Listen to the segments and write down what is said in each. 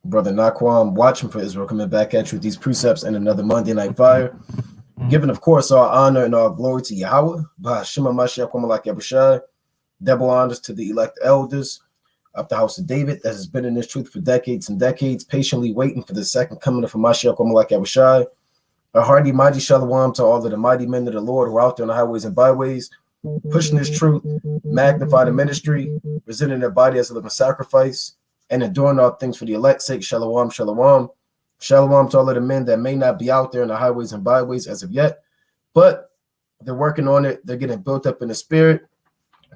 Brother Naquam, watching for Israel, coming back at you with these precepts and another Monday Night Fire. Giving, of course, all honor and all glory to Yahweh. Ba'ashima Mashiach Kwamalak Yabushai. Double honors to the elect elders of the house of David that has been in this truth for decades and decades, patiently waiting for the second coming of Mashiach Kwamalak Yabushai. A hearty, mighty shalom to all of the mighty men of the Lord who are out there on the highways and byways, pushing this truth, magnify the ministry, presenting their body as a living sacrifice, and enduring all things for the elect's sake. Shalom, shalom. Shalom to all of the men that may not be out there in the highways and byways as of yet, but they're working on it. They're getting built up in the spirit.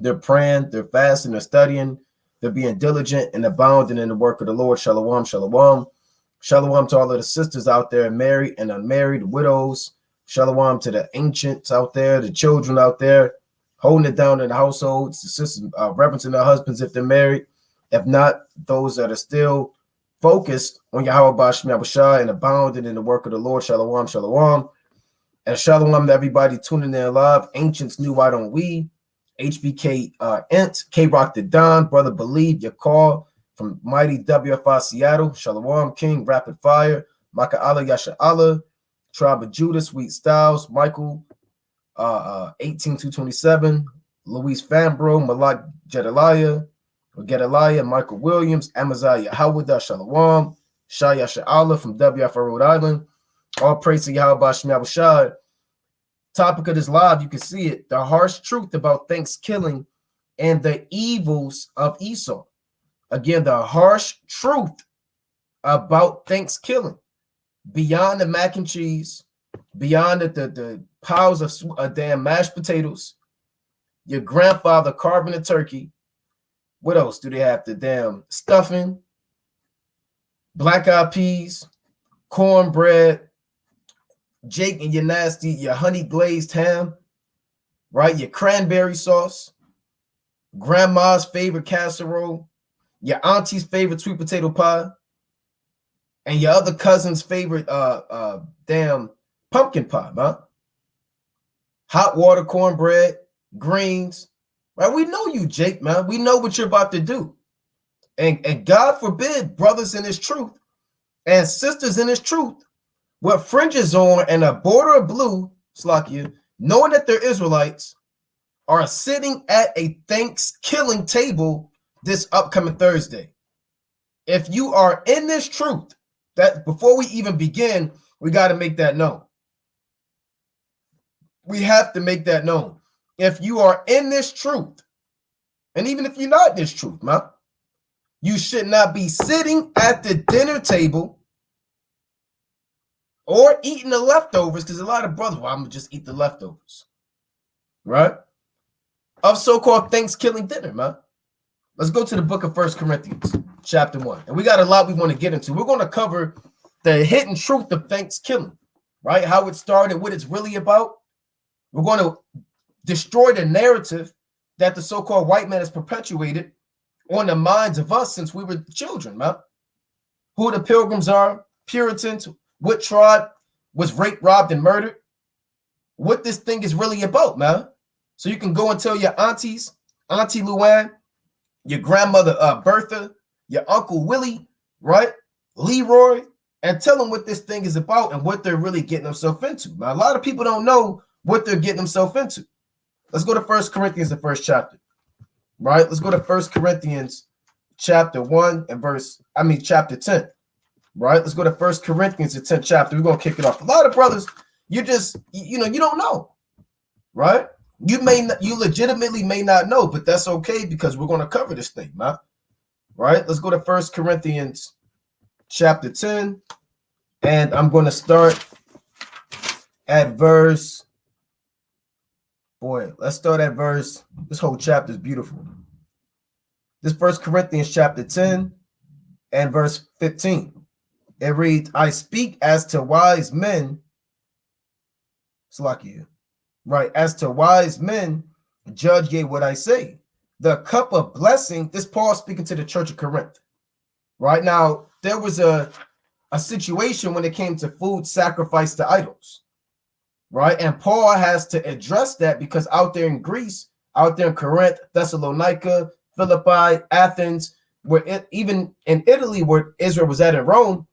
They're praying, they're fasting, they're studying, they're being diligent and abounding in the work of the Lord. Shalom, shalom. Shalom to all of the sisters out there, married and unmarried, widows. Shalom to the ancients out there, the children out there, holding it down in the households, the sisters reverencing their husbands if they're married. If not, those that are still focused on Yahweh Ba'ashim Yabushai and abounding in the work of the Lord. Shalom, shalom. And shalom to everybody tuning in live. Ancients knew, why don't we? HBK Ent, K-Rock the Don, Brother Believe, your call from Mighty WFI Seattle. Shalom King, Rapid Fire, Maka Allah, Yasha Allah, Tribe of Judah, Sweet Styles, Michael 18227, Luis Fambro, Malak Gedaliah, Michael Williams, Amaziah Hawada, Shalom, Shaya Sha'ala from WFI Rhode Island. All praise to Yahweh Ba'ashim Yabushai. Topic of this live, you can see it, the harsh truth about Thanksgiving and the evils of Esau. Again, the harsh truth about Thanksgiving, beyond the mac and cheese, beyond the piles of damn mashed potatoes, your grandfather carving a turkey. What else do they have? The damn stuffing, black-eyed peas, cornbread, Jake and your nasty, your honey glazed ham, right? Your cranberry sauce, grandma's favorite casserole, your auntie's favorite sweet potato pie, and your other cousin's favorite damn pumpkin pie, man. Hot water cornbread, greens, right? We know you, Jake, man. We know what you're about to do. And God forbid, brothers in his truth and sisters in his truth, with fringes on and a border of blue, Slakia, knowing that they're Israelites, are sitting at a Thanksgiving table this upcoming Thursday. If you are in this truth, that before we even begin, we got to make that known. We have to make that known. If you are in this truth, and even if you're not in this truth, man, you should not be sitting at the dinner table or eating the leftovers, because a lot of brothers, well, I'm going to just eat the leftovers, right? Of so-called Thanksgiving dinner, man. Let's go to the book of 1 Corinthians, chapter 1. And we got a lot we want to get into. We're going to cover the hidden truth of Thanksgiving, right? How it started, what it's really about. We're going to destroy the narrative that the so-called white man has perpetuated on the minds of us since we were children, man. Who the Pilgrims are, Puritans, what tribe was raped, robbed, and murdered, what this thing is really about, man. So you can go and tell your aunties, Auntie Luann, your grandmother Bertha, your Uncle Willie, right, Leroy, and tell them what this thing is about and what they're really getting themselves into. Now, a lot of people don't know what they're getting themselves into. Let's go to 1 Corinthians, the first chapter, right? Let's go to 1 Corinthians chapter 1 and chapter 10. Right, let's go to 1 Corinthians, the 10th chapter. We're gonna kick it off. A lot of brothers, you just you don't know, right? You legitimately may not know, but that's okay because we're gonna cover this thing, man. Right? Let's go to 1 Corinthians chapter 10, and I'm gonna start at verse. Let's start at verse. This whole chapter is beautiful. This 1 Corinthians chapter 10 and verse 15. It reads, I speak as to wise men, Slakia, right? As to wise men, judge ye what I say. The cup of blessing, this Paul speaking to the church of Corinth. Right now, there was a situation when it came to food sacrificed to idols, right? And Paul has to address that because out there in Greece, out there in Corinth, Thessalonica, Philippi, Athens, even in Italy, where Israel was at in Rome,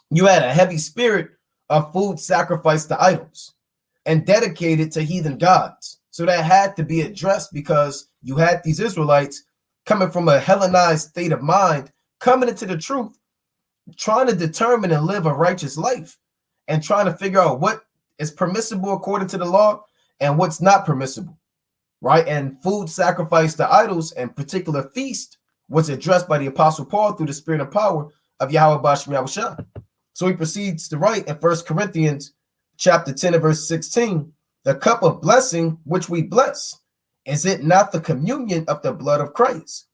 you had a heavy spirit of food sacrificed to idols and dedicated to heathen gods. So that had to be addressed because you had these Israelites coming from a Hellenized state of mind, coming into the truth, trying to determine and live a righteous life, and trying to figure out what is permissible according to the law and what's not permissible, right? And food sacrificed to idols and particular feast was addressed by the Apostle Paul through the spirit and power of Yahweh Bashem Yahushua. So he proceeds to write in 1 Corinthians chapter 10 and verse 16, the cup of blessing which we bless, is it not the communion of the blood of Christ?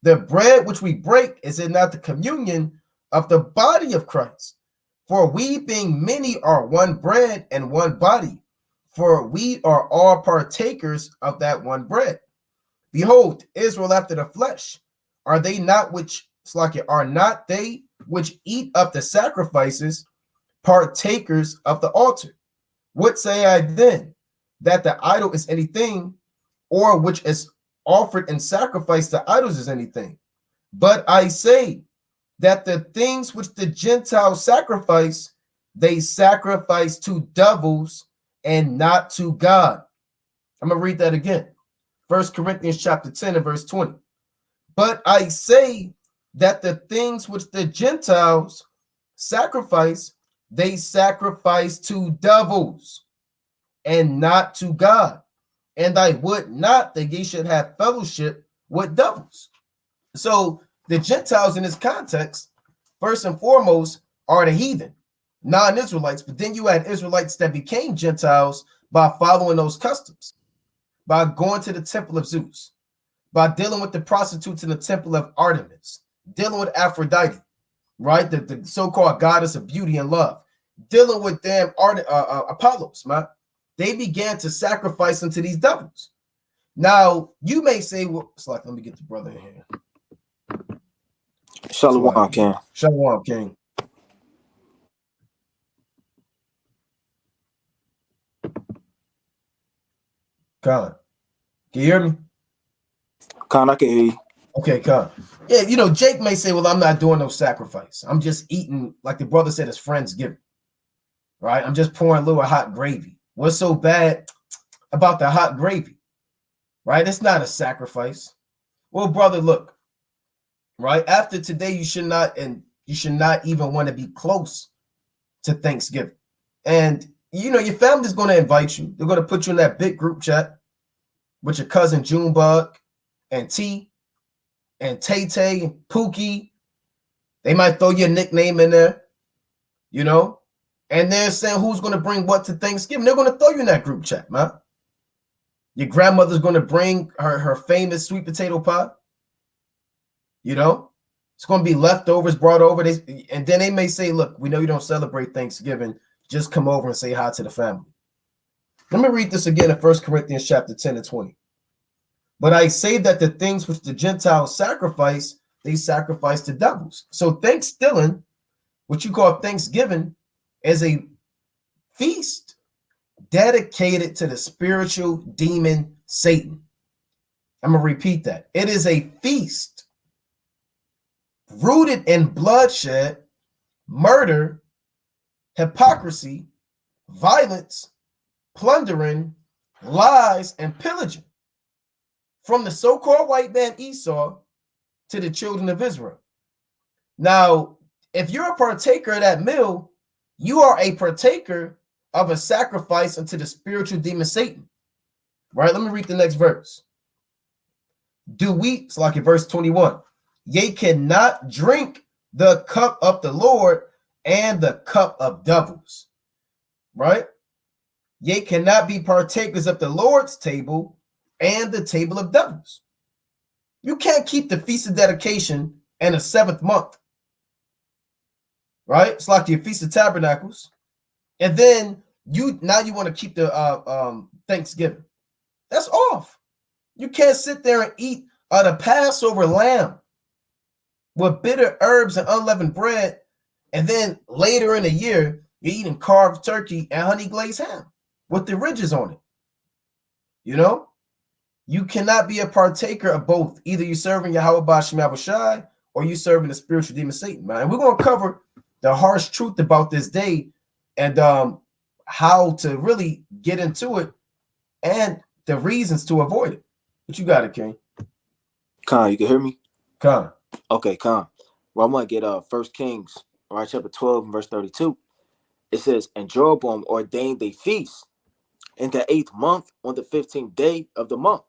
The bread which we break, is it not the communion of the body of Christ? For we being many are one bread and one body, for we are all partakers of that one bread. Behold, Israel after the flesh, are they not which, are not they which eat of the sacrifices partakers of the altar? What say I then? That the idol is anything, or which is offered in sacrifice to idols is anything? But I say that the things which the Gentiles sacrifice, they sacrifice to devils and not to God. I'm going to read that again. 1 Corinthians chapter 10 and verse 20. But I say that the things which the Gentiles sacrifice, they sacrifice to devils and not to God. And I would not that ye should have fellowship with devils. So the Gentiles in this context, first and foremost, are the heathen, non-Israelites. But then you had Israelites that became Gentiles by following those customs, by going to the temple of Zeus, by dealing with the prostitutes in the temple of Artemis, dealing with Aphrodite, right? The so-called goddess of beauty and love, dealing with them Apollos, man. They began to sacrifice unto these devils. Now, you may say, well, it's like, let me get the brother in here. Shalom, King. Shalom, King. Khan, can you hear me? Khan, I can hear you. Okay, Khan. Yeah, you know, Jake may say, well, I'm not doing no sacrifice. I'm just eating, like the brother said, his friends give, right? I'm just pouring a little hot gravy. What's so bad about the hot gravy, right? It's not a sacrifice. Well, brother, look, right? After today, you should not even want to be close to Thanksgiving. And, you know, your family's going to invite you. They're going to put you in that big group chat with your cousin Junebug and T and Tay-Tay and Pookie. They might throw your nickname in there, you know, and they're saying who's going to bring what to Thanksgiving. They're going to throw you in that group chat, man. Your grandmother's going to bring her famous sweet potato pie. You know, it's going to be leftovers brought over. And then they may say, look, we know you don't celebrate Thanksgiving. Just come over and say hi to the family. Let me read this again in 1 Corinthians chapter 10 and 20. But I say that the things which the Gentiles sacrifice, they sacrifice to devils. So Thanksgiving, what you call Thanksgiving, is a feast dedicated to the spiritual demon Satan. I'm going to repeat that. It is a feast rooted in bloodshed, murder, hypocrisy, violence, plundering, lies, and pillaging from the so-called white man Esau to the children of Israel. Now, if you're a partaker of that meal, you are a partaker of a sacrifice unto the spiritual demon Satan. Right? Let me read the next verse. It's like in verse 21. Ye cannot drink the cup of the Lord and the cup of devils. Right? Ye cannot be partakers of the Lord's table and the table of devils. You can't keep the Feast of Dedication in the 7th month. Right? It's like your Feast of Tabernacles. And then you want to keep the Thanksgiving. That's off. You can't sit there and eat the Passover lamb with bitter herbs and unleavened bread, and then later in the year, you're eating carved turkey and honey glazed ham with the ridges on it. You know? You cannot be a partaker of both. Either you're serving Yahweh Bashem Yahushai or you serving the spiritual demon Satan, man. And we're gonna cover the harsh truth about this day and how to really get into it and the reasons to avoid it. But you got it, King. Con, you can hear me? Con. Okay, Con. Well, I'm gonna get 1 Kings, right, chapter 12 and verse 32. It says, and Jeroboam ordained a feast in the 8th month on the 15th day of the month,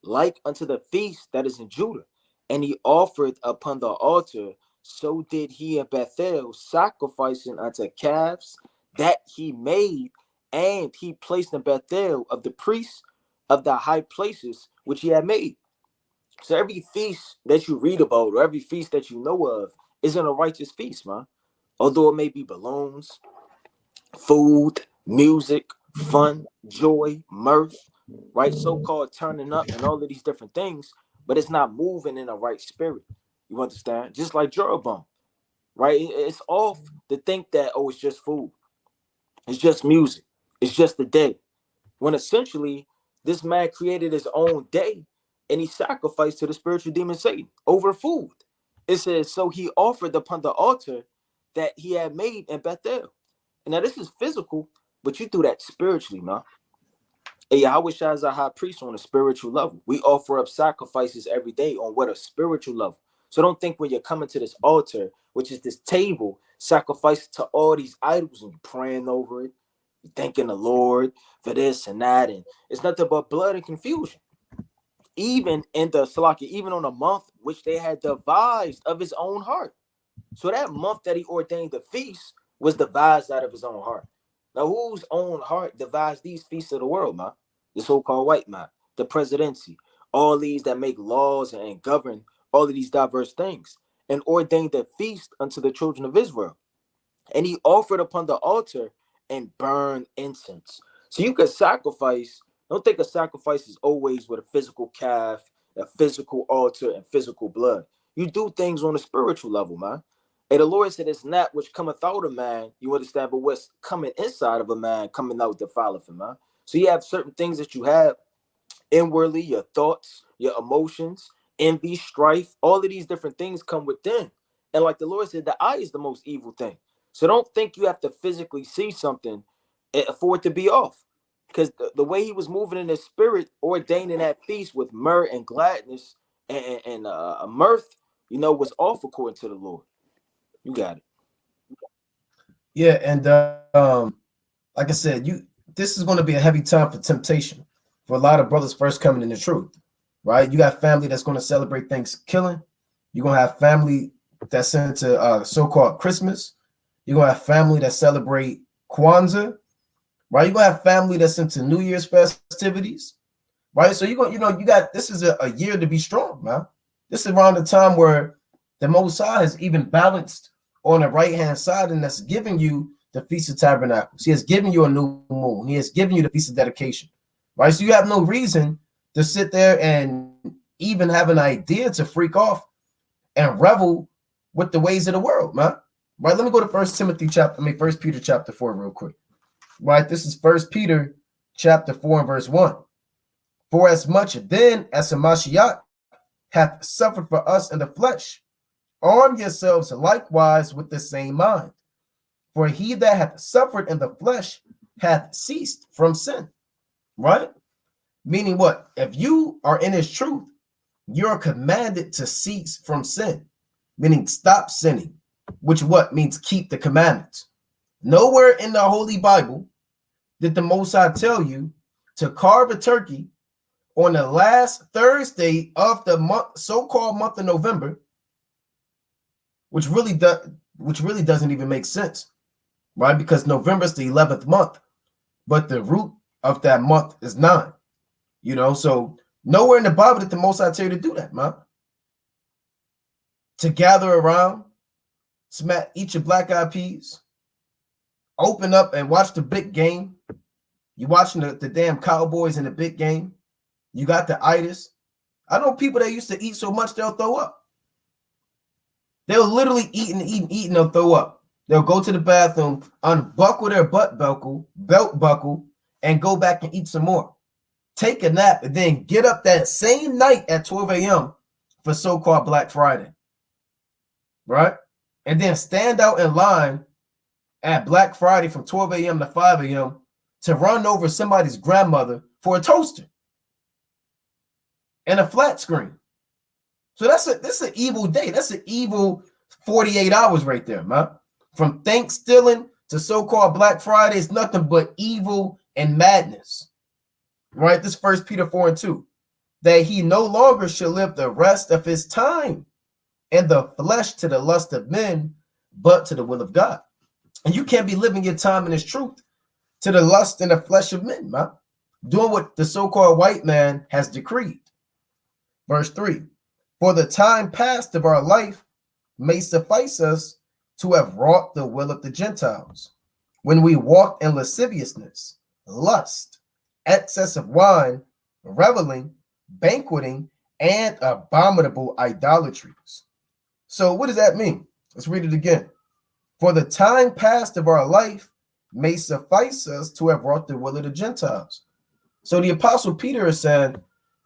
like unto the feast that is in Judah. And he offered upon the altar, so did he in Bethel, sacrificing unto calves that he made, and he placed in Bethel of the priests of the high places which he had made. So every feast that you read about, or every feast that you know of, isn't a righteous feast, man. Although it may be balloons, food, music, fun, joy, mirth, right? So-called turning up and all of these different things, but it's not moving in a right spirit. You understand? Just like Jeroboam, right? It's off to think that, oh, it's just food. It's just music. It's just the day. When essentially, this man created his own day and he sacrificed to the spiritual demon Satan over food. It says, so he offered upon the altar that he had made in Bethel. And now this is physical, but you do that spiritually, man. Hey, Yahweh Shai is a high priest on a spiritual level. We offer up sacrifices every day on what a spiritual level. So don't think when you're coming to this altar, which is this table, sacrifice to all these idols and you're praying over it, you're thanking the Lord for this and that, and it's nothing but blood and confusion. Even in the Salaki, even on a month which they had devised of his own heart. So that month that he ordained the feast was devised out of his own heart. Now, whose own heart devised these feasts of the world, man? The so-called white man, the presidency, all these that make laws and govern all of these diverse things, and ordained a feast unto the children of Israel. And he offered upon the altar and burned incense. So you could sacrifice. Don't think a sacrifice is always with a physical calf, a physical altar, and physical blood. You do things on a spiritual level, man. And the Lord said, it's not which cometh out of man, you understand, but what's coming inside of a man, coming out defileth him, man. So you have certain things that you have inwardly, your thoughts, your emotions, envy, strife, all of these different things come within. And like the Lord said, the eye is the most evil thing. So don't think you have to physically see something for it to be off. Because the way he was moving in his spirit, ordaining that feast with myrrh and gladness and mirth, was off according to the Lord. You got it. Yeah, and like I said, this is going to be a heavy time for temptation for a lot of brothers first coming in the truth, right? You got family that's going to celebrate Thanksgiving. You're going to have family that's into so-called Christmas. You're going to have family that celebrate Kwanzaa, right? You're going to have family that's into New Year's festivities, right? So you got, this is a year to be strong, man. This is around the time where the Most High has even balanced on the right-hand side, and that's giving you the Feast of Tabernacles. He has given you a new moon. He has given you the Feast of Dedication, right? So you have no reason to sit there and even have an idea to freak off and revel with the ways of the world, man. Right? Let me go to 1 Peter chapter 4 real quick. Right? This is 1 Peter chapter 4 and verse 1. For as much then as the Mashiach hath suffered for us in the flesh, arm yourselves likewise with the same mind. For he that hath suffered in the flesh hath ceased from sin. Right? Meaning what? If you are in his truth, you're commanded to cease from sin. Meaning stop sinning. Which what? Means keep the commandments. Nowhere in the Holy Bible did the Most High tell you to carve a turkey on the last Thursday of the month, so-called month of November, which really doesn't even make sense, right? Because November is the 11th month, but the root of that month is 9. So nowhere in the Bible did the Most High tell you to do that, man. To gather around, eat your black eyed peas, open up and watch the big game. You watching the damn Cowboys in the big game. You got the itis. I know people that used to eat so much they'll throw up. They'll literally eat and they'll throw up. They'll go to the bathroom, unbuckle their belt buckle, and go back and eat some more. Take a nap and then get up that same night at 12 a.m. for so-called Black Friday. right? And then stand out in line at Black Friday from 12 a.m. to 5 a.m. to run over somebody's grandmother for a toaster and a flat screen. So that's an evil day. That's an evil 48 hours right there, man. From Thanksgiving to so-called Black Friday, it's nothing but evil and madness. Right? This 1 Peter 4:2. That he no longer shall live the rest of his time in the flesh to the lust of men, but to the will of God. And you can't be living your time in his truth to the lust and the flesh of men, man. Doing what the so-called white man has decreed. Verse 3. For the time past of our life may suffice us to have wrought the will of the Gentiles, when we walked in lasciviousness, lust, excess of wine, reveling, banqueting, and abominable idolatries. So what does that mean? Let's read it again. For the time past of our life may suffice us to have wrought the will of the Gentiles. So the Apostle Peter is saying,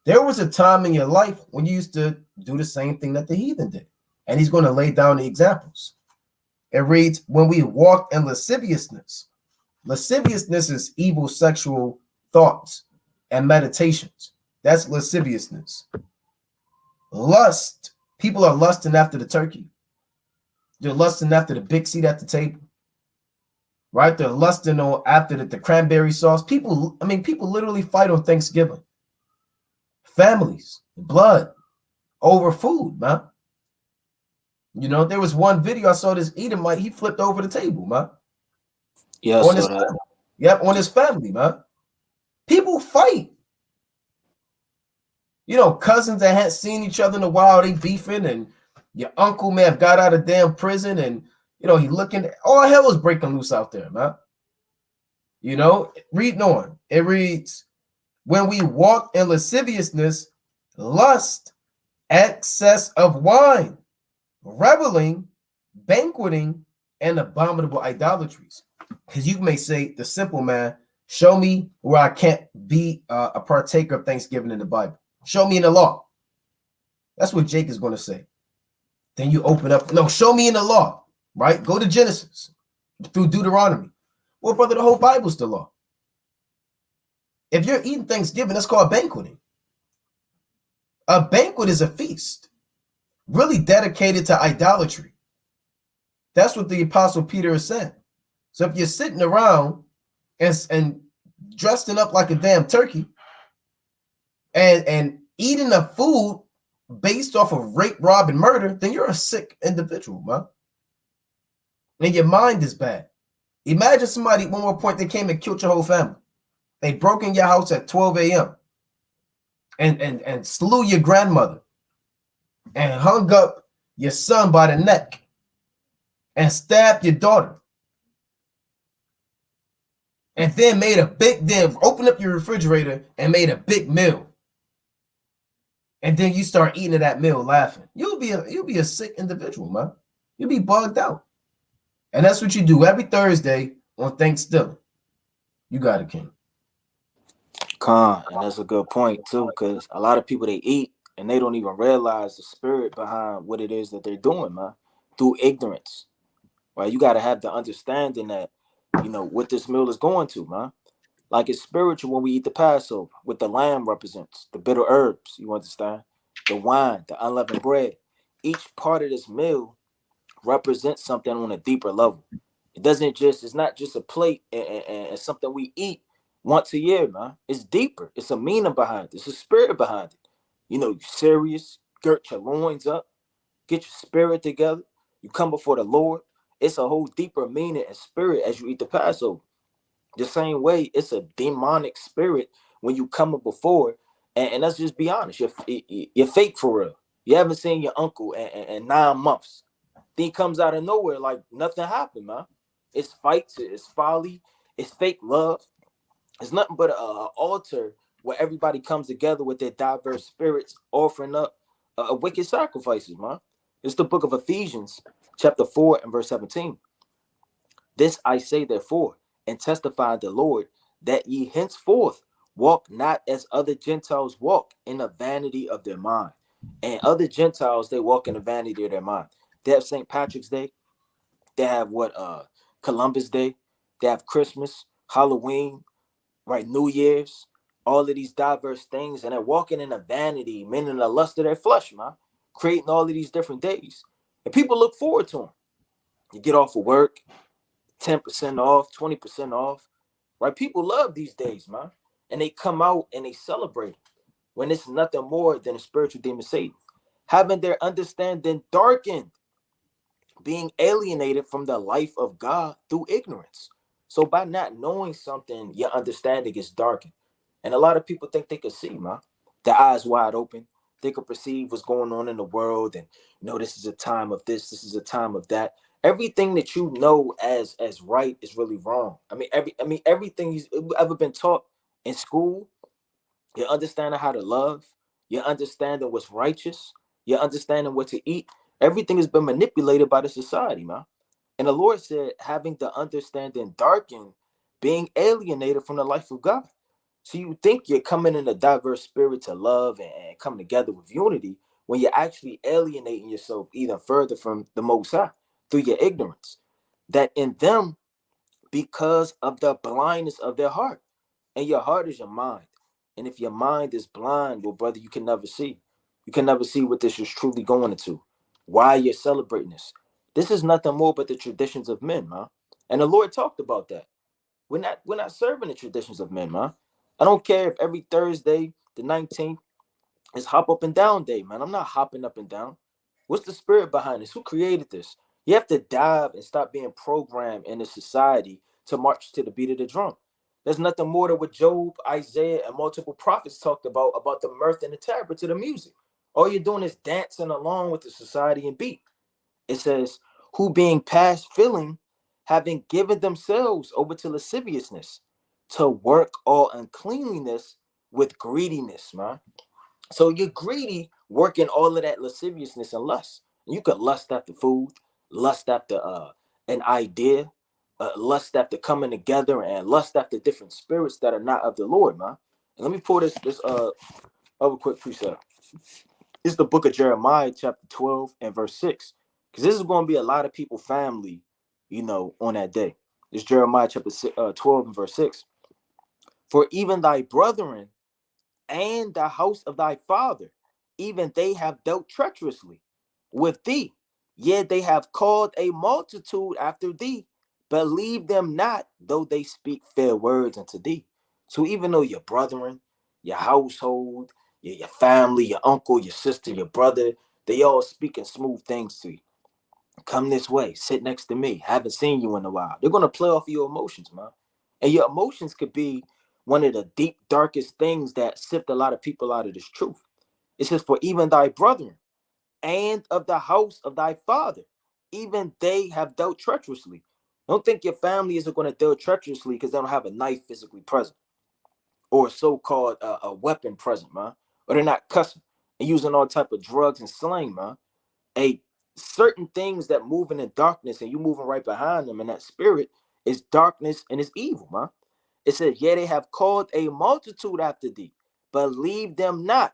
there was a time in your life when you used to do the same thing that the heathen did. And he's going to lay down the examples. It reads, when we walked in lasciviousness. Lasciviousness is evil sexual thoughts and meditations. That's lasciviousness. Lust. People are lusting after the turkey. They're lusting after the big seat at the table. Right? They're lusting on after the cranberry sauce. People literally fight on Thanksgiving. Families, blood, over food, man. You know, there was one video I saw this Edomite, he flipped over the table, man. Yeah, on his family. Yep, on his family, man. People fight. You know, cousins that hadn't seen each other in a while, they beefing, and your uncle may have got out of damn prison, and you know, he looking, all hell is breaking loose out there, man. You know, reading on. It reads, when we walk in lasciviousness, lust, excess of wine, reveling, banqueting, and abominable idolatries. Because you may say, the simple man, show me where I can't be a partaker of Thanksgiving in the Bible. Show me in the law. That's what Jake is going to say. Then you open up, no, show me in the law, right? Go to Genesis through Deuteronomy. Well, brother, the whole Bible's the law. If you're eating Thanksgiving, that's called banqueting. A banquet is a feast, really dedicated to idolatry. That's what the Apostle Peter is saying. So if you're sitting around and dressing up like a damn turkey and eating the food based off of rape, rob, and murder, then you're a sick individual, man. And your mind is bad. Imagine somebody, one more point, they came and killed your whole family. They broke in your house at 12 a.m. and slew your grandmother and hung up your son by the neck and stabbed your daughter. And then opened up your refrigerator and made a big meal. And then you start eating that meal laughing. You'll be a sick individual, man. You'll be bugged out. And that's what you do every Thursday on Thanksgiving. You got it, King. And that's a good point too, because a lot of people, they eat and they don't even realize the spirit behind what it is that they're doing, man, through ignorance. Right? You got to have the understanding that, you know, what this meal is going to, man. Like, it's spiritual when we eat the Passover. What the lamb represents, the bitter herbs, you understand? The wine, the unleavened bread. Each part of this meal represents something on a deeper level. It's not just a plate and something we eat once a year, man. It's deeper. It's a meaning behind it. It's a spirit behind it. You know, you're serious, girt your loins up, get your spirit together. You come before the Lord. It's a whole deeper meaning and spirit as you eat the Passover. The same way, it's a demonic spirit when you come before, and let's just be honest, you're fake for real. You haven't seen your uncle in 9 months. Then he comes out of nowhere like nothing happened, man. It's fights, it's folly, it's fake love. It's nothing but an altar where everybody comes together with their diverse spirits, offering up wicked sacrifices, man. It's the book of Ephesians, chapter 4 and verse 17. This I say, therefore, and testify the Lord, that ye henceforth walk not as other Gentiles walk, in the vanity of their mind. And other Gentiles, they walk in the vanity of their mind. They have St. Patrick's Day. They have what Columbus Day. They have Christmas, Halloween, right? New Year's. All of these diverse things, and they're walking in a vanity, meaning the lust of their flesh, man, creating all of these different days, and people look forward to them. You get off of work, 10% off, 20% off, right? People love these days, man, and they come out and they celebrate when it's nothing more than a spiritual demon Satan, having their understanding darkened, being alienated from the life of God through ignorance. So by not knowing something, your understanding is darkened. And a lot of people think they could see, man. Their eyes wide open. They could perceive what's going on in the world, and this is a time of this is a time of that. Everything that you know as right is really wrong. Everything you've ever been taught in school, you're understanding how to love, you're understanding what's righteous, you're understanding what to eat. Everything has been manipulated by the society, man. And the Lord said, having the understanding darkened, being alienated from the life of God. So you think you're coming in a diverse spirit to love and come together with unity when you're actually alienating yourself even further from the Most High through your ignorance. That in them, because of the blindness of their heart, and your heart is your mind. And if your mind is blind, well, brother, you can never see. You can never see what this is truly going into. Why you're celebrating this. This is nothing more but the traditions of men, man. And the Lord talked about that. We're not serving the traditions of men, man. I don't care if every Thursday, the 19th, is hop up and down day, man. I'm not hopping up and down. What's the spirit behind this? Who created this? You have to dive and stop being programmed in a society to march to the beat of the drum. There's nothing more than what Job, Isaiah, and multiple prophets talked about the mirth and the tabret to the music. All you're doing is dancing along with the society and beat. It says, who being past feeling, having given themselves over to lasciviousness, to work all uncleanliness with greediness, man. So you're greedy, working all of that lasciviousness and lust. You could lust after food, lust after an idea, lust after coming together, and lust after different spirits that are not of the Lord, man. And let me pull this other quick precept. This is the book of Jeremiah, chapter 12 and verse 6. Because this is going to be a lot of people family, on that day. This Jeremiah chapter 12 and verse 6. For even thy brethren and the house of thy father, even they have dealt treacherously with thee. Yet they have called a multitude after thee. Believe them not, though they speak fair words unto thee. So even though your brethren, your household, your family, your uncle, your sister, your brother, they all speaking smooth things to you. Come this way, sit next to me. Haven't seen you in a while. They're gonna play off your emotions, man. And your emotions could be one of the deep, darkest things that sift a lot of people out of this truth. It says, for even thy brethren and of the house of thy father, even they have dealt treacherously. Don't think your family isn't going to deal treacherously because they don't have a knife physically present or a so-called a weapon present, man. Or they're not cussing and using all type of drugs and slang, man. A certain things that moving in darkness and you moving right behind them, and that spirit is darkness and it's evil, man. It says, yeah, they have called a multitude after thee. Believe them not,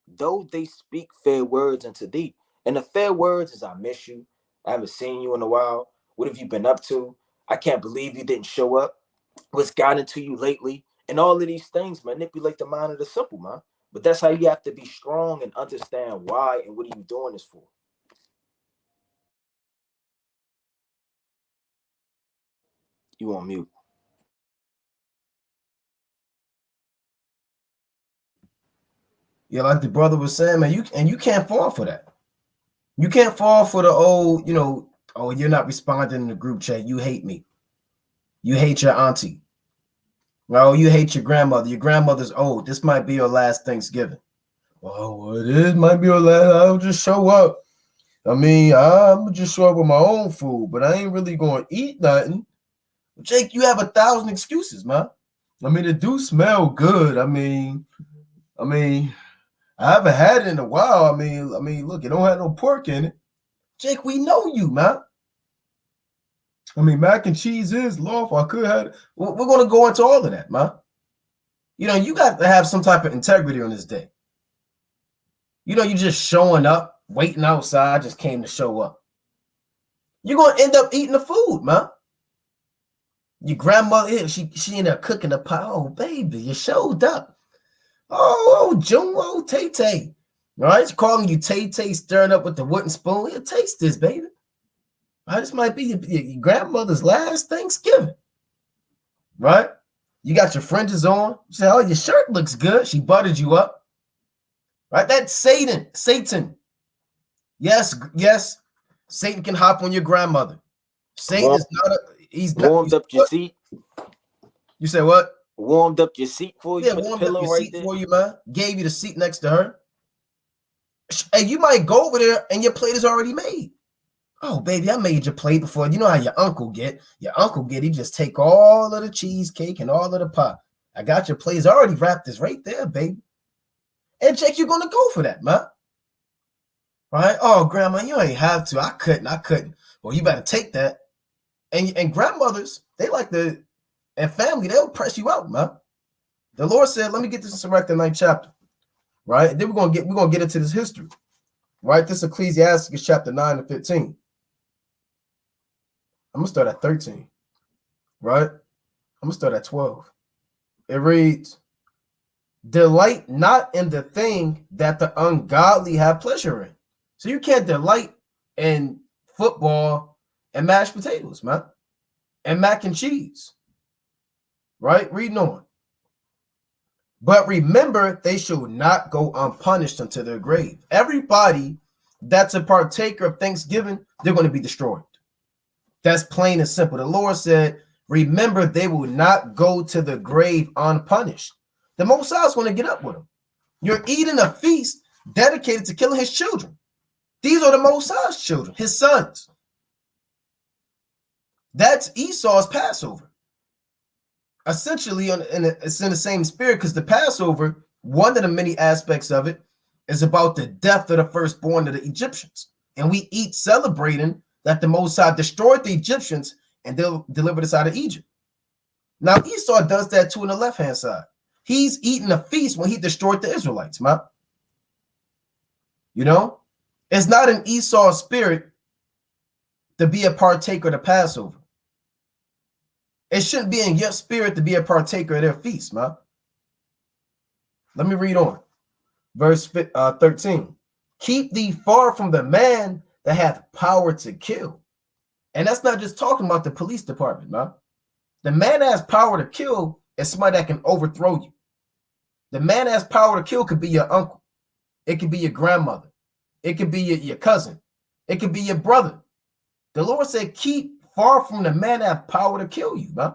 though they speak fair words unto thee. And the fair words is, I miss you. I haven't seen you in a while. What have you been up to? I can't believe you didn't show up. What's gotten to you lately? And all of these things manipulate the mind of the simple, man. But that's how you have to be strong and understand why and what are you doing this for. You on mute. Yeah, like the brother was saying, man, you can't fall for that. You can't fall for the old, oh, you're not responding in the group chat. You hate me. You hate your auntie. Oh, you hate your grandmother. Your grandmother's old. This might be your last Thanksgiving. Oh, it is. Might be your last. I'll just show up. I'm gonna just show up with my own food, but I ain't really gonna eat nothing. Jake, you have 1,000 excuses, man. It do smell good. I haven't had it in a while. Look, it don't have no pork in it. Jake, we know you, man. Mac and cheese is lawful. I could have it. We're going to go into all of that, man. You got to have some type of integrity on this day. You just showing up, waiting outside, just came to show up. You're gonna end up eating the food, man. Your grandmother, she ended up cooking the pie. Oh, baby, you showed up. Oh, June, oh, Tay Tay. All right, it's calling you Tay Tay, stirring up with the wooden spoon. Here, taste this, baby. All right, this might be your grandmother's last Thanksgiving. Right? You got your fringes on. She said, oh, your shirt looks good. She buttered you up. Right? That's Satan. Satan. Yes, yes. Satan can hop on your grandmother. Satan is not a, he's not. Warmed up your seat. You said what? Warmed up your seat for you. Yeah, Put the warmed up pillow your right seat there. for you, man. Gave you the seat next to her. Hey, you might go over there and your plate is already made. Oh, baby, I made your plate before. You know how your uncle get. Your uncle get, he just take all of the cheesecake and all of the pie. I got your plate. It's already wrapped. It's right there, baby. And check, you're going to go for that, man. Right? Oh, grandma, you ain't have to. I couldn't. Well, you better take that. And grandmothers, they like to, and family, they'll press you out, man. The Lord said, let me get this in Sirach, the 9th chapter. Right? And then we're gonna get into this history. Right? This Ecclesiastes chapter 9 and 15. I'm gonna start at 13. Right? I'm gonna start at 12. It reads, delight not in the thing that the ungodly have pleasure in. So you can't delight in football and mashed potatoes, man, and mac and cheese. Right? Reading on. But remember, they shall not go unpunished unto their grave. Everybody that's a partaker of Thanksgiving, they're going to be destroyed. That's plain and simple. The Lord said, remember, they will not go to the grave unpunished. The Most High is going to get up with them. You're eating a feast dedicated to killing his children. These are the Most High's children, his sons. That's Esau's Passover. Essentially, it's in the same spirit, because the Passover, one of the many aspects of it, is about the death of the firstborn of the Egyptians. And we eat celebrating that the Most High destroyed the Egyptians and they'll deliver us out of Egypt. Now, Esau does that too on the left-hand side. He's eating a feast when he destroyed the Israelites, man. You know? It's not an Esau spirit to be a partaker of the Passover. It shouldn't be in your spirit to be a partaker of their feast, man. Let me read on. Verse 13. Keep thee far from the man that hath power to kill. And that's not just talking about the police department, man. The man that has power to kill is somebody that can overthrow you. The man that has power to kill could be your uncle. It could be your grandmother. It could be your cousin. It could be your brother. The Lord said, keep far from the man that has power to kill you, man,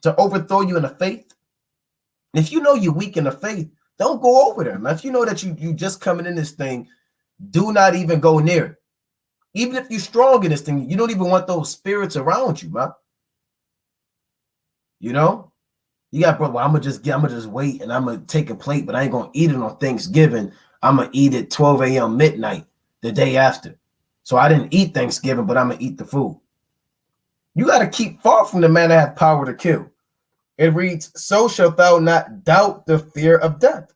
to overthrow you in the faith. And if you know you're weak in the faith, don't go over there, man. If you know that you just coming in this thing, do not even go near it. Even if you're strong in this thing, you don't even want those spirits around you, man. You know, you got, bro, well, I'm gonna just wait and I'm gonna take a plate, but I ain't gonna eat it on Thanksgiving. I'm gonna eat it 12 a.m. midnight the day after. So I didn't eat Thanksgiving, but I'm gonna eat the food. You got to keep far from the man that hath power to kill. It reads, so shalt thou not doubt the fear of death.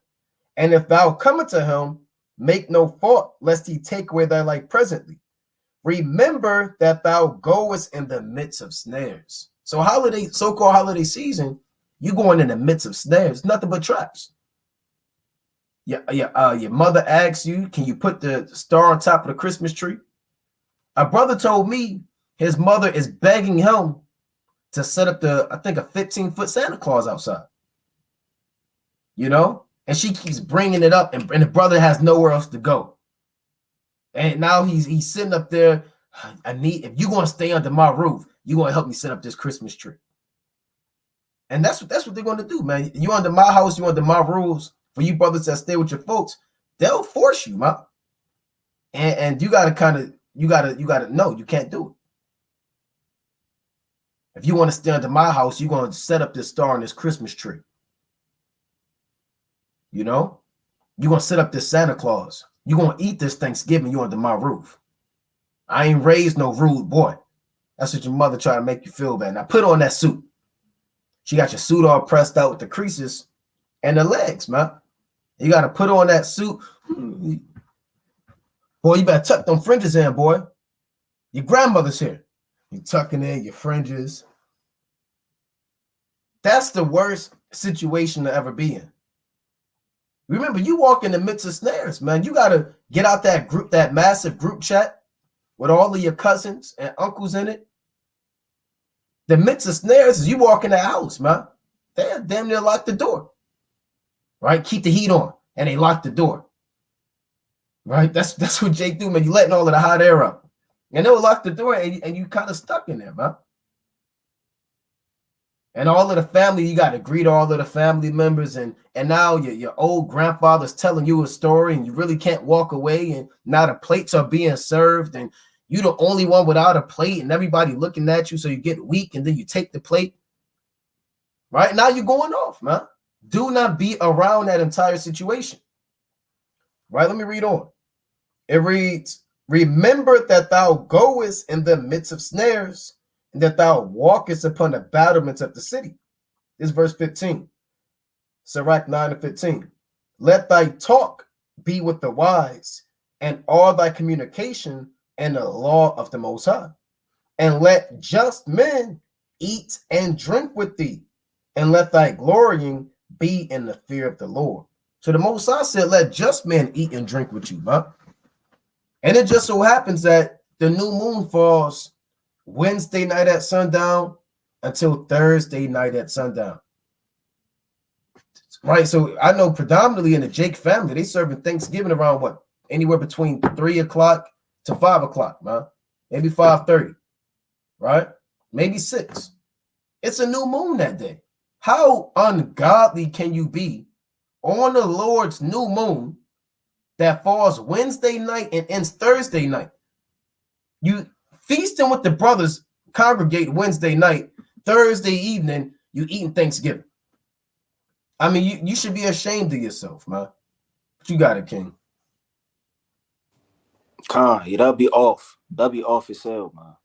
And if thou come unto him, make no fault, lest he take away thy life presently. Remember that thou goest in the midst of snares. So so-called holiday season, you going in the midst of snares, nothing but traps. Your mother asks you, can you put the star on top of the Christmas tree? A brother told me his mother is begging him to set up I think a 15-foot Santa Claus outside. You know? And she keeps bringing it up, and the brother has nowhere else to go. And now he's sitting up there. If you're going to stay under my roof, you're going to help me set up this Christmas tree. And that's what they're going to do, man. You under my house, you under my rules. For you brothers that stay with your folks, they'll force you, man. And you gotta know you can't do it. If you want to stay under my house, you're going to set up this star on this Christmas tree. You know, you're going to set up this Santa Claus. You're going to eat this Thanksgiving. You're under my roof. I ain't raised no rude boy. That's what your mother try to make you feel bad. Now put on that suit. She got your suit all pressed out with the creases and the legs, man. You got to put on that suit. Boy, you better tuck them fringes in, boy. Your grandmother's here. You tucking in your fringes. That's the worst situation to ever be in. Remember, you walk in the midst of snares, man. You got to get out that group, that massive group chat with all of your cousins and uncles in it. The midst of snares is you walk in the house, man. They damn near lock the door, right? Keep the heat on, and they lock the door, right? That's what Jake do, man. You letting all of the hot air up, and they'll lock the door, and you kind of stuck in there, man. And all of the family, you got to greet all of the family members, and now your old grandfather's telling you a story, and you really can't walk away, and now the plates are being served, and you're the only one without a plate, and everybody looking at you, so you get weak, and then you take the plate. Right now you're going off, man. Do not be around that entire situation. Right, let me read on. It reads, remember that thou goest in the midst of snares, and that thou walkest upon the battlements of the city. This is verse 15. Sirach 9:15. Let thy talk be with the wise, and all thy communication in the law of the Most High. And let just men eat and drink with thee, and let thy glorying be in the fear of the Lord. So the Most High said, let just men eat and drink with you, man. And it just so happens that the new moon falls Wednesday night at sundown until Thursday night at sundown. Right, so I know predominantly in the Jake family, they serving Thanksgiving around what? Anywhere between 3 o'clock to 5 o'clock, man. Maybe 5:30, right? Maybe 6. It's a new moon that day. How ungodly can you be on the Lord's new moon that falls Wednesday night and ends Thursday night? You feasting with the brothers, congregate Wednesday night, Thursday evening, you eating Thanksgiving. I mean, you should be ashamed of yourself, man. But you got it, King. Yeah, that'll be off. That'll be off as hell, man.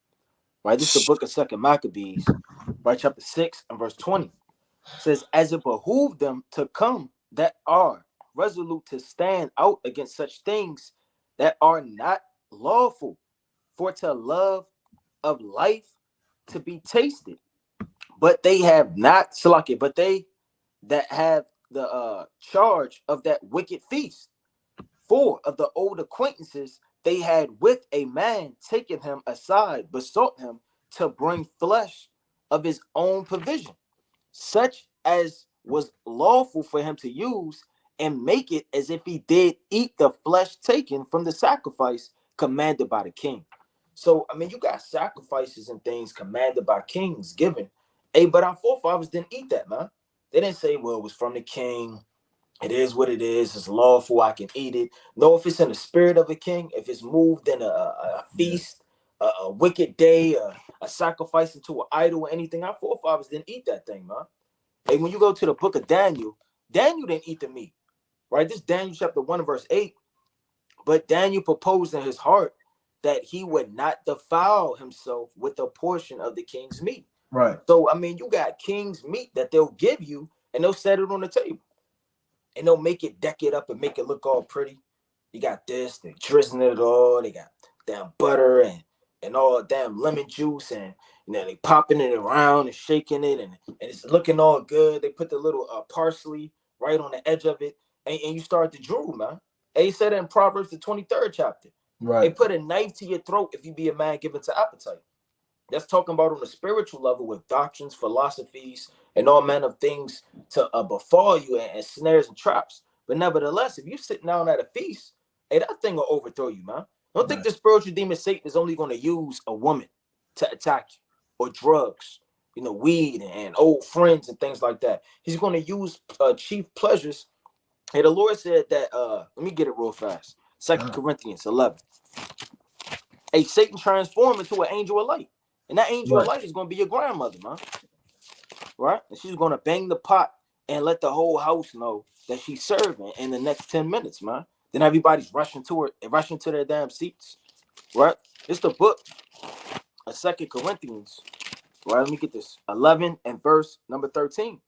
Right, this is the book of 2 Maccabees, right, chapter 6 and verse 20. It says, as it behooved them to come that are resolute to stand out against such things that are not lawful, for to love of life to be tasted. But they have not, Salaki, but they that have the charge of that wicked feast. For of the old acquaintances they had with a man taken him aside, besought him to bring flesh of his own provision, such as was lawful for him to use, and make it as if he did eat the flesh taken from the sacrifice commanded by the king. So, I mean, you got sacrifices and things commanded by kings given. Hey, but our forefathers didn't eat that, man. They didn't say, well, it was from the king. It is what it is. It's lawful. I can eat it. No, if it's in the spirit of a king, if it's moved in a feast, a wicked day, a sacrifice into an idol or anything, our forefathers didn't eat that thing, man. Hey, when you go to the book of Daniel, Daniel didn't eat the meat, right? This Daniel chapter 1 verse 8. But Daniel proposed in his heart that he would not defile himself with a portion of the king's meat. Right. So, I mean, you got king's meat that they'll give you, and they'll set it on the table. And they'll make it, deck it up and make it look all pretty. You got this, they drizzling it all. They got damn butter and all damn lemon juice, and they popping it around and shaking it, and it's looking all good. They put the little parsley right on the edge of it, and you start to drool, man. And he said it in Proverbs the 23rd chapter. Right. They put a knife to your throat if you be a man given to appetite. That's talking about on a spiritual level with doctrines, philosophies, and all manner of things to befall you and snares and traps. But nevertheless, if you're sitting down at a feast, hey, that thing will overthrow you, man. Don't think the spiritual demon Satan is only going to use a woman to attack you, or drugs, weed and old friends and things like that. He's going to use chief pleasures. Hey, the Lord said that, let me get it real fast. 2 Corinthians 11. Hey, Satan transformed into an angel of light. And that angel of light is going to be your grandmother, man. Right? And she's going to bang the pot and let the whole house know that she's serving in the next 10 minutes, man. Then everybody's rushing to their damn seats. Right? It's the book of 2 Corinthians. Right? Let me get this. 11 and verse number 13.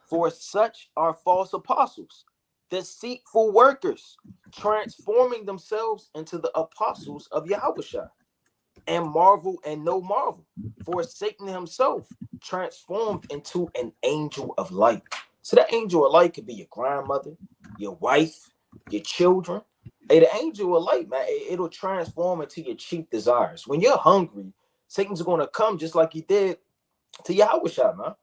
For such are false apostles, deceitful workers, transforming themselves into the apostles of Yahushua. and marvel and no marvel, for Satan himself transformed into an angel of light. So that angel of light could be your grandmother, your wife, your children. Hey, the angel of light, man, it'll transform into your chief desires. When you're hungry, Satan's going to come just like he did to Yahweh, man,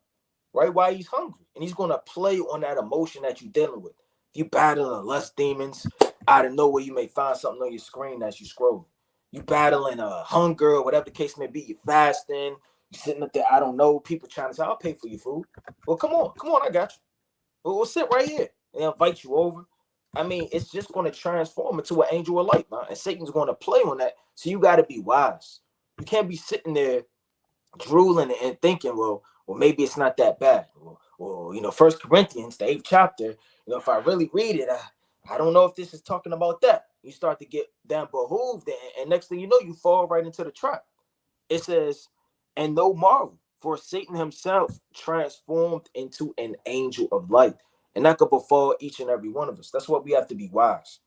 right? While he's hungry. And he's going to play on that emotion that you're dealing with. If you battling lust demons, out of nowhere, you may find something on your screen as you scroll. You battling hunger or whatever the case may be. You fasting. You sitting up there, I don't know. People trying to say, I'll pay for your food. Well, come on, I got you. We'll sit right here and invite you over. I mean, it's just going to transform into an angel of light, man. And Satan's going to play on that. So you got to be wise. You can't be sitting there drooling and thinking, well, maybe it's not that bad. Well, 1 Corinthians, the 8th chapter, if I really read it, I don't know if this is talking about that. You start to get damn behooved, and next thing you know, you fall right into the trap. It says, and no marvel, for Satan himself transformed into an angel of light. And that could befall each and every one of us. That's why we have to be wise.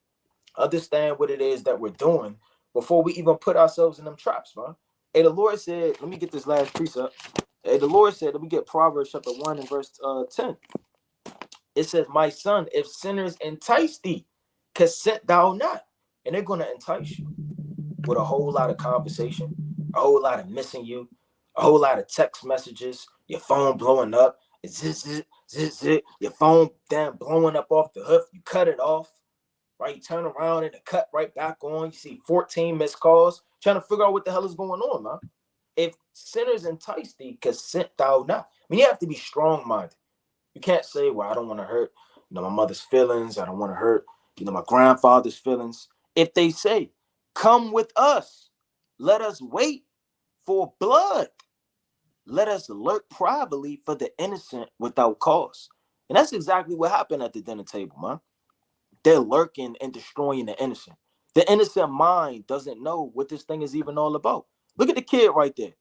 Understand what it is that we're doing before we even put ourselves in them traps, man. Hey, the Lord said, let me get this last precept. Hey, the Lord said, let me get Proverbs chapter 1 and verse 10. It says, my son, if sinners entice thee, consent thou not. And they're going to entice you with a whole lot of conversation, a whole lot of missing you, a whole lot of text messages, your phone blowing up, your phone damn blowing up off the hoof. You cut it off, right? You turn around and it cut right back on. You see 14 missed calls, trying to figure out what the hell is going on, man. If sinners entice thee, consent thou not. I mean, you have to be strong-minded. You can't say, well, I don't want to hurt, my mother's feelings. I don't want to hurt, my grandfather's feelings. If they say, come with us, let us wait for blood. Let us lurk privately for the innocent without cause. And that's exactly what happened at the dinner table, man. They're lurking and destroying the innocent. The innocent mind doesn't know what this thing is even all about. Look at the kid right there.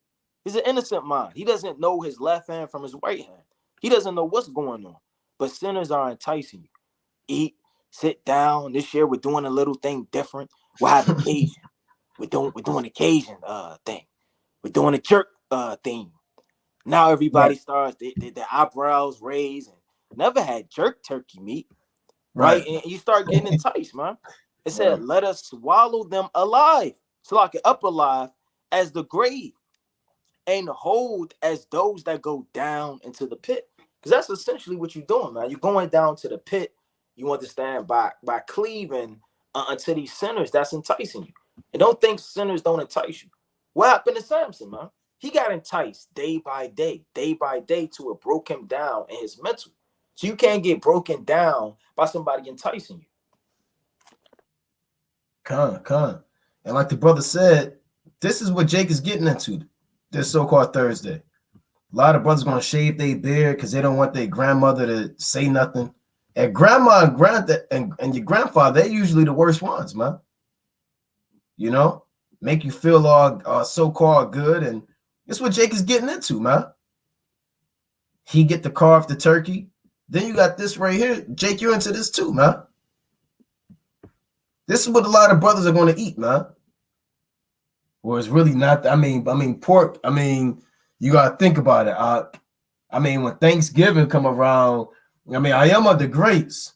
He's an innocent mind. He doesn't know his left hand from his right hand. He doesn't know what's going on. But sinners are enticing you. Eat, sit down. This year we're doing a little thing different. We'll have occasion. We're doing occasion thing. We're doing a jerk theme. Now everybody starts their eyebrows raised and never had jerk turkey meat. Right? And you start getting enticed, man. It said, let us swallow them alive. So like up alive as the grave, and hold as those that go down into the pit. Because that's essentially what you're doing, man. You're going down to the pit. You understand, by cleaving unto these sinners that's enticing you. And don't think sinners don't entice you. What happened to Samson, man? He got enticed day by day to it broke him down in his mental. So you can't get broken down by somebody enticing you. Con. And like the brother said, this is what Jake is getting into this so-called Thursday. A lot of brothers going to shave their beard because they don't want their grandmother to say nothing. And grandma and granddad and your grandfather, they're usually the worst ones, man. Make you feel all so-called good. And that's what Jake is getting into, man. He get to carve the turkey. Then you got this right here. Jake, you're into this too, man. This is what a lot of brothers are going to eat, man. Or it's really not. I mean, pork. I mean, you got to think about it. I mean, when Thanksgiving come around, I am of the grace,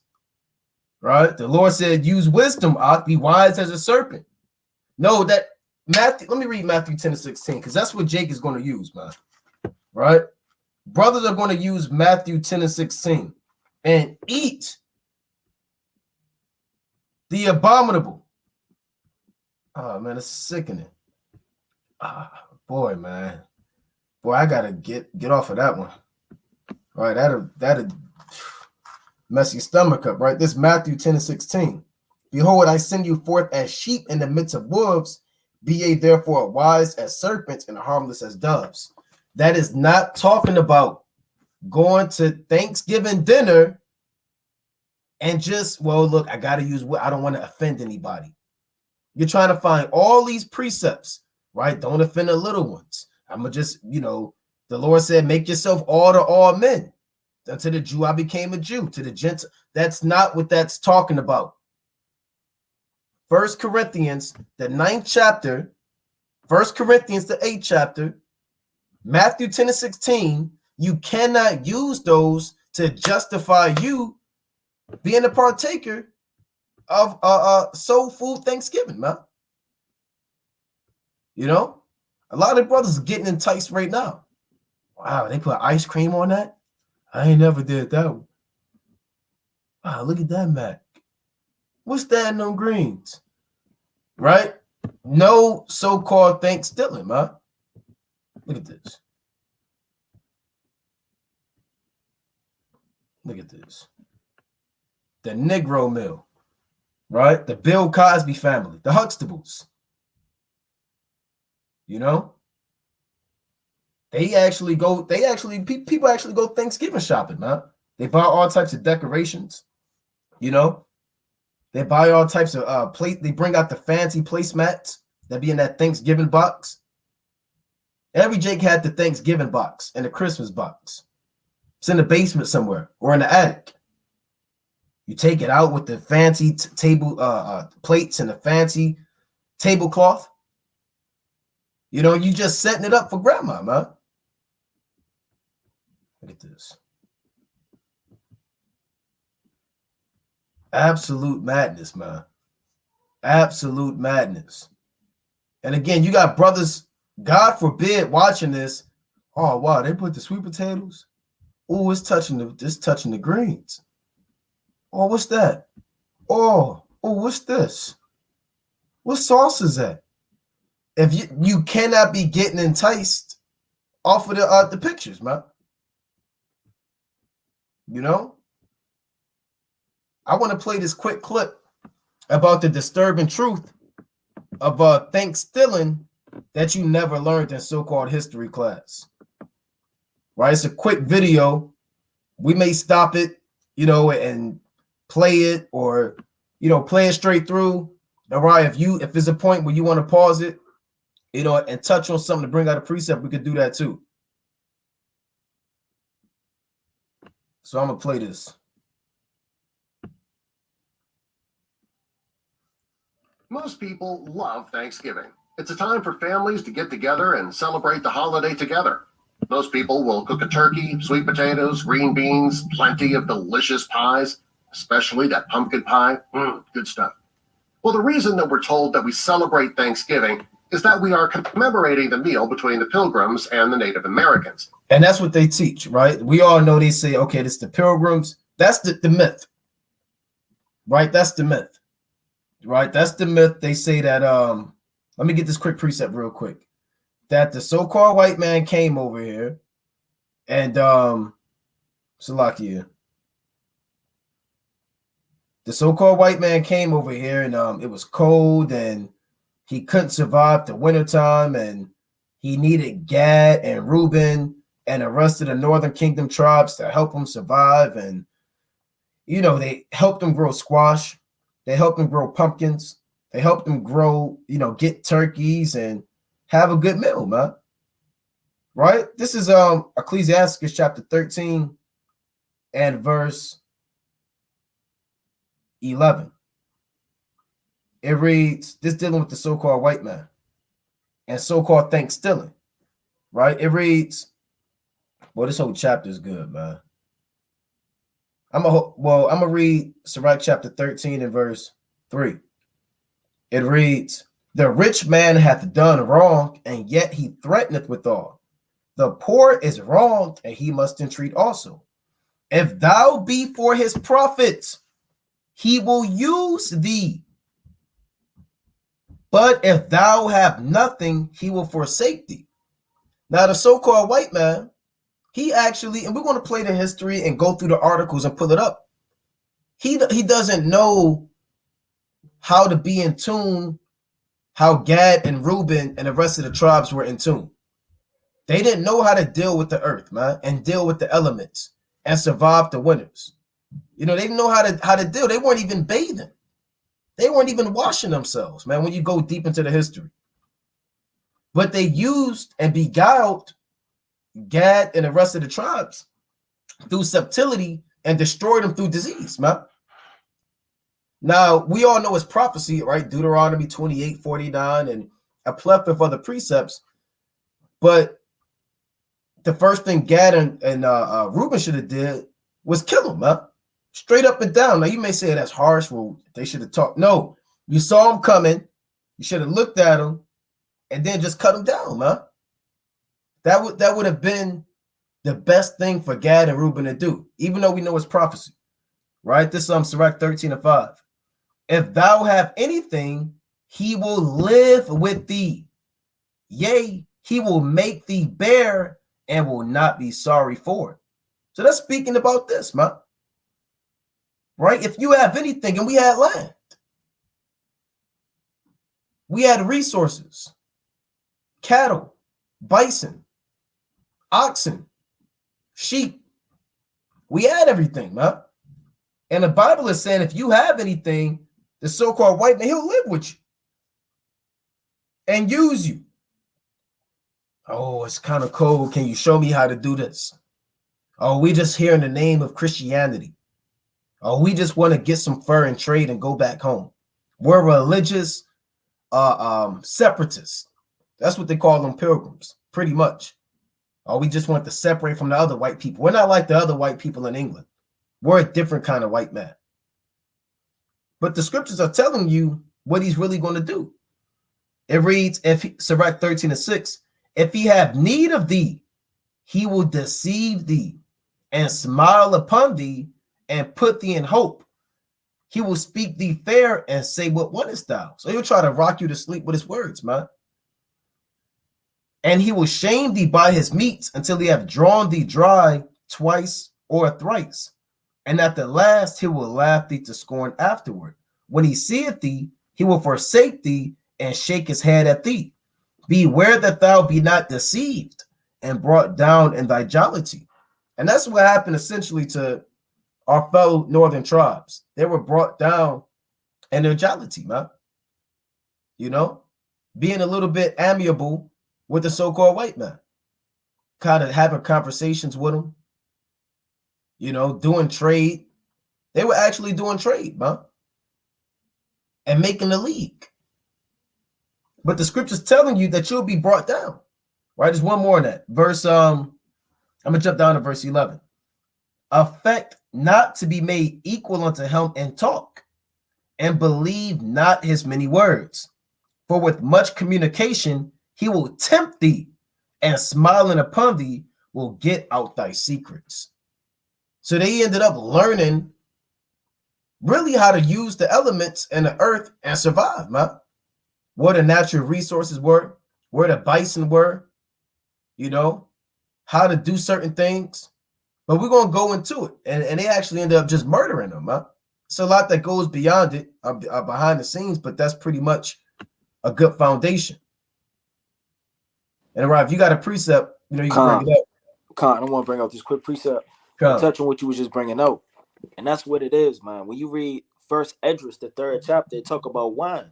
right? The Lord said, use wisdom, be wise as a serpent. No, that Matthew, let me read Matthew 10:16, because that's what Jake is going to use, man. Right? Brothers are going to use Matthew 10:16 and eat the abominable. Oh, man, it's sickening. Boy, man. Boy, I gotta get off of that one. All right, that'll mess your stomach up, right? This Matthew 10:16. Behold, I send you forth as sheep in the midst of wolves. Be ye therefore wise as serpents and harmless as doves. That is not talking about going to Thanksgiving dinner and just, well, look, I gotta use what I don't want to offend anybody. You're trying to find all these precepts, right? Don't offend the little ones. I'm gonna just, the Lord said, make yourself all to all men. To the Jew, I became a Jew. To the Gentile, that's not what that's talking about. 1 Corinthians, the 9th chapter, 1 Corinthians, the 8th chapter, Matthew 10 and 16, you cannot use those to justify you being a partaker of soul food Thanksgiving, man. You know, a lot of brothers are getting enticed right now. Wow, they put ice cream on that? I ain't never did that one. Wow, look at that, Mac. What's that in them greens? Right? No so-called Thanksgiving, man. Look at this. Look at this. The Negro Mill, right? The Bill Cosby family, the Huxtables. You know? People actually go Thanksgiving shopping, man. They buy all types of decorations, you know? They buy all types of they bring out the fancy placemats that be in that Thanksgiving box. Every Jake had the Thanksgiving box and the Christmas box. It's in the basement somewhere or in the attic. You take it out with the fancy table plates and the fancy tablecloth. You know, you just setting it up for grandma, man. Look at this. Absolute madness, man. Absolute madness. And again, you got brothers, God forbid, watching this. Oh, wow, they put the sweet potatoes. Oh, it's touching the greens. Oh, what's that? Oh, what's this? What sauce is that? If you cannot be getting enticed off of the pictures, man. You know? I want to play this quick clip about the disturbing truth of Thanksgiving that you never learned in so-called history class. Right? It's a quick video. We may stop it, you know, and play it, or, you know, play it straight through. All right, if there's a point where you want to pause it, you know, and touch on something to bring out a precept, we could do that too. So I'm gonna play this. Most people love Thanksgiving. It's a time for families to get together and celebrate the holiday together. Most people will cook a turkey, sweet potatoes, green beans, plenty of delicious pies, especially that pumpkin pie. Good stuff. Well, the reason that we're told that we celebrate Thanksgiving is that we are commemorating the meal between the Pilgrims and the Native Americans. And that's what they teach, right? We all know they say, okay, this is the Pilgrims. That's the myth, right? That's the myth, right? That's the myth. They say that, let me get this quick precept real quick, that the so-called white man came over here and, Salakia, the so-called white man came over here and it was cold and he couldn't survive the wintertime, and he needed Gad and Reuben and the rest of the northern kingdom tribes to help him survive. And, you know, they helped him grow squash. They helped him grow pumpkins. They helped him grow, you know, get turkeys and have a good meal, man. Right? This is Ecclesiastes chapter 13 and verse 11. It reads, this dealing with the so-called white man and so-called Thanksgiving, right? It reads, well, this whole chapter is good, man. I'm gonna read Sirach chapter 13 and verse 3. It reads, the rich man hath done wrong, and yet he threateneth withal. The poor is wronged, and he must entreat also. If thou be for his profits, he will use thee. But if thou have nothing, he will forsake thee. Now, the so-called white man, he actually, and we're going to play the history and go through the articles and pull it up. He doesn't know how to be in tune, how Gad and Reuben and the rest of the tribes were in tune. They didn't know how to deal with the earth, man, and deal with the elements and survive the winters. You know, they didn't know how to deal. They weren't even bathing. They weren't even washing themselves, man, when you go deep into the history. But they used and beguiled Gad and the rest of the tribes through subtlety and destroyed them through disease, man. Now, we all know it's prophecy, right? Deuteronomy 28:49 and a plethora of other precepts. But the first thing Gad and Reuben should have did was kill him, huh? Straight up and down. Now you may say that's harsh. Well, they should have talked. No, you saw him coming. You should have looked at him and then just cut him down, huh? That would have been the best thing for Gad and Reuben to do, even though we know it's prophecy, right? This is Sirach 13:5. If thou have anything, he will live with thee. Yea, he will make thee bear and will not be sorry for it. So that's speaking about this, man. Right? If you have anything, and we had land, we had resources, cattle, bison, oxen, sheep. We had everything, man. And the Bible is saying if you have anything, the so-called white man, he'll live with you and use you. Oh, it's kind of cold. Can you show me how to do this? Oh, we just here in the name of Christianity. Oh, we just want to get some fur and trade and go back home. We're religious separatists. That's what they call them, pilgrims, pretty much. Oh, we just want to separate from the other white people. We're not like the other white people in England. We're a different kind of white man. But the scriptures are telling you what he's really going to do. It reads, Sirach 13:6, if he have need of thee, he will deceive thee and smile upon thee and put thee in hope. He will speak thee fair and say, what wantest thou? So he'll try to rock you to sleep with his words, man. And he will shame thee by his meats until he have drawn thee dry twice or thrice. And at the last, he will laugh thee to scorn afterward. When he seeth thee, he will forsake thee and shake his head at thee. Beware that thou be not deceived and brought down in thy jollity. And that's what happened essentially to our fellow northern tribes. They were brought down in their jollity, man. You know, being a little bit amiable with the so-called white man, kind of having conversations with them, you know, doing trade. They were actually doing trade, man, and making the league. But the scripture's telling you that you'll be brought down, right? There's one more in that verse. I'm gonna jump down to verse 11. Affect not to be made equal unto him in talk, and believe not his many words. For with much communication he will tempt thee, and smiling upon thee will get out thy secrets. So they ended up learning really how to use the elements in the earth and survive, man. Where the natural resources were, where the bison were, you know, how to do certain things. But we're going to go into it. And they actually ended up just murdering them, huh? It's a lot that goes beyond it, behind the scenes, but that's pretty much a good foundation. And right, if you got a precept, you know, you can bring it up. I want to bring out this quick precept and touch on what you was just bringing out. And that's what it is, man. When you read First Esdras, the 3rd chapter, they talk about wine.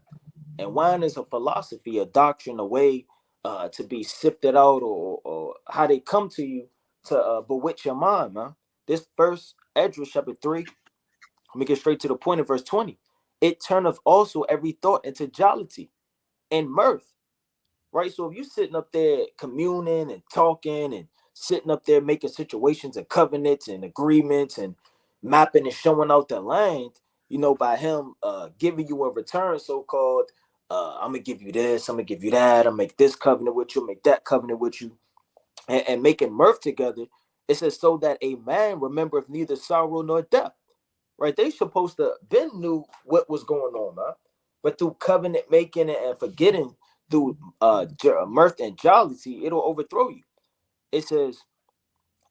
And wine is a philosophy, a doctrine, a way to be sifted out, or how they come to you to bewitch your mind, man. This First Esdras chapter 3, let me get straight to the point in verse 20. It turneth also every thought into jollity and mirth, right? So if you're sitting up there communing and talking and sitting up there making situations and covenants and agreements and mapping and showing out the land, you know, by him giving you a return, so-called, I'm gonna give you this, I'm gonna give you that, I'll make this covenant with you, make that covenant with you, and making mirth together. It says, so that a man remembereth neither sorrow nor death, right? They supposed to been knew what was going on, man. But through covenant making and forgetting, through mirth and jollity, it'll overthrow you. It says,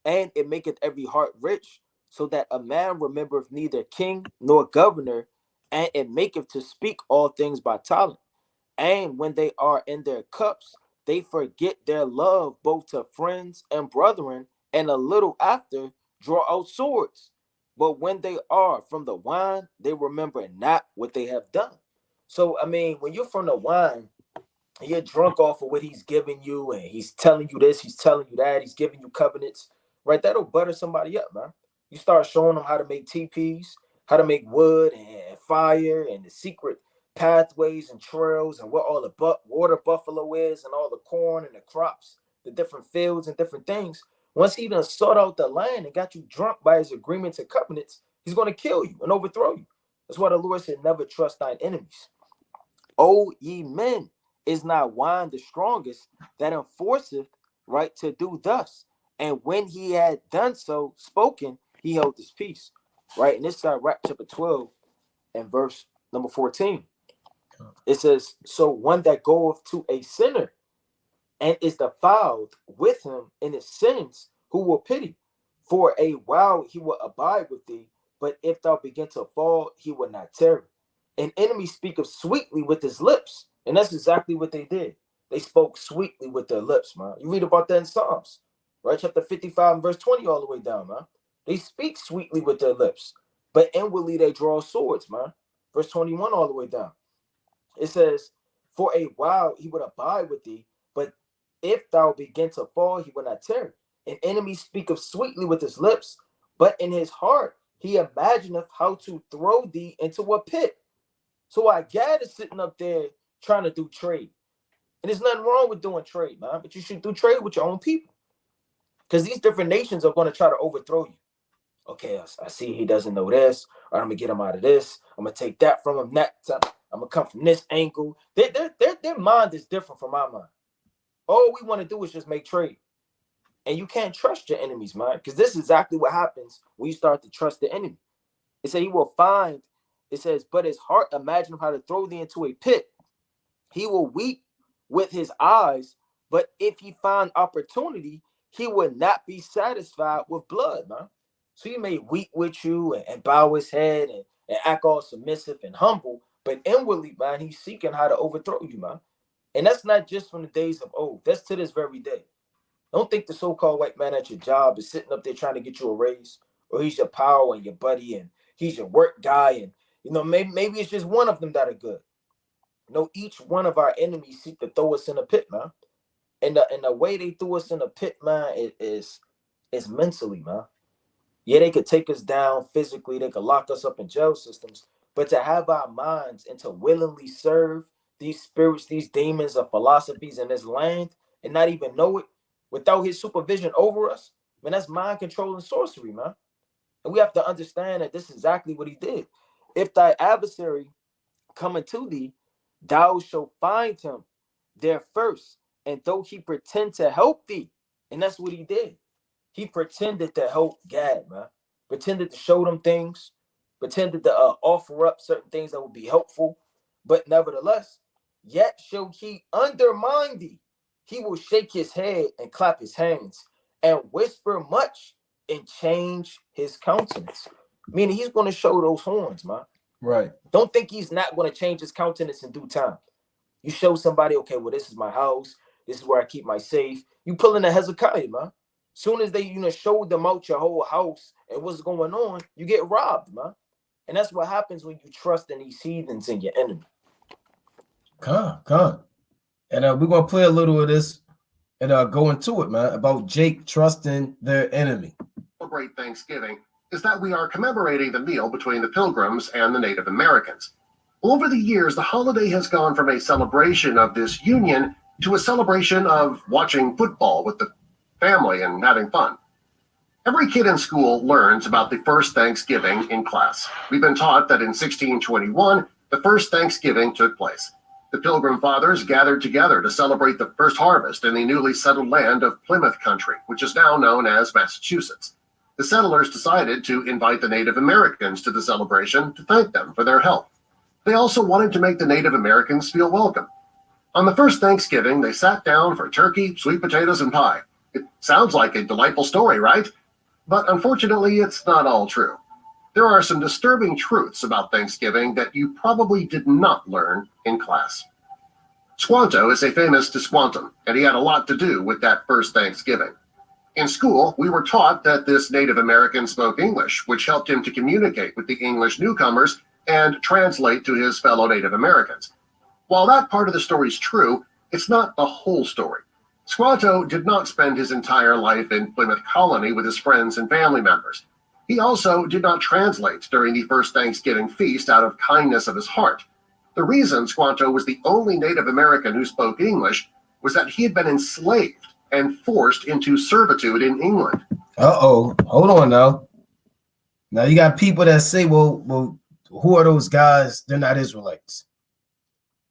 and it maketh every heart rich, so that a man remembereth neither king nor governor, and it maketh to speak all things by talent. And when they are in their cups, they forget their love both to friends and brethren, and a little after draw out swords. But when they are from the wine, they remember not what they have done. So, I mean, when you're from the wine, you're drunk off of what he's giving you, and he's telling you this, he's telling you that, he's giving you covenants, right? That'll butter somebody up, man. You start showing them how to make teepees, how to make wood and fire, and the secret pathways and trails and what all the water buffalo is and all the corn and the crops, the different fields and different things. Once he done sought out the land and got you drunk by his agreements and covenants, he's going to kill you and overthrow you. That's why the Lord said, never trust thine enemies. O ye men, is not wine the strongest that enforceth, right, to do thus? And when he had done so, spoken, he held his peace. Right? And this is chapter 12 and verse number 14. It says, so one that goeth to a sinner and is defiled with him in his sins, who will pity? For a while he will abide with thee, but if thou begin to fall, he will not tarry. An enemy speaketh sweetly with his lips, and that's exactly what they did. They spoke sweetly with their lips, man. You read about that in Psalms, right? Chapter 55 and verse 20 all the way down, man. They speak sweetly with their lips, but inwardly they draw swords, man. Verse 21 all the way down. It says, for a while he would abide with thee, but if thou begin to fall, he will not tarry. An enemy speaketh sweetly with his lips, but in his heart he imagineth how to throw thee into a pit. So our Gad is sitting up there trying to do trade. And there's nothing wrong with doing trade, man, but you should do trade with your own people. Because these different nations are going to try to overthrow you. Okay, I see he doesn't know this. All right, I'm going to get him out of this. I'm going to take that from him. I'm going to come from this angle. Their mind is different from my mind. All we want to do is just make trade. And you can't trust your enemies, man, because this is exactly what happens when you start to trust the enemy. It says he will find, it says, but his heart imagine how to throw thee into a pit. He will weep with his eyes, but if he find opportunity, he will not be satisfied with blood, man. So he may weep with you and bow his head and act all submissive and humble, but inwardly, man, he's seeking how to overthrow you, man. And that's not just from the days of old. That's to this very day. Don't think the so-called white man at your job is sitting up there trying to get you a raise, or he's your pal and your buddy and he's your work guy, and maybe it's just one of them that are good. No, each one of our enemies seek to throw us in a pit, man. And the way they threw us in a pit, man, is mentally, man. Yeah, they could take us down physically, they could lock us up in jail systems, but to have our minds and to willingly serve these spirits, these demons of philosophies in this land and not even know it without his supervision over us, man, that's mind control and sorcery, man. And we have to understand that this is exactly what he did. If thy adversary coming to thee, thou shalt find him there first, and though he pretend to help thee, and that's what he did. He pretended to help Gad, man. Pretended to show them things, pretended to offer up certain things that would be helpful, but nevertheless, yet shall he undermine thee. He will shake his head and clap his hands and whisper much and change his countenance. Meaning he's going to show those horns, man. Right. Don't think he's not going to change his countenance in due time. You show somebody, okay, well, this is my house. This is where I keep my safe. You pull in a Hezekiah, man. Soon as they, show them out your whole house and what's going on, you get robbed, man. And that's what happens when you trust in these heathens and your enemy. Come. And we're going to play a little of this and go into it, man, about Jake trusting their enemy. Celebrate Thanksgiving is that we are commemorating the meal between the Pilgrims and the Native Americans. Over the years, the holiday has gone from a celebration of this union to a celebration of watching football with the family and having fun. Every kid in school learns about the first Thanksgiving in class. We've been taught that in 1621, the first Thanksgiving took place. The Pilgrim Fathers gathered together to celebrate the first harvest in the newly settled land of Plymouth Country, which is now known as Massachusetts. The settlers decided to invite the Native Americans to the celebration to thank them for their help. They also wanted to make the Native Americans feel welcome. On the first Thanksgiving, they sat down for turkey, sweet potatoes, and pie. It sounds like a delightful story, right? But unfortunately, it's not all true. There are some disturbing truths about Thanksgiving that you probably did not learn in class. Squanto is a famous Tisquantum, and he had a lot to do with that first Thanksgiving. In school, we were taught that this Native American spoke English, which helped him to communicate with the English newcomers and translate to his fellow Native Americans. While that part of the story is true, it's not the whole story. Squanto did not spend his entire life in Plymouth Colony with his friends and family members. He also did not translate during the first Thanksgiving feast out of kindness of his heart. The reason Squanto was the only Native American who spoke English was that he had been enslaved and forced into servitude in England. Uh-oh. Hold on now. Now you got people that say, well, who are those guys? They're not Israelites.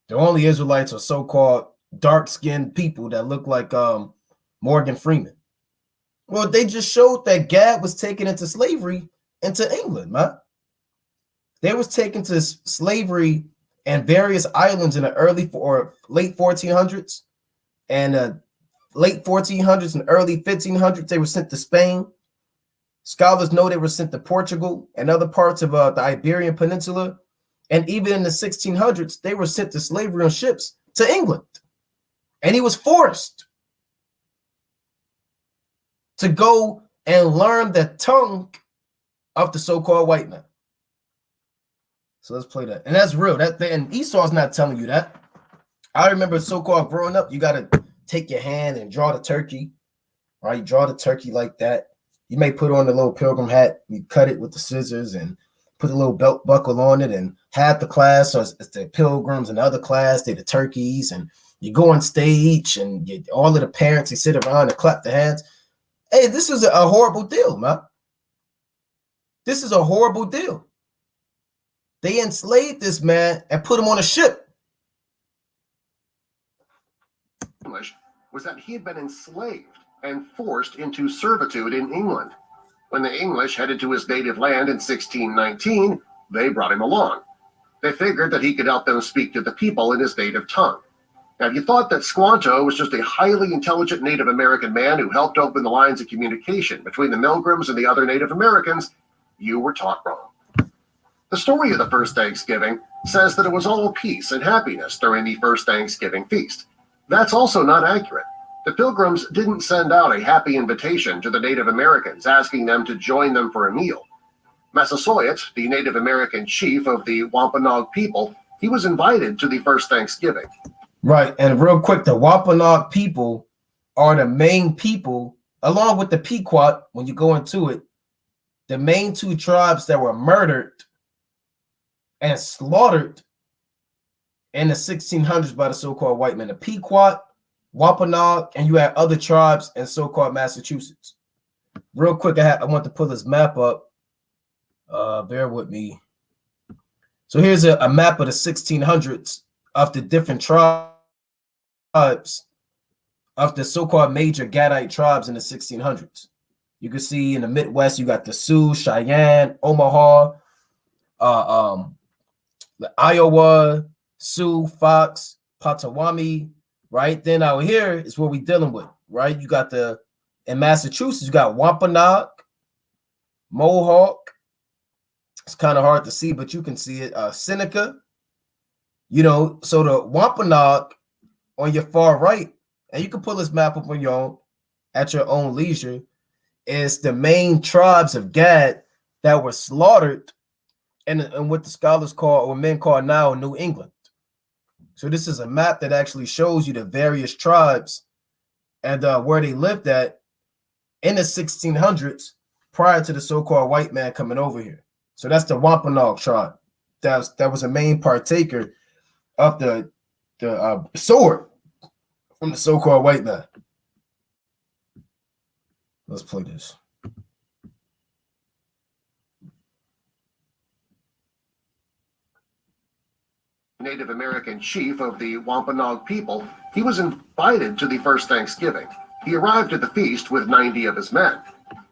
The only Israelites are so-called dark-skinned people that look like Morgan Freeman. Well, they just showed that Gad was taken into slavery into England, man. They was taken to slavery and various islands in the early or late 1400s and late 1400s and early 1500s. They were sent to Spain. Scholars know they were sent to Portugal and other parts of the Iberian Peninsula. And even in the 1600s, they were sent to slavery on ships to England. And he was forced to go and learn the tongue of the so-called white man. So let's play that. And that's real. And Esau's not telling you that. I remember so-called growing up, you got to take your hand and draw the turkey, right? You draw the turkey like that. You may put on the little pilgrim hat. You cut it with the scissors and put a little belt buckle on it. And half the class, so it's the pilgrims, and the other class, they're the turkeys. And you go on stage and all of the parents, they sit around and clap their hands. Hey, this is a horrible deal, man. This is a horrible deal. They enslaved this man and put him on a ship. English was that he had been enslaved and forced into servitude in England. When the English headed to his native land in 1619, they brought him along. They figured that he could help them speak to the people in his native tongue. Now, if you thought that Squanto was just a highly intelligent Native American man who helped open the lines of communication between the Milgrams and the other Native Americans, you were taught wrong. The story of the first Thanksgiving says that it was all peace and happiness during the first Thanksgiving feast. That's also not accurate. The Pilgrims didn't send out a happy invitation to the Native Americans asking them to join them for a meal. Massasoit, the Native American chief of the Wampanoag people, he was invited to the first Thanksgiving. Right, and real quick, the Wampanoag people are the main people, along with the Pequot, when you go into it, the main two tribes that were murdered and slaughtered in the 1600s by the so-called white men. The Pequot, Wampanoag, and you had other tribes in so-called Massachusetts. Real quick, I want to pull this map up. Bear with me. So here's a map of the 1600s of the different tribes of the so-called major Gadite tribes in the 1600s. You can see in the Midwest, you got the Sioux, Cheyenne, Omaha, the Iowa, Sioux, Fox, Potawatomi, right? Then out here is what we're dealing with, right? You got in Massachusetts, you got Wampanoag, Mohawk. It's kind of hard to see, but you can see it. Seneca, so the Wampanoag on your far right, and you can pull this map up on your own at your own leisure, is the main tribes of Gad that were slaughtered and what the scholars call, or men call now, New England. So this is a map that actually shows you the various tribes and where they lived at in the 1600s prior to the so-called white man coming over here. So that's the Wampanoag tribe. That was a main partaker of the sword from the so-called white man. Let's play this. Native American chief of the Wampanoag people, he was invited to the first Thanksgiving. He arrived at the feast with 90 of his men.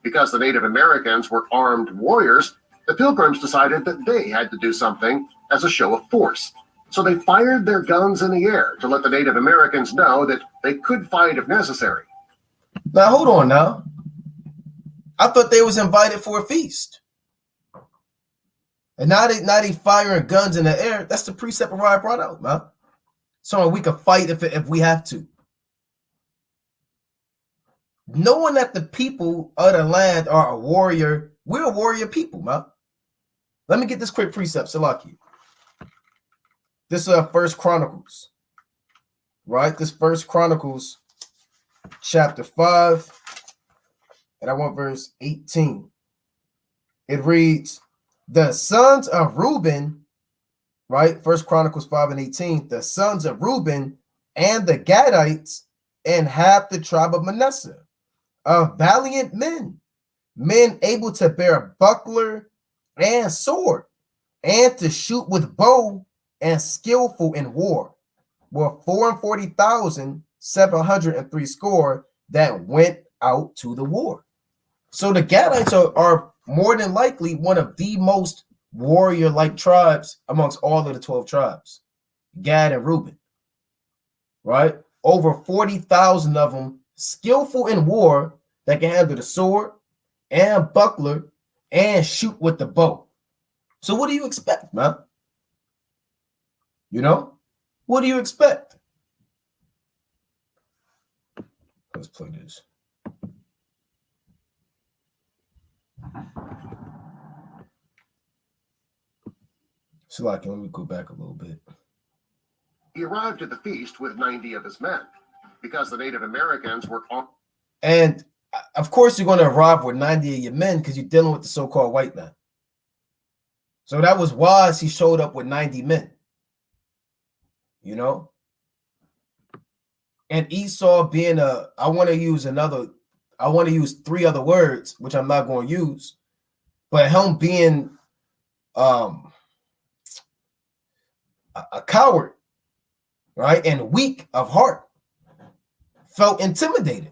Because the Native Americans were armed warriors, the Pilgrims decided that they had to do something as a show of force. So they fired their guns in the air to let the Native Americans know that they could fight if necessary. Now, hold on now. I thought they was invited for a feast. And now they firing guns in the air. That's the precept I brought out, man. So we can fight if we have to. Knowing that the people of the land are a warrior, we're a warrior people, man. Let me get this quick precept, Salaki. This is First Chronicles, right? This First Chronicles, chapter 5, and I want verse 18. It reads, the sons of Reuben right? First Chronicles 5:18, the sons of Reuben and the Gadites and half the tribe of Manasseh, of valiant men, men able to bear buckler and sword, and to shoot with bow, and skillful in war, were 440,703 score that went out to the war. So the Gadites are more than likely one of the most warrior-like tribes amongst all of the 12 tribes, Gad and Reuben, right? Over 40,000 of them skillful in war that can handle the sword and buckler and shoot with the bow. So what do you expect, man? You know, what do you expect? Let's play this. So like, let me go back a little bit. He arrived at the feast with 90 of his men because the Native Americans were on. And of course, you're going to arrive with 90 of your men because you're dealing with the so-called white man. So that was wise. He showed up with 90 men, you know. And Esau being I want to use three other words, which I'm not going to use, but him being a coward, right, and weak of heart, felt intimidated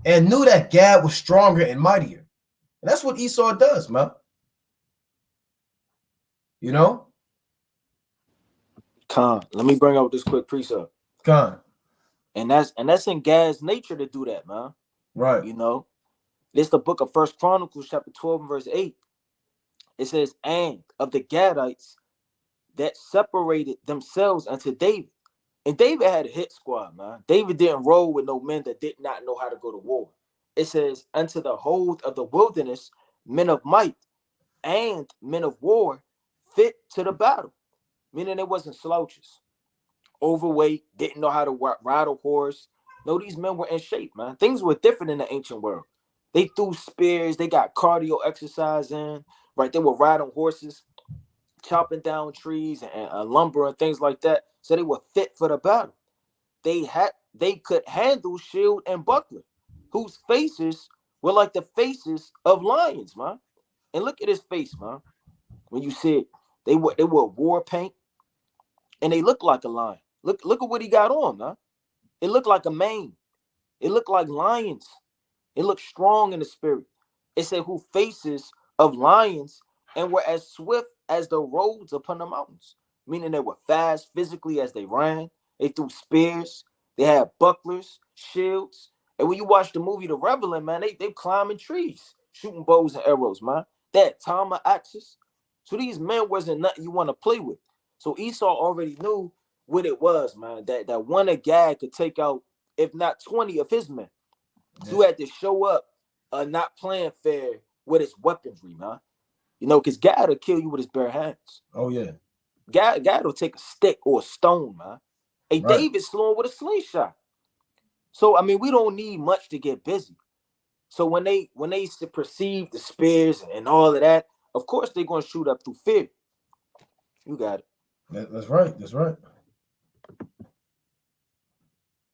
and knew that Gad was stronger and mightier. And that's what Esau does, man. You know? Con, let me bring out this quick precept. Con. And that's in Gad's nature to do that, man. Right. You know, it's the book of First Chronicles, chapter 12 and verse 8. It says, and of the Gadites that separated themselves unto David. And David had a hit squad, man. David didn't roll with no men that did not know how to go to war. It says, unto the hold of the wilderness, men of might and men of war fit to the battle. Meaning it wasn't slouches, overweight, didn't know how to ride a horse. No, these men were in shape, man. Things were different in the ancient world. They threw spears, they got cardio exercise in, right? They were riding horses, chopping down trees and lumber and things like that. So they were fit for the battle. They could handle shield and buckler, whose faces were like the faces of lions, man. And look at his face, man. When you see it, they wore war paint, and they look like a lion. Look at what he got on, man. It looked like a mane. It looked like lions. It looked strong in the spirit. It said, who faces of lions and were as swift as the roads upon the mountains. Meaning they were fast physically as they ran. They threw spears. They had bucklers, shields. And when you watch the movie The Revenant, man, they climbing trees, shooting bows and arrows, man. They had Tama axes. So these men wasn't nothing you want to play with. So Esau already knew what it was, man. That one of Gad could take out, if not 20 of his men. So you had to show up not playing fair with his weaponry, man. You know, because Gad will kill you with his bare hands. Oh, yeah. Gad will take a stick or a stone, man. Hey, Right. David slew him with a slingshot. So, I mean, we don't need much to get busy. So when they perceive the spears and all of that, of course they're going to shoot up through fear. You got it. That's right. That's right.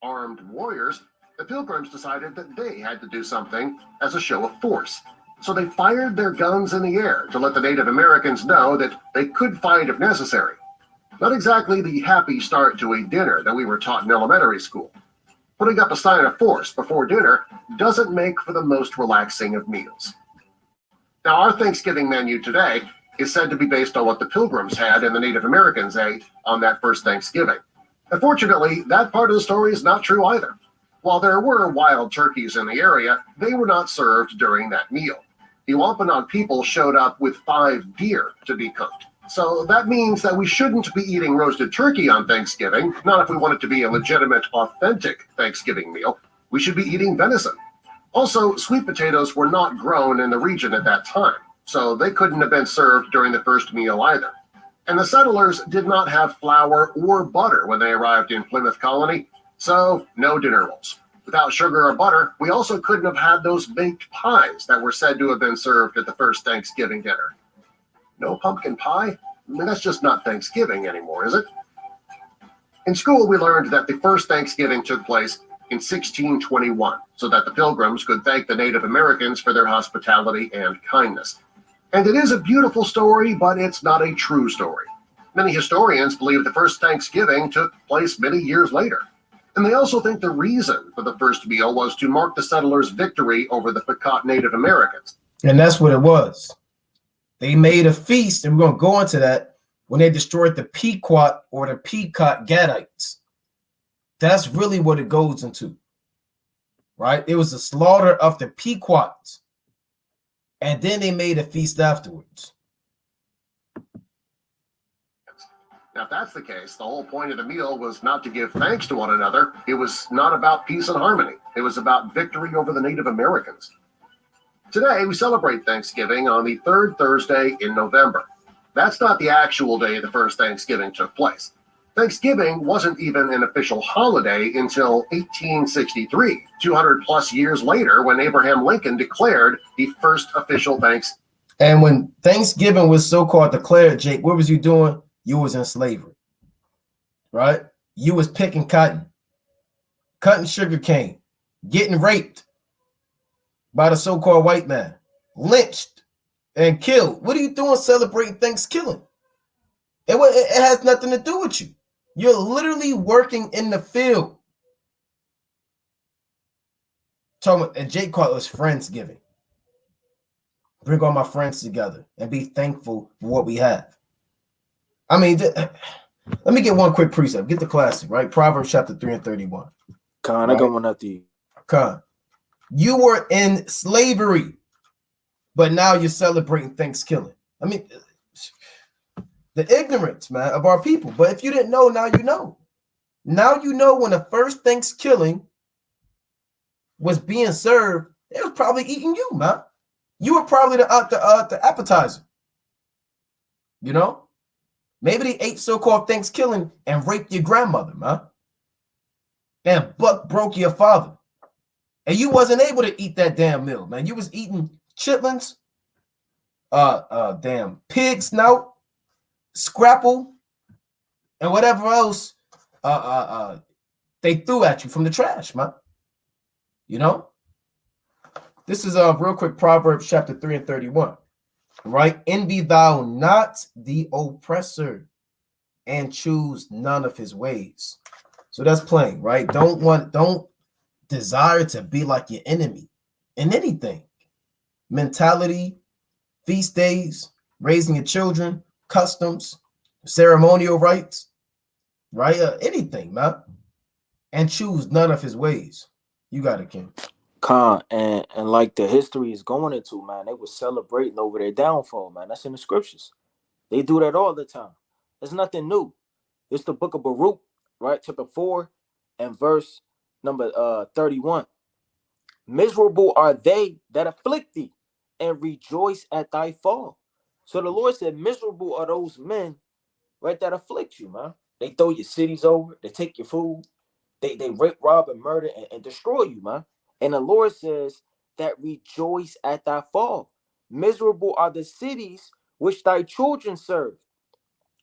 Armed warriors, the Pilgrims decided that they had to do something as a show of force. So they fired their guns in the air to let the Native Americans know that they could fight if necessary. Not exactly the happy start to a dinner that we were taught in elementary school. Putting up a sign of force before dinner doesn't make for the most relaxing of meals. Now, our Thanksgiving menu today is said to be based on what the Pilgrims had and the Native Americans ate on that first Thanksgiving. Unfortunately, that part of the story is not true either. While there were wild turkeys in the area, they were not served during that meal. The Wampanoag people showed up with 5 deer to be cooked. So that means that we shouldn't be eating roasted turkey on Thanksgiving, not if we want it to be a legitimate, authentic Thanksgiving meal. We should be eating venison. Also, sweet potatoes were not grown in the region at that time, so they couldn't have been served during the first meal either. And the settlers did not have flour or butter when they arrived in Plymouth Colony, so no dinner rolls. Without sugar or butter, we also couldn't have had those baked pies that were said to have been served at the first Thanksgiving dinner. No pumpkin pie? I mean, that's just not Thanksgiving anymore, is it? In school, we learned that the first Thanksgiving took place in 1621, so that the Pilgrims could thank the Native Americans for their hospitality and kindness. And it is a beautiful story, but it's not a true story. Many historians believe the first Thanksgiving took place many years later. And they also think the reason for the first meal was to mark the settlers' victory over the Pequot Native Americans. And that's what it was. They made a feast, and we're going to go into that, when they destroyed the Pequot or the Pequot Gadites. That's really what it goes into, right? It was a slaughter of the Pequots, and then they made a feast afterwards. Now, if that's the case, the whole point of the meal was not to give thanks to one another. It was not about peace and harmony. It was about victory over the Native Americans. Today, we celebrate Thanksgiving on the third Thursday in November. That's not the actual day the first Thanksgiving took place. Thanksgiving wasn't even an official holiday until 1863, 200 plus years later, when Abraham Lincoln declared the first official Thanksgiving. And when Thanksgiving was so-called declared, Jake, what was you doing? You was in slavery, right? You was picking cotton, cutting sugar cane, getting raped by the so-called white man, lynched and killed. What are you doing celebrating Thanksgiving? It has nothing to do with you. You're literally working in the field. And Jake called us Friendsgiving. Bring all my friends together and be thankful for what we have. I mean, let me get one quick precept. Get the classic, right? Proverbs chapter 3 and 31. Con, right? I got one after you. Con, you were in slavery, but now you're celebrating Thanksgiving. I mean, the ignorance, man, of our people. But if you didn't know, now you know. Now you know when the first Thanksgiving was being served, it was probably eating you, man. You were probably the appetizer. You know? Maybe they ate so-called Thanksgiving and raped your grandmother, man. And broke your father. And you wasn't able to eat that damn meal, man. You was eating chitlins, damn pig snout, scrapple, and whatever else they threw at you from the trash, man. You know? This is a real quick Proverbs chapter 3 and 31. Right? Envy thou not the oppressor, and choose none of his ways. So that's plain, right? Don't desire to be like your enemy in anything. Mentality, feast days, raising your children, customs, ceremonial rites, right? Anything, man. And choose none of his ways. You got it, King. Con, and like the history is going into, man, they were celebrating over their downfall, man. That's in the scriptures. They do that all the time. It's nothing new. It's the book of Baruch, right? Chapter 4 and verse number 31. Miserable are they that afflict thee, and rejoice at thy fall. So the Lord said, miserable are those men, right, that afflict you, man. They throw your cities over, they take your food, they rape, rob, and murder and destroy you, man. And the Lord says that rejoice at thy fall. Miserable are the cities which thy children serve.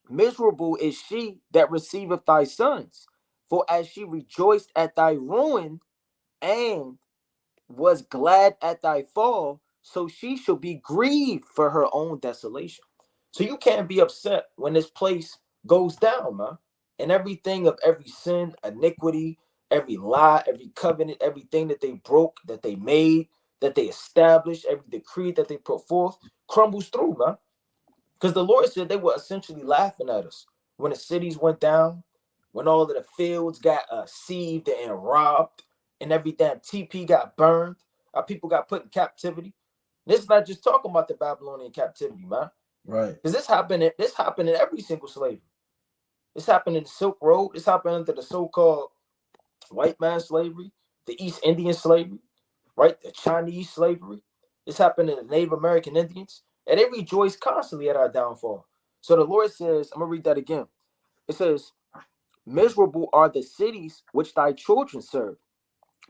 Miserable is she that receiveth thy sons. For as she rejoiced at thy ruin and was glad at thy fall, so she shall be grieved for her own desolation. So you can't be upset when this place goes down, man. And everything of every sin, iniquity, every lie, every covenant, everything that they broke, that they made, that they established, every decree that they put forth, crumbles through, man. Because the Lord said they were essentially laughing at us when the cities went down, when all of the fields got sieved and robbed, and every damn TP got burned. Our people got put in captivity. This is not just talking about the Babylonian captivity, man. Right. Because this happened in every single slavery. This happened in the Silk Road. This happened under the so-called white man slavery, the East Indian slavery, right? The Chinese slavery. This happened in the Native American Indians. And they rejoice constantly at our downfall. So the Lord says, I'm going to read that again. It says, miserable are the cities which thy children serve.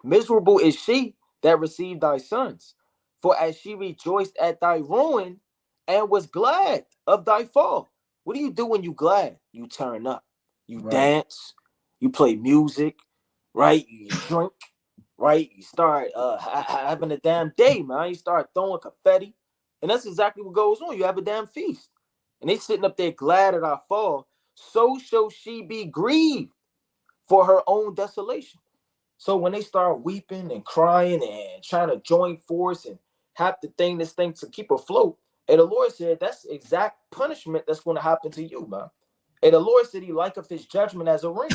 Miserable is she that received thy sons. For as she rejoiced at thy ruin and was glad of thy fall, What do you do when you glad? You turn up, you Right. dance, you play music, right? You drink, right? You start having a damn day, man. You start throwing confetti, and that's exactly what goes on. You have a damn feast, and they sitting up there glad at our fall. So shall she be grieved for her own desolation. So when they start weeping and crying and trying to join force and have to this thing to keep afloat, and the Lord said that's exact punishment that's going to happen to you, man. And the Lord said he liketh his judgment as a ring,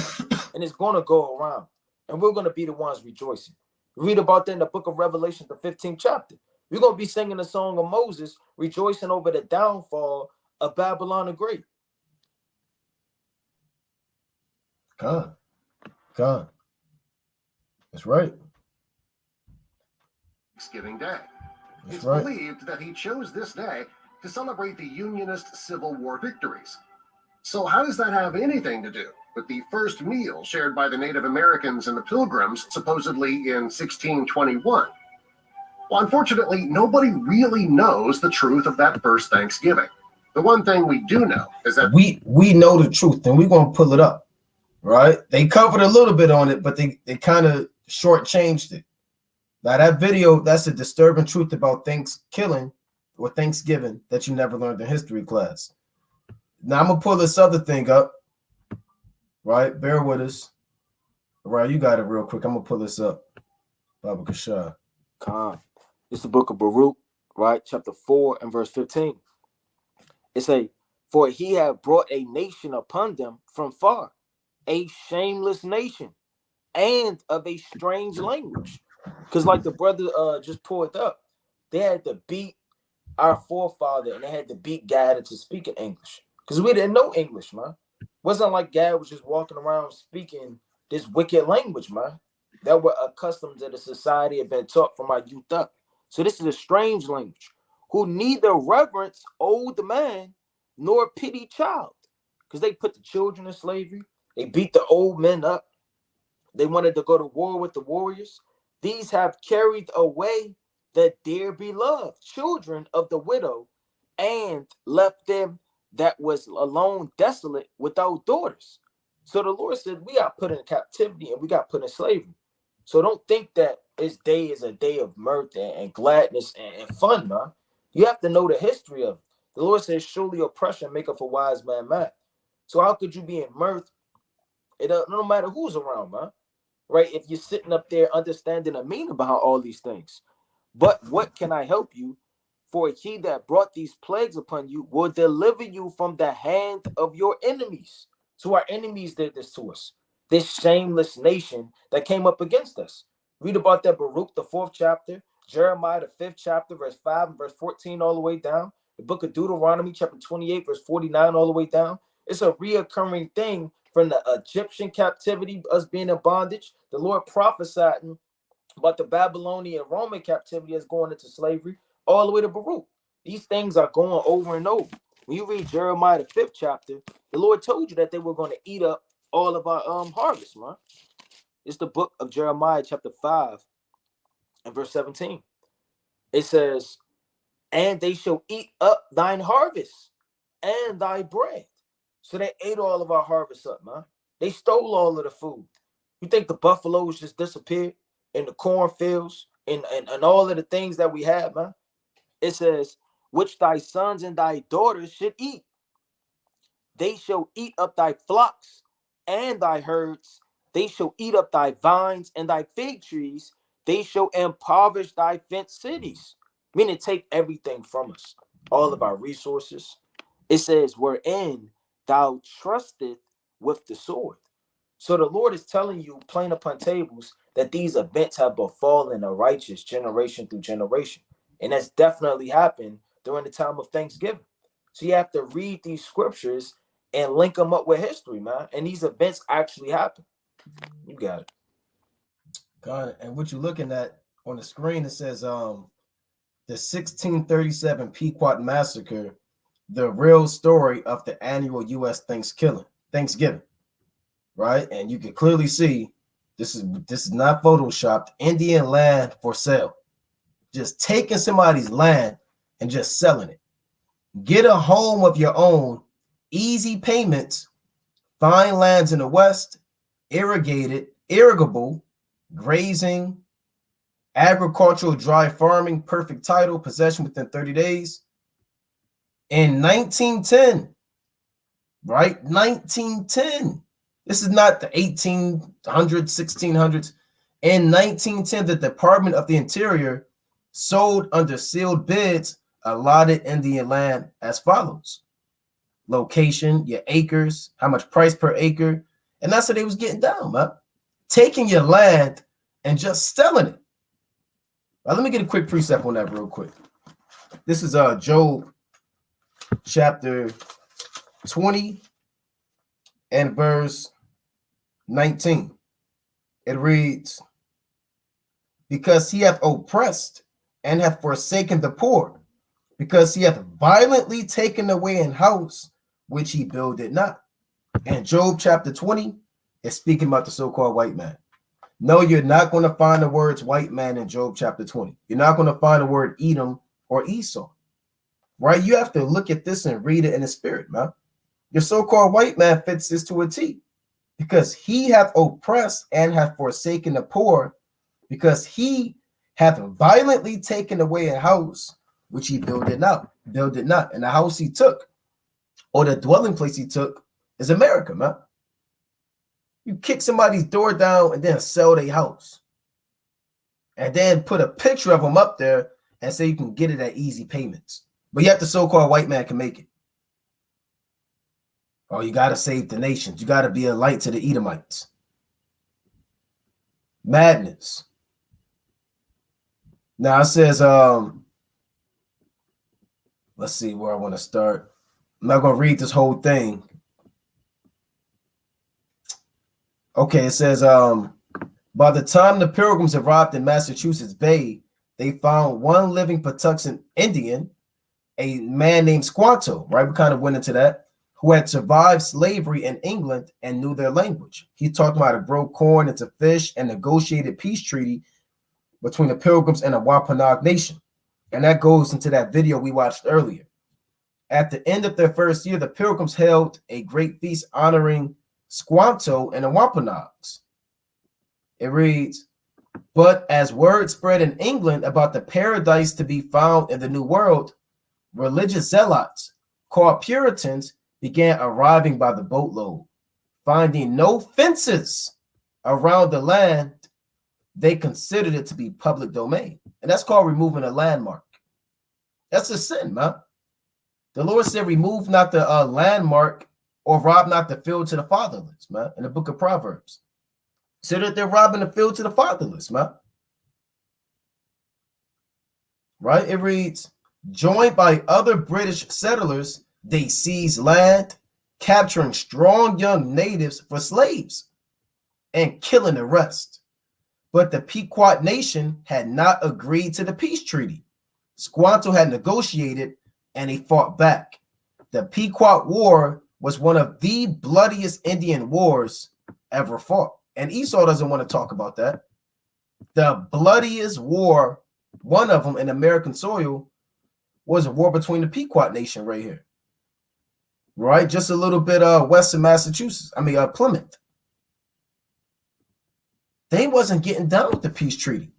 and it's going to go around, and we're going to be the ones rejoicing. Read about that in the book of Revelation, the 15th chapter. We're going to be singing the song of Moses, rejoicing over the downfall of Babylon the Great. God. That's right. Thanksgiving Day. That's It's right. believed that he chose this day to celebrate the Unionist Civil War victories. So how does that have anything to do with the first meal shared by the Native Americans and the Pilgrims, supposedly in 1621? Well, unfortunately, nobody really knows the truth of that first Thanksgiving. The one thing we do know is that we know the truth, and we're gonna pull it up. Right? They covered a little bit on it, but they kind of shortchanged it. Now that video, that's a disturbing truth about Thanksgiving or Thanksgiving that you never learned in history class. Now I'm gonna pull this other thing up. Right? Bear with us. Right, you got it real quick. I'm gonna pull this up. Baba Kashah. Khan. It's the book of Baruch, right? Chapter 4 and verse 15. It say, for he had brought a nation upon them from far, a shameless nation, and of a strange language. Because like the brother just pulled up, they had to beat our forefather, and they had to beat Gad into speaking English. Because we didn't know English, man. Wasn't like Gad was just walking around speaking this wicked language, man, that we're accustomed to the society have been taught from our youth up. So this is a strange language, who neither reverence old man nor pity child. Because they put the children in slavery, they beat the old men up, they wanted to go to war with the warriors. These have carried away the dear beloved children of the widow, and left them that was alone desolate without daughters. So the Lord said, we got put in captivity and we got put in slavery. So don't think that this day is a day of mirth and gladness and fun, man. You have to know the history of it. The Lord says, surely oppression maketh a wise man mad. So how could you be in mirth? It no matter who's around, man. Right? If you're sitting up there understanding the meaning behind all these things. But what can I help you? For he that brought these plagues upon you will deliver you from the hand of your enemies. So our enemies did this to us. This shameless nation that came up against us. Read about that Baruch, the 4th chapter, Jeremiah, the 5th chapter, verse 5 and verse 14 all the way down. The book of Deuteronomy, chapter 28, verse 49 all the way down. It's a reoccurring thing from the Egyptian captivity, us being in bondage. The Lord prophesied about the Babylonian Roman captivity that's going into slavery, all the way to Baruch. These things are going over and over. When you read Jeremiah, the 5th chapter, the Lord told you that they were going to eat up all of our harvest, man. It's the book of Jeremiah, chapter 5 and verse 17. It says, and they shall eat up thine harvest and thy bread. So they ate all of our harvest up, man. They stole all of the food. You think the buffaloes just disappeared in the cornfields and all of the things that we had, man? It says, which thy sons and thy daughters should eat. They shall eat up thy flocks and thy herds. They shall eat up thy vines and thy fig trees. They shall impoverish thy fenced cities. Meaning take everything from us, all of our resources. It says, wherein thou trusteth with the sword. So the Lord is telling you, plain upon tables, that these events have befallen a righteous generation through generation. And that's definitely happened during the time of Thanksgiving. So you have to read these scriptures and link them up with history, man. And these events actually happen. You got it. Got it. And what you're looking at on the screen, it says the 1637 Pequot Massacre, the real story of the annual U.S. Thanksgiving, right? And you can clearly see this is not photoshopped. Indian land for sale. Just taking somebody's land and just selling it. Get a home of your own, easy payments, fine lands in the west, irrigable, grazing, agricultural dry farming, perfect title, possession within 30 days. In 1910, right? 1910. This is not the 1800s, 1600s. In 1910, the Department of the Interior sold under sealed bids allotted Indian land as follows. Location, your acres, how much price per acre. And that's what they was getting down, man. Taking your land and just selling it. Now, let me get a quick precept on that real quick. This is Job chapter 20 and verse 19. It reads, because he hath oppressed and hath forsaken the poor, because he hath violently taken away an house which he builded not. And Job chapter 20 is speaking about the so-called white man. No, you're not going to find the words white man in Job chapter 20. You're not going to find the word Edom or Esau, right? You have to look at this and read it in the spirit, man. Your so-called white man fits this to a T, because he hath oppressed and hath forsaken the poor, because he hath violently taken away a house which he builded not. And the house he took, or the dwelling place he took, is America, man. You kick somebody's door down and then sell their house, and then put a picture of them up there and say you can get it at easy payments. But yet the so-called white man can make it. Oh, you got to save the nations. You got to be a light to the Edomites. Madness. Now it says, let's see where I want to start. I'm not going to read this whole thing. Okay, it says, by the time the Pilgrims arrived in Massachusetts Bay, they found one living Patuxent Indian, a man named Squanto, right? We kind of went into that, who had survived slavery in England and knew their language. He talked about how to grow corn into fish and negotiated peace treaty between the Pilgrims and the Wampanoag Nation. And that goes into that video we watched earlier. At the end of their first year, the Pilgrims held a great feast honoring Squanto and the Wampanoags. It reads, but as word spread in England about the paradise to be found in the New World, religious zealots called Puritans began arriving by the boatload. Finding no fences around the land, they considered it to be public domain. And that's called removing a landmark. That's a sin, man. The Lord said, remove not the landmark, or rob not the field to the fatherless, man, in the book of Proverbs. So that they're robbing the field to the fatherless, man. Right? It reads, joined by other British settlers, they seized land, capturing strong young natives for slaves and killing the rest. But the Pequot Nation had not agreed to the peace treaty. Squanto had negotiated and he fought back. The Pequot War was one of the bloodiest Indian wars ever fought. And Esau doesn't want to talk about that. The bloodiest war, one of them in American soil, was a war between the Pequot Nation right here. Right? Just a little bit west of Massachusetts. Plymouth. They wasn't getting down with the peace treaty.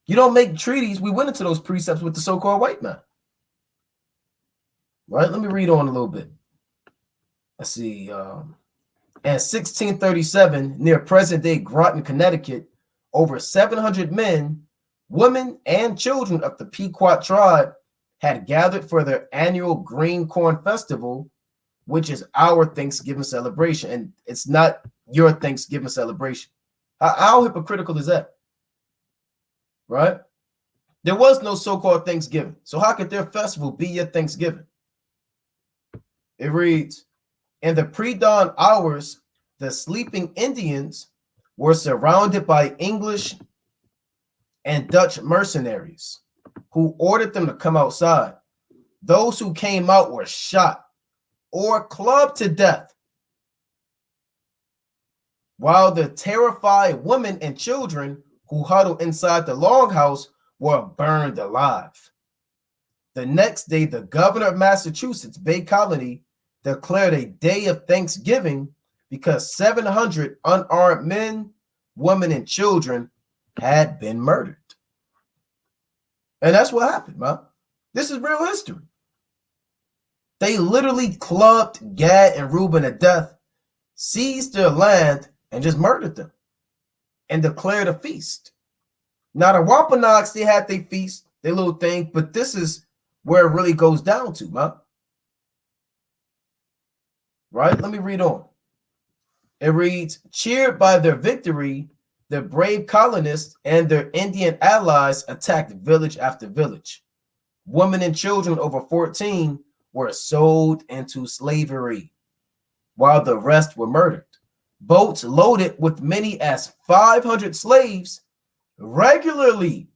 You don't make treaties. We went into those precepts with the so-called white man. Right? Let me read on a little bit. Let's see. In 1637, near present-day Groton, Connecticut, over 700 men, women, and children of the Pequot tribe had gathered for their annual Green Corn Festival, which is our Thanksgiving celebration. And it's not your Thanksgiving celebration. How hypocritical is that? Right? There was no so-called Thanksgiving. So how could their festival be your Thanksgiving? It reads, in the pre-dawn hours, the sleeping Indians were surrounded by English and Dutch mercenaries who ordered them to come outside. Those who came out were shot or clubbed to death, while the terrified women and children who huddled inside the longhouse were burned alive. The next day, the governor of Massachusetts Bay Colony declared a day of thanksgiving because 700 unarmed men, women, and children had been murdered. And that's what happened, man. This is real history. They literally clubbed Gad and Reuben to death, seized their land, and just murdered them and declared a feast. Now, the Wampanoags, they had their feast, their little thing, but this is where it really goes down to, man. Right? Let me read on. It reads, cheered by their victory, the brave colonists and their Indian allies attacked village after village. Women and children over 14 were sold into slavery, while the rest were murdered. Boats loaded with many as 500 slaves regularly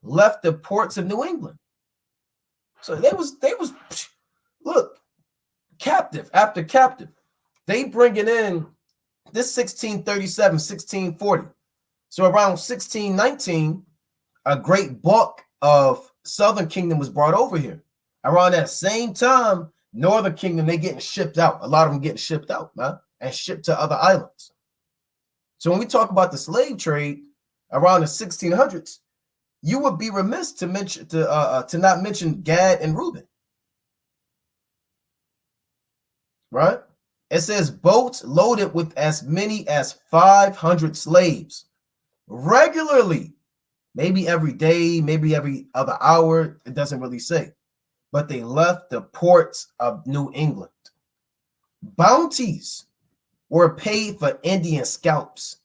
left the ports of New England. So they was look, captive after captive. They bringing in this 1637, 1640. So around 1619, a great bulk of Southern Kingdom was brought over here. Around that same time, Northern Kingdom, they getting shipped out. A lot of them getting shipped out, man, and shipped to other islands. So when we talk about the slave trade around the 1600s, you would be remiss to mention to not mention Gad and Reuben, right? It says boats loaded with as many as 500 slaves regularly, maybe every day, maybe every other hour. It doesn't really say, but they left the ports of New England. Bounties were paid for Indian scalps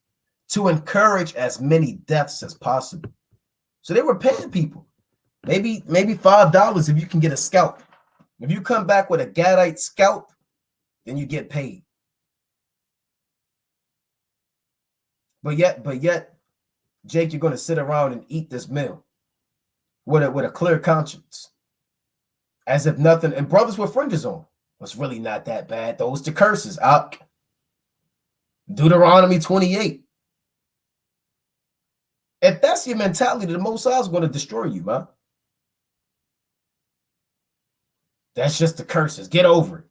to encourage as many deaths as possible. So they were paying people, maybe $5 if you can get a scalp. If you come back with a Gadite scalp, then you get paid. But yet, Jake, you're going to sit around and eat this meal with a clear conscience, as if nothing. And brothers with fringes on, it's really not that bad. Those the curses. Deuteronomy 28. If that's your mentality, the Most High is going to destroy you, man. That's just the curses. Get over it.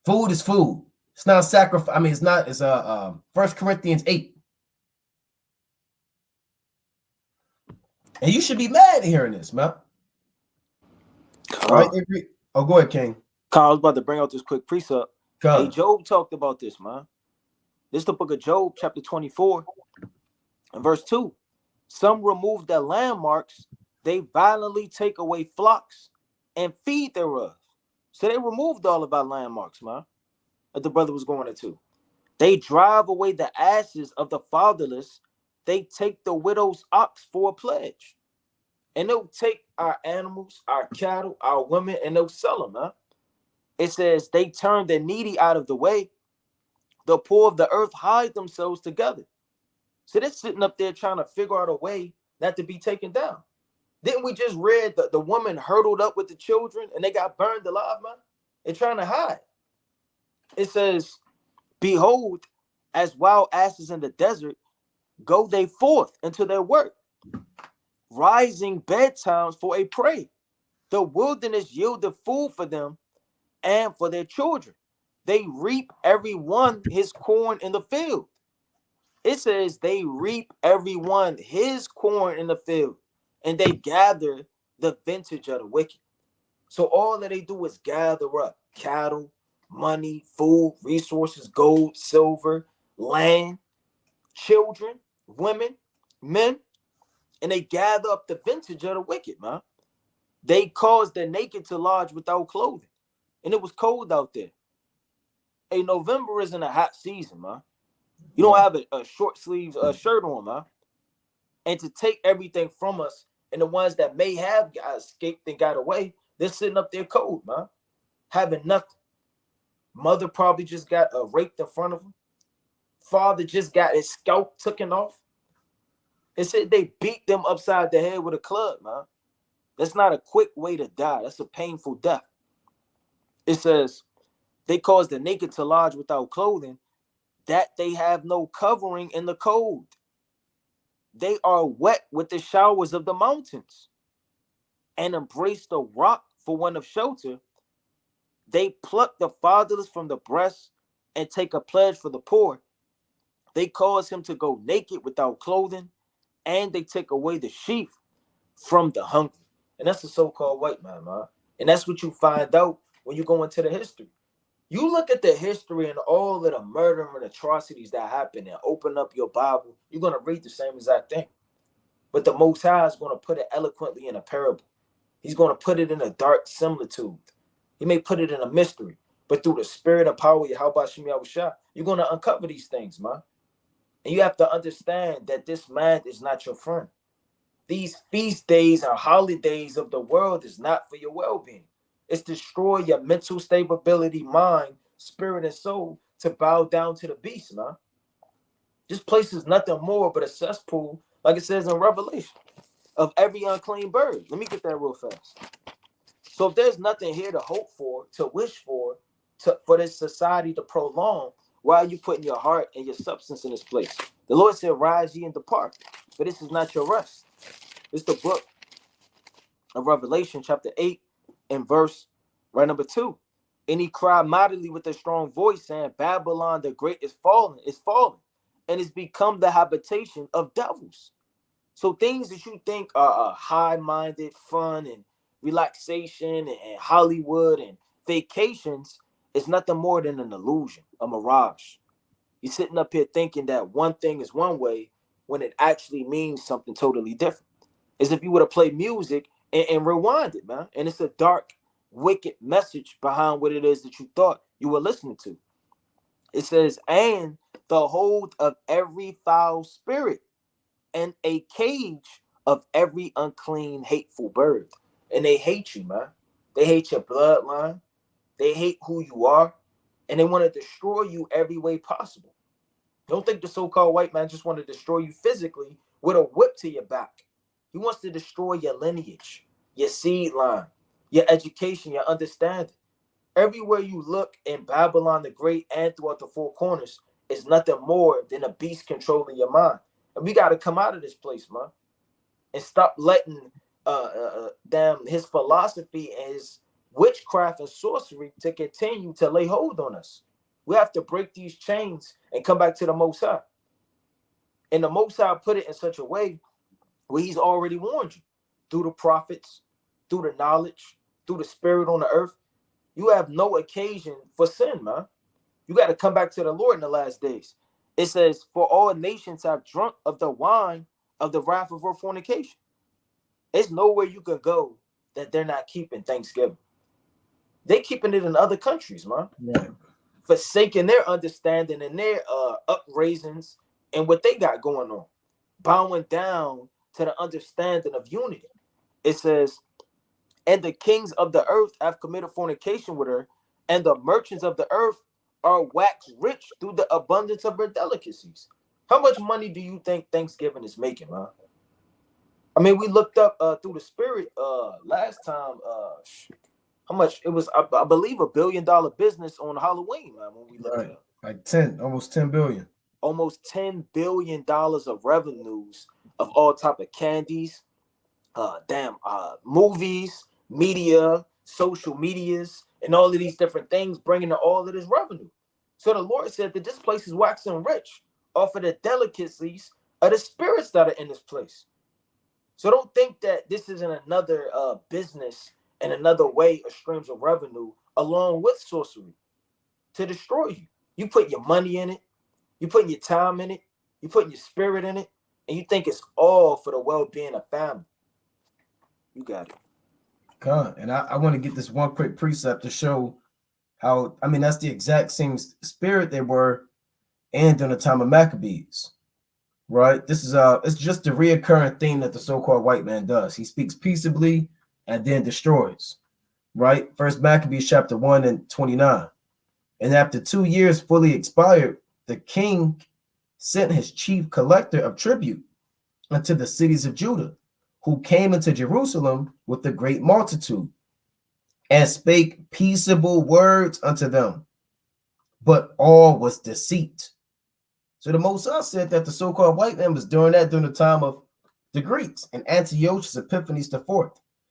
Food is food. It's not sacrifice. I mean, it's not. It's 1 Corinthians 8. And you should be mad hearing this, man. Right? Oh, go ahead, King. Kyle, I was about to bring out this quick precept. Hey, Job talked about this, man. This is the book of Job, chapter 24, and verse 2. Some remove their landmarks, they violently take away flocks and feed thereof. So they removed all of our landmarks, man, that the brother was going into. They drive away the asses of the fatherless. They take the widow's ox for a pledge. And they'll take our animals, our cattle, our women, and they'll sell them, man. It says they turn the needy out of the way. The poor of the earth hide themselves together. So they're sitting up there trying to figure out a way not to be taken down. Didn't we just read the woman hurdled up with the children and they got burned alive, man? They're trying to hide. It says, behold, as wild asses in the desert, go they forth into their work, rising bedtimes for a prey. The wilderness yielded food for them and for their children. They reap every one his corn in the field. It says they reap every one his corn in the field, and they gather the vintage of the wicked. So all that they do is gather up cattle, money, food, resources, gold, silver, land, children, women, men, and they gather up the vintage of the wicked, man. They caused the naked to lodge without clothing, and it was cold out there. Hey, November isn't a hot season, man. You don't have a short sleeve shirt on, man. And to take everything from us, and the ones that may have escaped and got away, they're sitting up there cold, man, having nothing. Mother probably just got raped in front of him. Father just got his scalp taken off. It said they beat them upside the head with a club, man. That's not a quick way to die. That's a painful death. It says they cause the naked to lodge without clothing, that they have no covering in the cold. They are wet with the showers of the mountains and embrace the rock for one of shelter. They pluck the fatherless from the breast and take a pledge for the poor. They cause him to go naked without clothing, and they take away the sheaf from the hungry. And that's the so-called white man, man. And that's what you find out when you go into the history. You look at the history and all of the murder and atrocities that happen and open up your Bible, you're going to read the same exact thing. But the Most High is going to put it eloquently in a parable. He's going to put it in a dark similitude. He may put it in a mystery. But through the spirit and power of Yahweh Shem Yahushua, you're going to uncover these things, man. And you have to understand that this man is not your friend. These feast days and holidays of the world is not for your well-being. It's destroy your mental stability, mind, spirit, and soul to bow down to the beast, man. This place is nothing more but a cesspool, like it says in Revelation, of every unclean bird. Let me get that real fast. So if there's nothing here to hope for, to wish for this society to prolong, why are you putting your heart and your substance in this place? The Lord said, rise ye and depart, for this is not your rest. It's the book of Revelation, chapter 8, and verse right number 2. And he cried mightily with a strong voice, saying, Babylon the great is fallen, and it's become the habitation of devils. So things that you think are high-minded, fun, and relaxation, and Hollywood, and vacations is nothing more than an illusion, a mirage. You're sitting up here thinking that one thing is one way when it actually means something totally different. As if you were to play music and rewind it, man. And it's a dark, wicked message behind what it is that you thought you were listening to. It says, and the hold of every foul spirit and a cage of every unclean, hateful bird. And they hate you, man. They hate your bloodline. They hate who you are. And they want to destroy you every way possible. Don't think the so-called white man just want to destroy you physically with a whip to your back. He wants to destroy your lineage, your seed line, your education, your understanding. Everywhere you look in Babylon the Great and throughout the four corners is nothing more than a beast controlling your mind. And we got to come out of this place, man, and stop letting his philosophy and his witchcraft and sorcery to continue to lay hold on us. We have to break these chains and come back to the Most High. And the Most High put it in such a way where he's already warned you through the prophets, through the knowledge, through the spirit on the earth. You have no occasion for sin, man. You got to come back to the Lord in the last days. It says, for all nations have drunk of the wine of the wrath of her fornication. There's nowhere you can go that they're not keeping Thanksgiving. They're keeping it in other countries, man. Right. Forsaking their understanding and their upraisings and what they got going on. Bowing down to the understanding of unity. It says, and the kings of the earth have committed fornication with her, and the merchants of the earth are waxed rich through the abundance of her delicacies. How much money do you think Thanksgiving is making, man? I mean, we looked up through the spirit last time how much it was. I believe $1 billion business on Halloween, man. When we looked Right. up, Like almost 10 billion. Almost $10 billion of revenues of all type of candies, movies, media, social medias, and all of these different things, bringing in all of this revenue. So the Lord said that this place is waxing rich off of the delicacies of the spirits that are in this place. So don't think that this isn't another business and another way of streams of revenue along with sorcery to destroy you. You put your money in it, you putting your time in it, you putting your spirit in it, and you think it's all for the well-being of family. You got it. God, and I want to get this one quick precept to show how, I mean, that's the exact same spirit they were in during the time of Maccabees, right? This is it's just a reoccurring theme that the so-called white man does. He speaks peaceably and then destroys, right? First Maccabees chapter 1 and 29. And after 2 years fully expired, the king sent his chief collector of tribute unto the cities of Judah, who came into Jerusalem with a great multitude, and spake peaceable words unto them, but all was deceit. So the Most High said that the so-called white man was doing that during the time of the Greeks and Antiochus Epiphanes IV.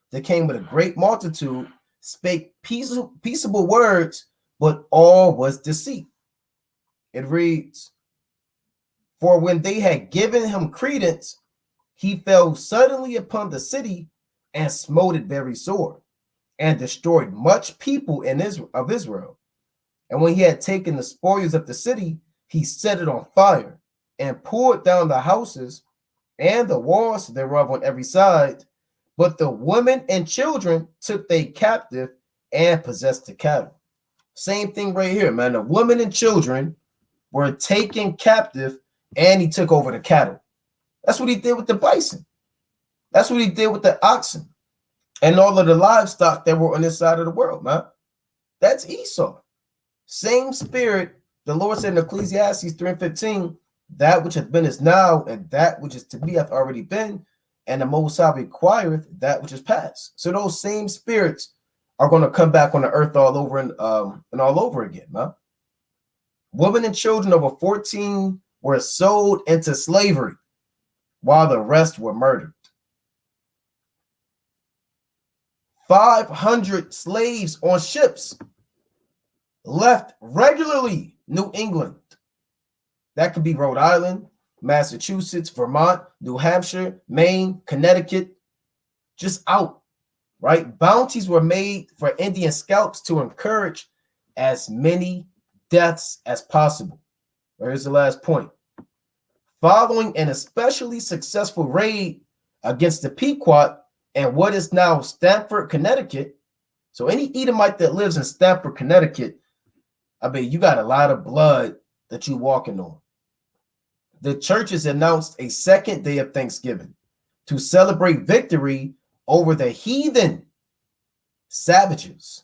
They came with a great multitude spake peaceable words, but all was deceit. It reads, for when they had given him credence, he fell suddenly upon the city and smote it very sore, and destroyed much people of Israel. And when he had taken the spoils of the city, he set it on fire, and pulled down the houses and the walls thereof on every side. But the women and children took they captive and possessed the cattle. Same thing right here, man. The women and children were taken captive, and he took over the cattle. That's what he did with the bison. That's what he did with the oxen and all of the livestock that were on this side of the world, man. That's Esau. Same spirit. The Lord said in Ecclesiastes 3:15, that which hath been is now, and that which is to be hath already been, and the Most High requireth that which is past. So those same spirits are going to come back on the earth all over and all over again, man. Women and children over 14 were sold into slavery, while the rest were murdered. 500 slaves on ships left regularly New England. That could be Rhode Island, Massachusetts, Vermont, New Hampshire, Maine, Connecticut, just out, right? Bounties were made for Indian scalps to encourage as many deaths as possible. Here's the last point. Following an especially successful raid against the Pequot and what is now Stamford, Connecticut. So any Edomite that lives in Stamford, Connecticut, I mean, you got a lot of blood that you're walking on. The churches announced a second day of Thanksgiving to celebrate victory over the heathen savages.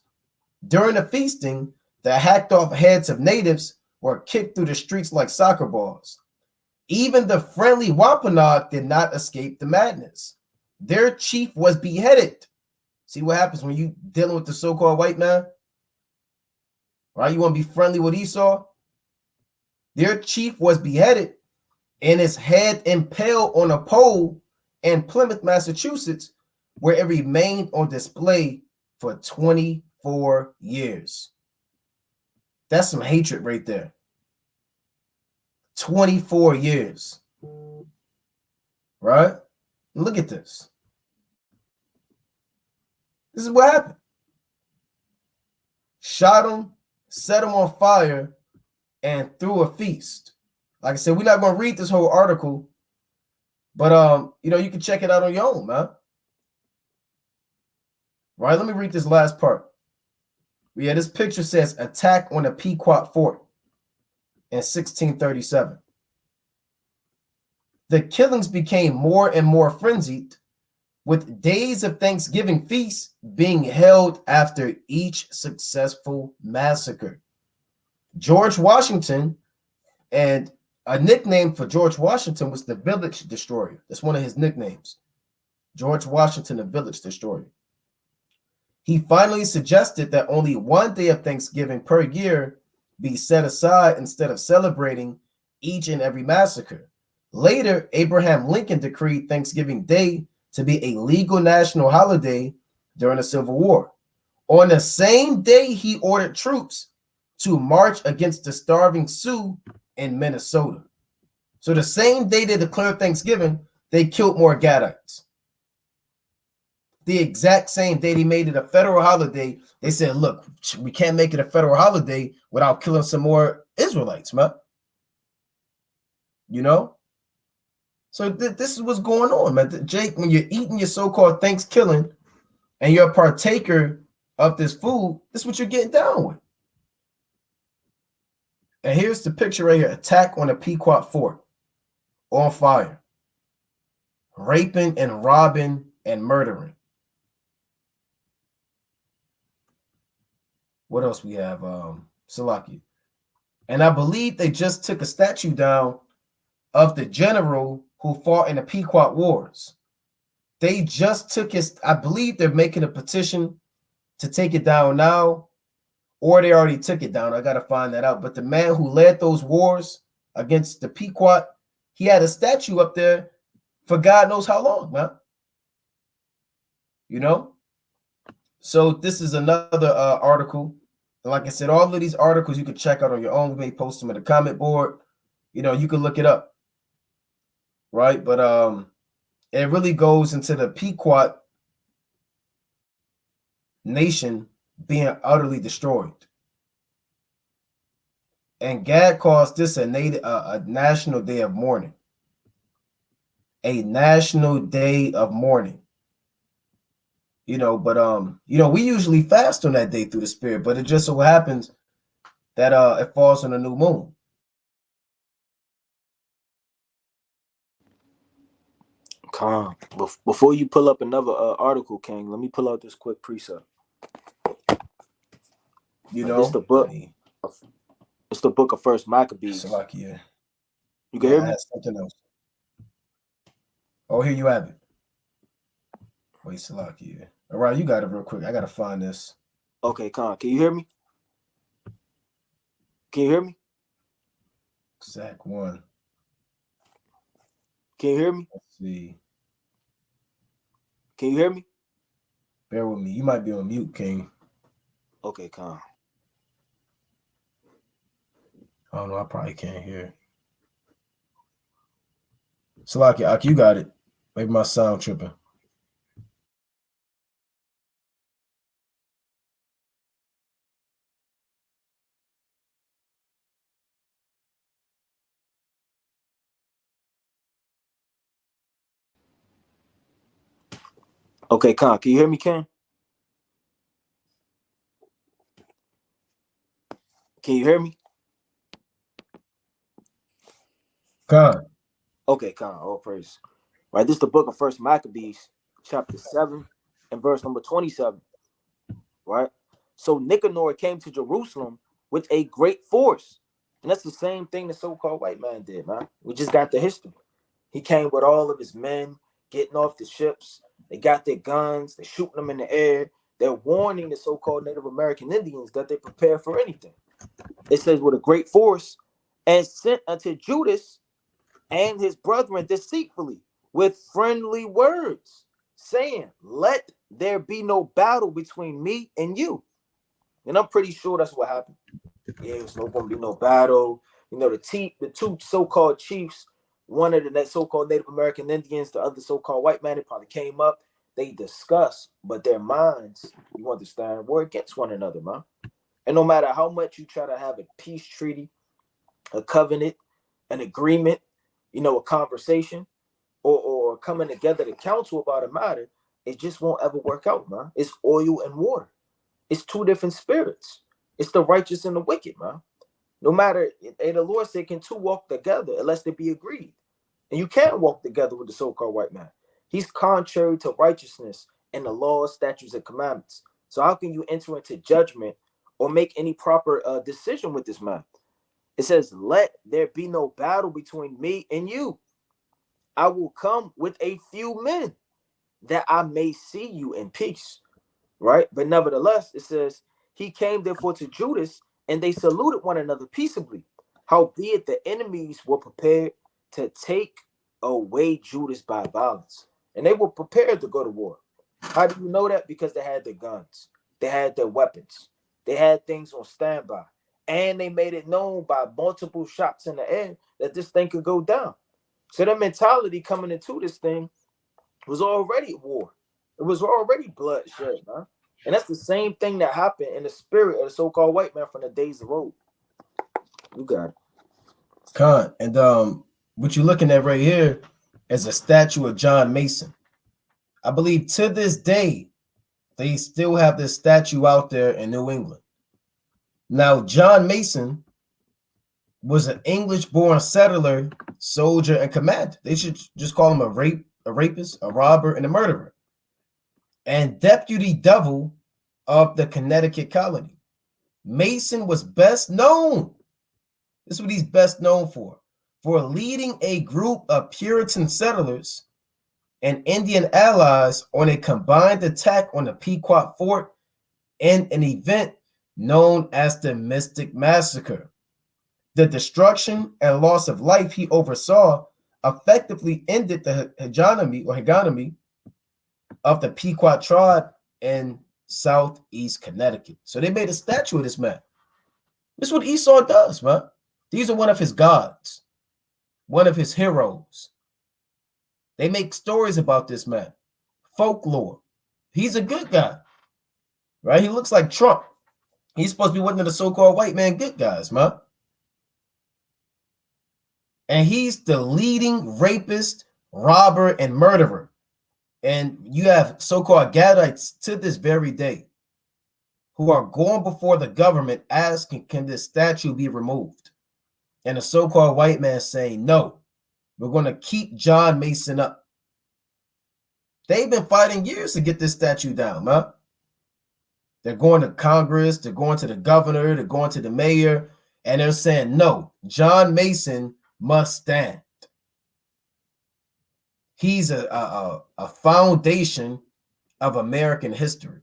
During the feasting, the hacked off heads of natives were kicked through the streets like soccer balls. Even the friendly Wampanoag did not escape the madness. Their chief was beheaded. See what happens when you dealing with the so-called white man? Right? You want to be friendly with Esau? Their chief was beheaded and his head impaled on a pole in Plymouth, Massachusetts, where it remained on display for 24 years. That's some hatred right there. 24 years. Right? Look at this. This is what happened. Shot him, set him on fire, and threw a feast. Like I said, we're not going to read this whole article, but you can check it out on your own, man. Right? Let me read this last part. Yeah, this picture says attack on a Pequot fort in 1637. The killings became more and more frenzied, with days of Thanksgiving feasts being held after each successful massacre. George Washington, and a nickname for George Washington was the Village Destroyer. That's one of his nicknames. George Washington, the Village Destroyer. He finally suggested that only one day of Thanksgiving per year be set aside instead of celebrating each and every massacre. Later, Abraham Lincoln decreed Thanksgiving Day to be a legal national holiday during the Civil War. On the same day, he ordered troops to march against the starving Sioux in Minnesota. So the same day they declared Thanksgiving, they killed more Gadites. The exact same day they made it a federal holiday, they said, look, we can't make it a federal holiday without killing some more Israelites, man. You know? So this is what's going on, man. Jake, when you're eating your so-called Thanksgiving and you're a partaker of this food, this is what you're getting down with. And here's the picture right here. Attack on a Pequot fort on fire. Raping and robbing and murdering. What else we have? Salaki. And I believe they just took a statue down of the general who fought in the Pequot Wars. They just took his, I believe they're making a petition to take it down now, or they already took it down. I got to find that out. But the man who led those wars against the Pequot, he had a statue up there for God knows how long, man. You know? So this is another article. Like I said, all of these articles you can check out on your own. We may post them in the comment board. You know, you can look it up, right? But it really goes into the Pequot nation being utterly destroyed. And Gad calls this a national day of mourning. A national day of mourning. You know, but you know, we usually fast on that day through the spirit, but it just so happens that it falls on a new moon. Calm. Before you pull up another article, King, let me pull out this quick precept. You Like, know, it's the book. It's the book of First Maccabees. Salakia. You can hear me? Something else. Oh, here you have it. Wait, Salakia. All right, you got it real quick. I gotta find this. Okay, Khan. Can you hear me? Can you hear me? Exact one. Can you hear me? Let's see. Can you hear me? Bear with me. You might be on mute, King. Okay, Khan. I don't know. I probably can't hear. Salakia, you got it. Maybe my sound tripping. Okay, Khan. Can you hear me, Ken? Can you hear me? Khan. Okay, Khan. All praise. Right, this is the book of First Maccabees, chapter 7 and verse number 27. Right? So Nicanor came to Jerusalem with a great force. And that's the same thing the so-called white man did, man. We just got the history. He came with all of his men getting off the ships. They got their guns. They're shooting them in the air. They're warning the so-called Native American Indians that they prepare for anything. It says with a great force, and sent unto Judas and his brethren deceitfully with friendly words, saying, let there be no battle between me and you. And I'm pretty sure that's what happened. Yeah, there's no going to be no battle. You know, the two so-called chiefs, one of the so-called Native American Indians, the other so-called white man, it probably came up. They discussed, but their minds, you understand, were against one another, man. And no matter how much you try to have a peace treaty, a covenant, an agreement, you know, a conversation, or coming together to counsel about a matter, it just won't ever work out, man. It's oil and water. It's two different spirits. It's the righteous and the wicked, man. No matter, and the Lord said, can two walk together unless they be agreed? And you can't walk together with the so-called white man. He's contrary to righteousness and the laws, statutes, and commandments. So how can you enter into judgment or make any proper decision with this man? It says, let there be no battle between me and you. I will come with a few men that I may see you in peace. Right? But nevertheless, it says, he came therefore to Judas, and they saluted one another peaceably. Howbeit the enemies were prepared to take away Judas by violence. And they were prepared to go to war. How do you know that? Because they had their guns. They had their weapons. They had things on standby. And they made it known by multiple shots in the air that this thing could go down. So their mentality coming into this thing was already war. It was already bloodshed, man. And that's the same thing that happened in the spirit of the so-called white man from the days of old. You got it. Khan. And what you're looking at right here is a statue of John Mason. I believe to this day, they still have this statue out there in New England. Now, John Mason was an English-born settler, soldier, and commander. They should just call him a rapist, a robber, and a murderer. And deputy devil of the Connecticut colony. Mason was best known. This is what he's best known for leading a group of Puritan settlers and Indian allies on a combined attack on the Pequot Fort in an event known as the Mystic Massacre. The destruction and loss of life he oversaw effectively ended the hegemony of the Pequot tribe and southeast Connecticut. So they made a statue of this man. This is what Esau does, man. These are one of his gods, one of his heroes. They make stories about this man, folklore. He's a good guy, right? He looks like Trump. He's supposed to be one of the so-called white man good guys, man. And he's the leading rapist, robber, and murderer. And you have so-called Gadites to this very day who are going before the government asking, can this statue be removed? And the so-called white man saying, no, we're going to keep John Mason up. They've been fighting years to get this statue down, man. They're going to Congress, they're going to the governor, they're going to the mayor, and they're saying, no, John Mason must stand. He's a foundation of American history,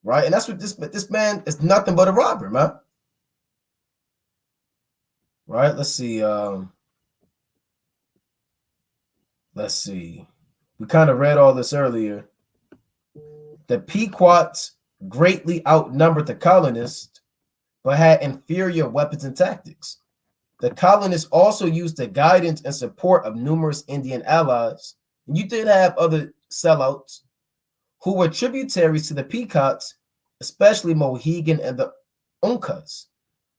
right? And that's what this man is nothing but a robber, man. Right? Let's see. We kind of read all this earlier. The Pequots greatly outnumbered the colonists, but had inferior weapons and tactics. The colonists also used the guidance and support of numerous Indian allies. And you did have other sellouts who were tributaries to the Pequots, especially Mohegan and the Uncas,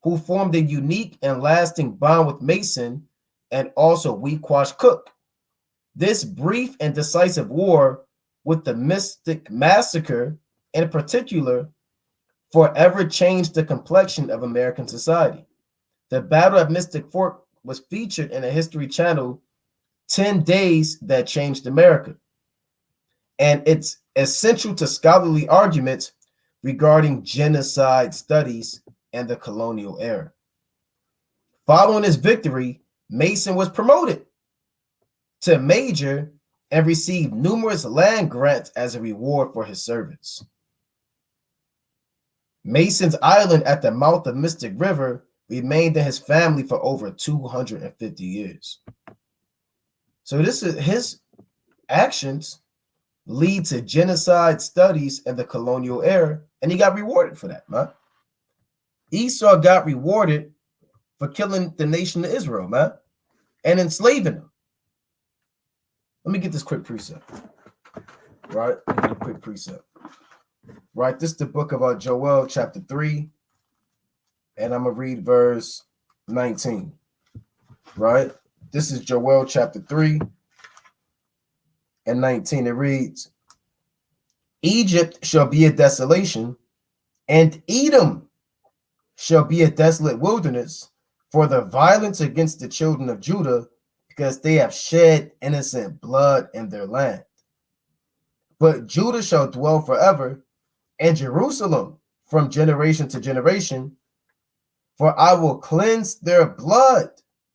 who formed a unique and lasting bond with Mason and also Wequash Cook. This brief and decisive war with the Mystic Massacre in particular forever changed the complexion of American society. The Battle of Mystic Fork was featured in a History Channel 10 Days That Changed America. And it's essential to scholarly arguments regarding genocide studies and the colonial era. Following his victory, Mason was promoted to major and received numerous land grants as a reward for his service. Mason's Island at the mouth of Mystic River remained in his family for over 250 years. So this is his actions lead to genocide studies in the colonial era, and he got rewarded for that, man. Esau got rewarded for killing the nation of Israel, man, and enslaving them. Let me get this quick precept, right? Let me get a quick precept, right? This is the book of Joel, chapter 3, and I'm going to read verse 19, right? This is Joel, chapter 3 and 19. It reads, Egypt shall be a desolation, and Edom shall be a desolate wilderness for the violence against the children of Judah, because they have shed innocent blood in their land. But Judah shall dwell forever, and Jerusalem from generation to generation, for I will cleanse their blood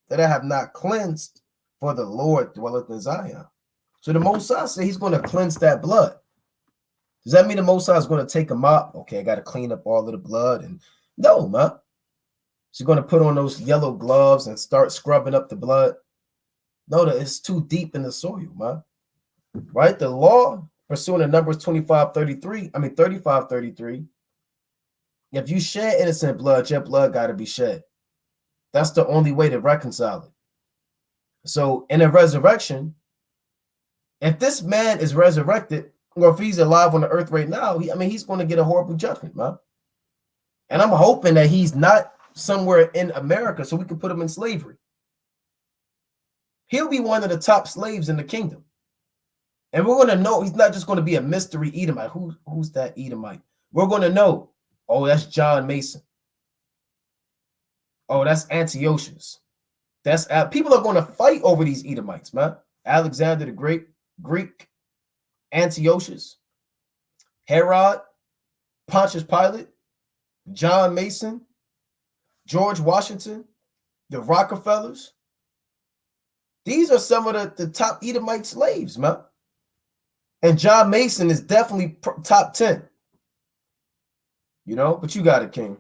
that I have not cleansed, for the Lord dwelleth in Zion. So the Most High said he's going to cleanse that blood. Does that mean the Most High is going to take a mop? Okay, I got to clean up all of the blood. And no, man. She's going to put on those yellow gloves and start scrubbing up the blood. No, that it's too deep in the soil, man. Right? The law, pursuant to Numbers 35:33, if you shed innocent blood, your blood got to be shed. That's the only way to reconcile it. So in a resurrection, if this man is resurrected, or if he's alive on the earth right now, he's going to get a horrible judgment, man. And I'm hoping that he's not somewhere in America so we can put him in slavery. He'll be one of the top slaves in the kingdom. And we're going to know he's not just going to be a mystery Edomite. Who's that Edomite? We're going to know, oh, that's John Mason. Oh, that's Antiochus. People are going to fight over these Edomites, man. Alexander the Great, Greek, Antiochus, Herod, Pontius Pilate, John Mason, George Washington, the Rockefellers. These are some of the top Edomite slaves, man. And John Mason is definitely top 10. You know, but you got it, King.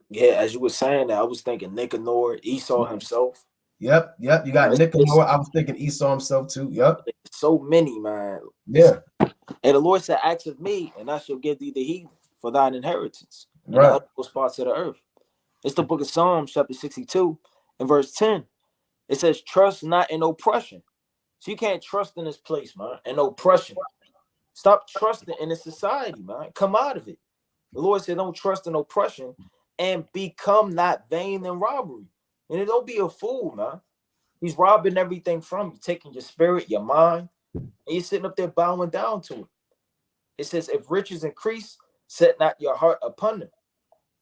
Yeah, as you were saying that, I was thinking Nicanor, Esau himself. Yep. You got It's Nicanor. I was thinking Esau himself too. Yep. so many, man. Yeah. And the Lord said, ask of me, and I shall give thee the heathen for thine inheritance in the Right. uttermost parts of the earth. It's the book of Psalms, chapter 62, and verse 10. It says, trust not in oppression. So you can't trust in this place, man, and oppression. Stop trusting in this society, man. Come out of it. The Lord said, don't trust in oppression and become not vain in robbery. And don't be a fool, man. He's robbing everything from you, taking your spirit, your mind, and you're sitting up there bowing down to it. It says, if riches increase, set not your heart upon them.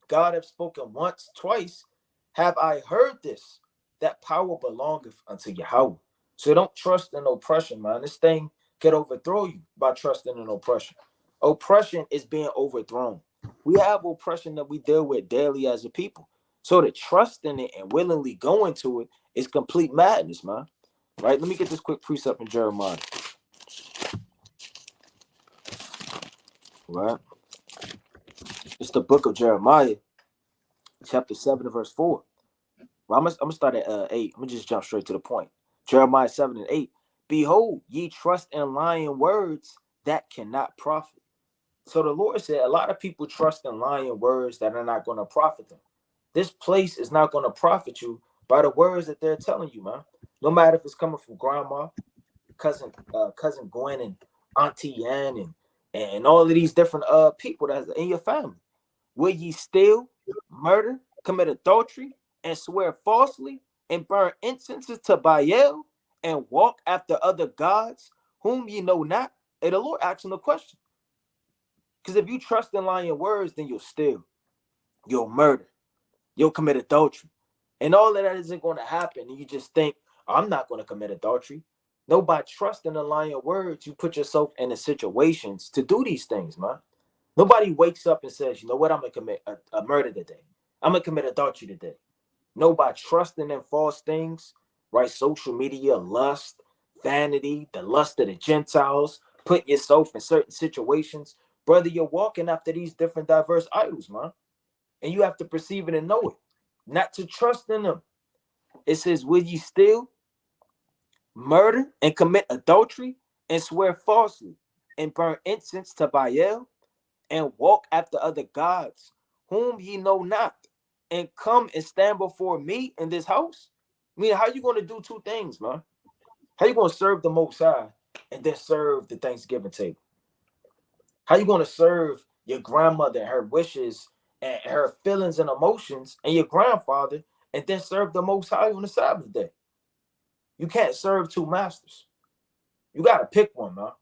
God have spoken once, twice. Have I heard this? That power belongeth unto Yahweh. So don't trust in oppression, man. This thing can overthrow you by trusting in oppression. Oppression is being overthrown. We have oppression that we deal with daily as a people. So to trust in it and willingly go into it is complete madness, man. Right? Let me get this quick precept in Jeremiah. Right? It's the book of Jeremiah, chapter 7 and verse 4. Well, I'm gonna start at 8. I'm gonna just jump straight to the point. Jeremiah 7 and 8. Behold, ye trust in lying words that cannot profit. So the Lord said a lot of people trust in lying words that are not going to profit them. This place is not going to profit you by the words that they're telling you, man. No matter if it's coming from grandma, cousin Gwen, and Auntie Ann, and all of these different people that's in your family. Will ye steal, murder, commit adultery, and swear falsely, and burn incenses to Baal, and walk after other gods whom ye know not? And the Lord asks him a question. Because if you trust in lying words, then you'll steal, you'll murder, you'll commit adultery. And all of that isn't going to happen. And you just think, I'm not going to commit adultery. No, by trusting in lying words, you put yourself in the situations to do these things, man. Nobody wakes up and says, you know what, I'm going to commit a murder today. I'm going to commit adultery today. No, by trusting in false things, right? Social media, lust, vanity, the lust of the Gentiles, putting yourself in certain situations. Brother, you're walking after these different diverse idols, man. And you have to perceive it and know it, not to trust in them. It says, will ye steal, murder, and commit adultery, and swear falsely, and burn incense to Baal, and walk after other gods, whom ye know not, and come and stand before me in this house? I mean, how you going to do two things, man? How you going to serve the Most High and then serve the Thanksgiving table? How you going to serve your grandmother and her wishes and her feelings and emotions and your grandfather and then serve the Most High on the Sabbath day? You can't serve two masters. You got to pick one, man.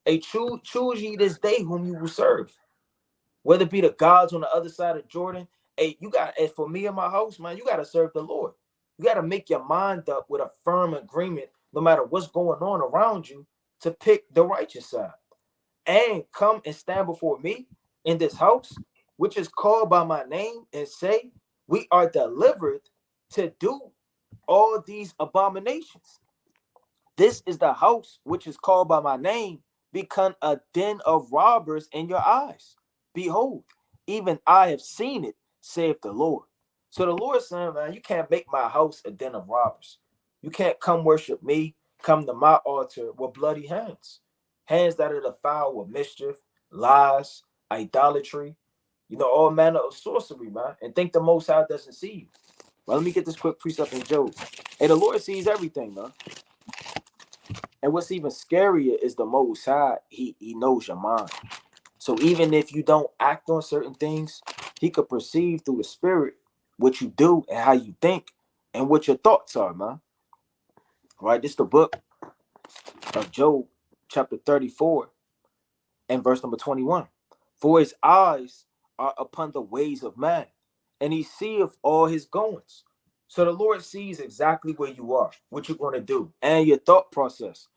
Hey, choose ye this day whom you will serve. Whether it be the gods on the other side of Jordan. Hey, you got, as for me and my house, man, you got to serve the Lord. You got to make your mind up with a firm agreement, no matter what's going on around you, to pick the righteous side. And come and stand before me in this house, which is called by my name, and say, we are delivered to do all these abominations. This is the house which is called by my name, become a den of robbers in your eyes. Behold, even I have seen it, saith the Lord. So the Lord saying, man, you can't make my house a den of robbers. You can't come worship me, come to my altar with bloody hands. Hands that are defiled with mischief, lies, idolatry, all manner of sorcery, man. And think the Most High doesn't see you. Well, let me get this quick precept in Job. And the Lord sees everything, man. And what's even scarier is the Most High, he knows your mind. So even if you don't act on certain things, he could perceive through the spirit what you do and how you think and what your thoughts are, man. Right? This is the book of Job, chapter 34 and verse number 21. For his eyes are upon the ways of man, and he seeth all his goings. So the Lord sees exactly where you are, what you're going to do, and your thought process.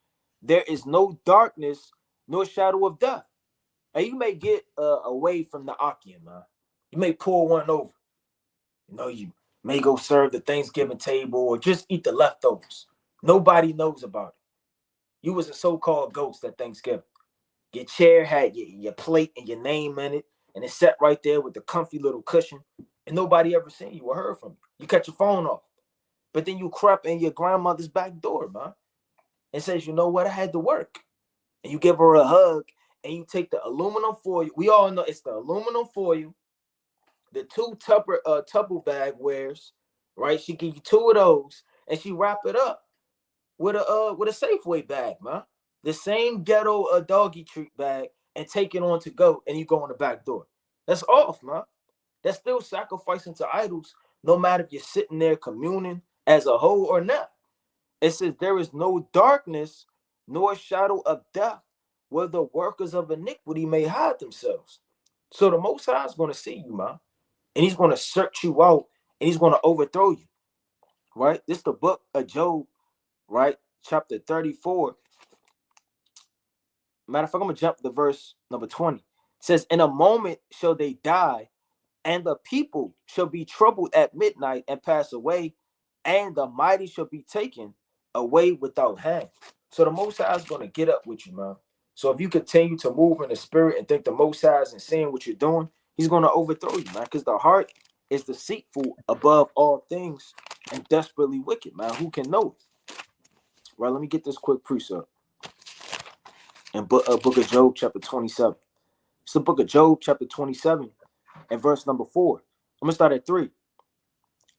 There is no darkness, nor shadow of death. And you may get away from the Akim, man. You may pull one over. You may go serve the Thanksgiving table or just eat the leftovers. Nobody knows about it. You was a so-called ghost at Thanksgiving. Your chair had your plate and your name in it, and it sat right there with the comfy little cushion, and nobody ever seen you or heard from you. You cut your phone off. but then you crept in your grandmother's back door, man, and says, you know what, I had to work. And you give her a hug, and you take the aluminum foil. We all know it's the aluminum foil, the two Tupper bag wares, right? She give you two of those, and she wrap it up with a Safeway bag, man. The same ghetto doggy treat bag, and take it on to go, and you go on the back door. That's off, man. That's still sacrificing to idols, no matter if you're sitting there communing as a whole or not. It says there is no darkness nor shadow of death where the workers of iniquity may hide themselves. So the Most High is going to see you, man, and he's going to search you out, and he's going to overthrow you, right? This is the book of Job, right? Chapter 34. Matter of fact, I'm going to jump to verse number 20. It says, in a moment shall they die, and the people shall be troubled at midnight and pass away, and the mighty shall be taken away without hand. So the Most High is going to get up with you, man. So if you continue to move in the spirit and think the Most High isn't seeing what you're doing, he's going to overthrow you, man, because the heart is deceitful above all things and desperately wicked, man. Who can know it? Right, let me get this quick precept. In book of Job, chapter 27. It's the book of Job, chapter 27, and verse number 4. I'm going to start at 3.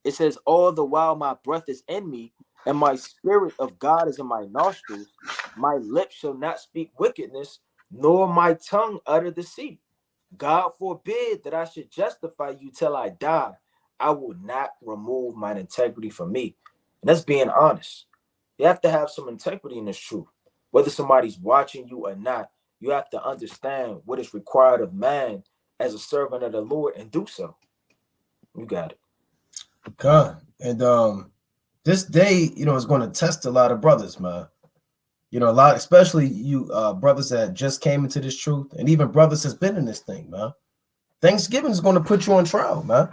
It says, all the while my breath is in me, and my spirit of God is in my nostrils, my lips shall not speak wickedness, nor my tongue utter deceit. God forbid that I should justify you till I die. I will not remove mine integrity from me. And that's being honest. You have to have some integrity in this truth. Whether somebody's watching you or not, you have to understand what is required of man as a servant of the Lord and do so. You got it. God. And this day, is going to test a lot of brothers, man. A lot, especially you brothers that just came into this truth, and even brothers that's been in this thing, man. Thanksgiving is going to put you on trial, man.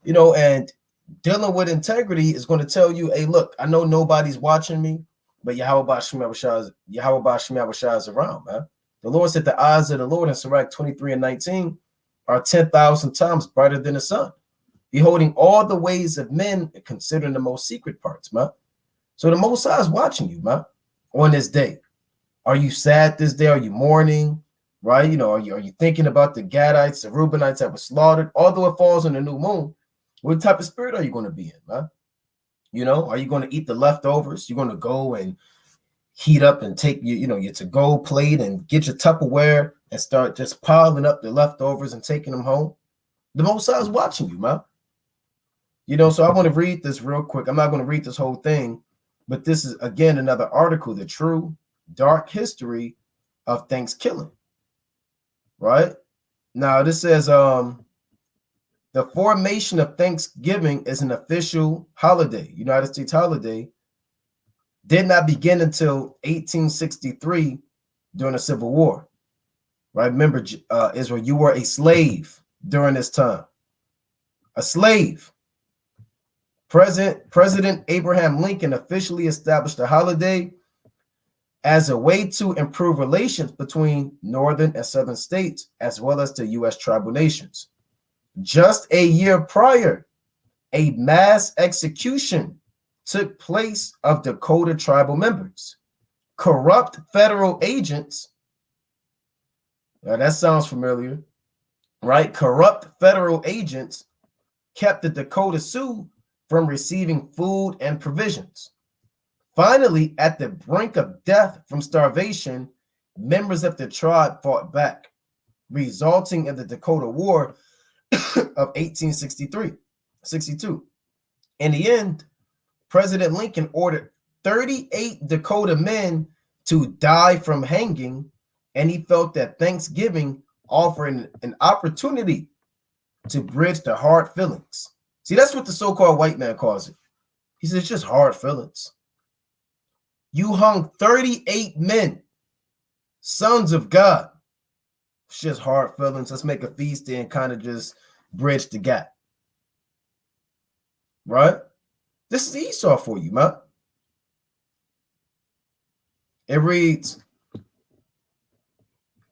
And dealing with integrity is going to tell you, hey, look, I know nobody's watching me, but Yahweh Shemabashah is around, man. The Lord said the eyes of the Lord in Sirach 23 and 19 are 10,000 times brighter than the sun, beholding all the ways of men and considering the most secret parts, man. So the Most High is watching you, man, on this day. Are you sad this day? Are you mourning? Right? Are you thinking about the Gadites, the Reubenites that were slaughtered? Although it falls on the new moon, what type of spirit are you going to be in, man? Are you going to eat the leftovers? You're going to go and heat up and take your to-go plate and get your Tupperware and start just piling up the leftovers and taking them home? The Most High is watching you, man. So I want to read this real quick. I'm not going to read this whole thing, but this is, again, another article, The True Dark History of Thanksgiving. Right? Now, this says, the formation of Thanksgiving is an official holiday, United States holiday, did not begin until 1863 during the Civil War. Right? Remember, Israel, you were a slave during this time. A slave. President Abraham Lincoln officially established the holiday as a way to improve relations between northern and southern states, as well as the U.S. tribal nations. Just a year prior, a mass execution took place of Dakota tribal members. Corrupt federal agents, now that sounds familiar, right? Corrupt federal agents kept the Dakota Sioux from receiving food and provisions. Finally, at the brink of death from starvation, members of the tribe fought back, resulting in the Dakota War of 1862. In the end, President Lincoln ordered 38 Dakota men to die from hanging, and he felt that Thanksgiving offered an opportunity to bridge the hard feelings. See, that's what the so-called white man calls it. He says it's just hard feelings. You hung 38 men, sons of God. It's just hard feelings. Let's make a feast and kind of just bridge the gap. Right? This is Esau for you, man. It reads,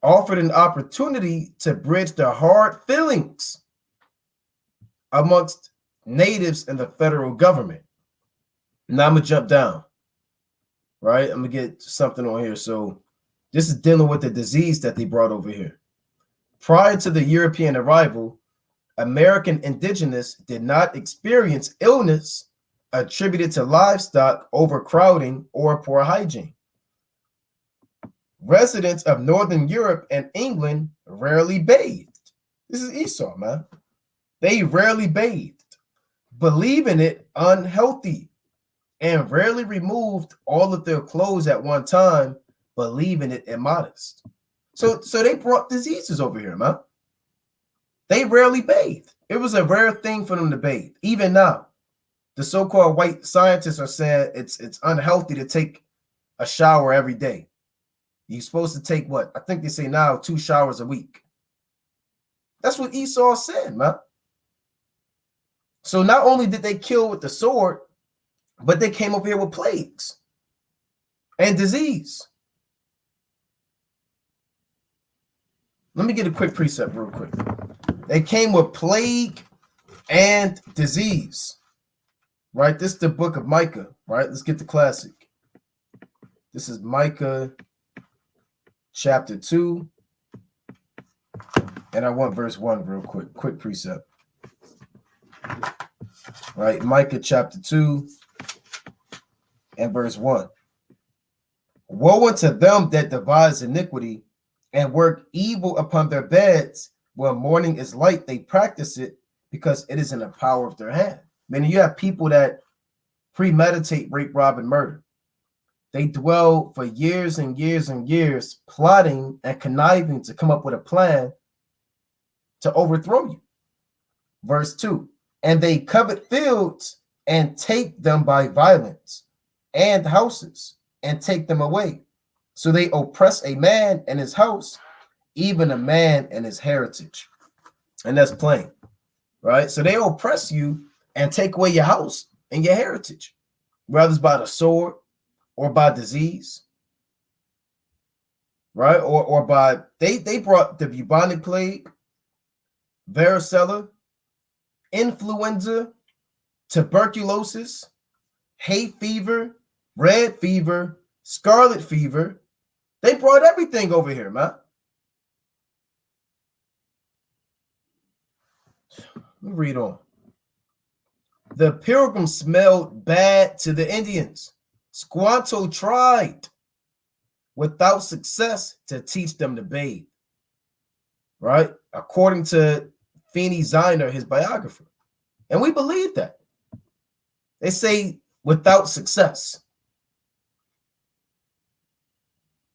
offered an opportunity to bridge the hard feelings amongst natives and the federal government. Now I'm gonna jump down. Right, I'm gonna get something on here. So this is dealing with the disease that they brought over here. Prior to the European arrival, American indigenous did not experience illness attributed to livestock overcrowding or poor hygiene. Residents of Northern Europe and England rarely bathed. This is Esau, man. They rarely bathed, believing it unhealthy, and rarely removed all of their clothes at one time, believing it immodest. So they brought diseases over here, man. They rarely bathe. It was a rare thing for them to bathe. Even now, the so-called white scientists are saying it's unhealthy to take a shower every day. You're supposed to take what? I think they say now 2 showers a week. That's what Esau said, man. So not only did they kill with the sword, but they came over here with plagues and disease. Let me get a quick precept real quick. They came with plague and disease. Right? This is the book of Micah. Right? Let's get the classic. This is Micah chapter 2. And I want verse 1 real quick. Quick precept. Right? Micah chapter 2 and verse 1. Woe unto them that devise iniquity and work evil upon their beds. When morning is light, they practice it because it is in the power of their hand. Meaning you have people that premeditate rape, rob, and murder. They dwell for years and years and years plotting and conniving to come up with a plan to overthrow you. Verse 2. And they covet fields and take them by violence, and houses and take them away. So they oppress a man and his house, even a man and his heritage. And that's plain, right? So they oppress you and take away your house and your heritage, whether it's by the sword or by disease, right? Or by, they brought the bubonic plague, varicella, influenza, tuberculosis, hay fever, red fever, scarlet fever. They brought everything over here, man. Let me read on. The Pilgrims smelled bad to the Indians. Squanto tried without success to teach them to bathe. Right? According to Feeney Ziner, his biographer. And we believe that. They say without success.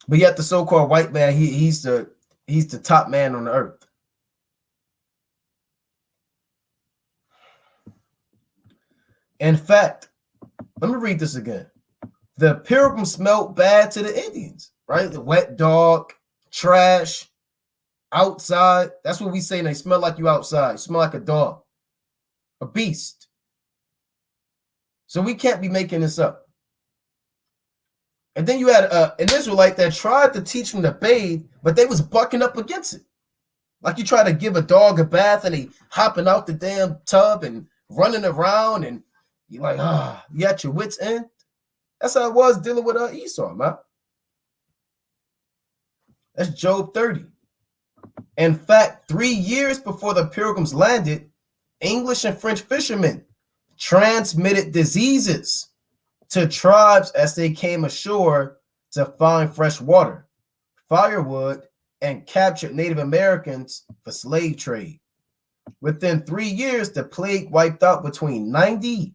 But yet the so-called white man, he's the top man on the earth. In fact, let me read this again. The Pilgrims smelled bad to the Indians, right? The wet dog, trash, outside. That's what we say. They smell like you outside. You smell like a dog, a beast. So we can't be making this up. And then you had an Israelite that tried to teach them to bathe, but they was bucking up against it. Like you try to give a dog a bath and he hopping out the damn tub and running around and you're like, you at your wits' end. That's how it was dealing with Esau, man. That's Job 30. In fact, 3 years before the Pilgrims landed, English and French fishermen transmitted diseases to tribes as they came ashore to find fresh water, firewood, and captured Native Americans for slave trade. Within 3 years, the plague wiped out between 90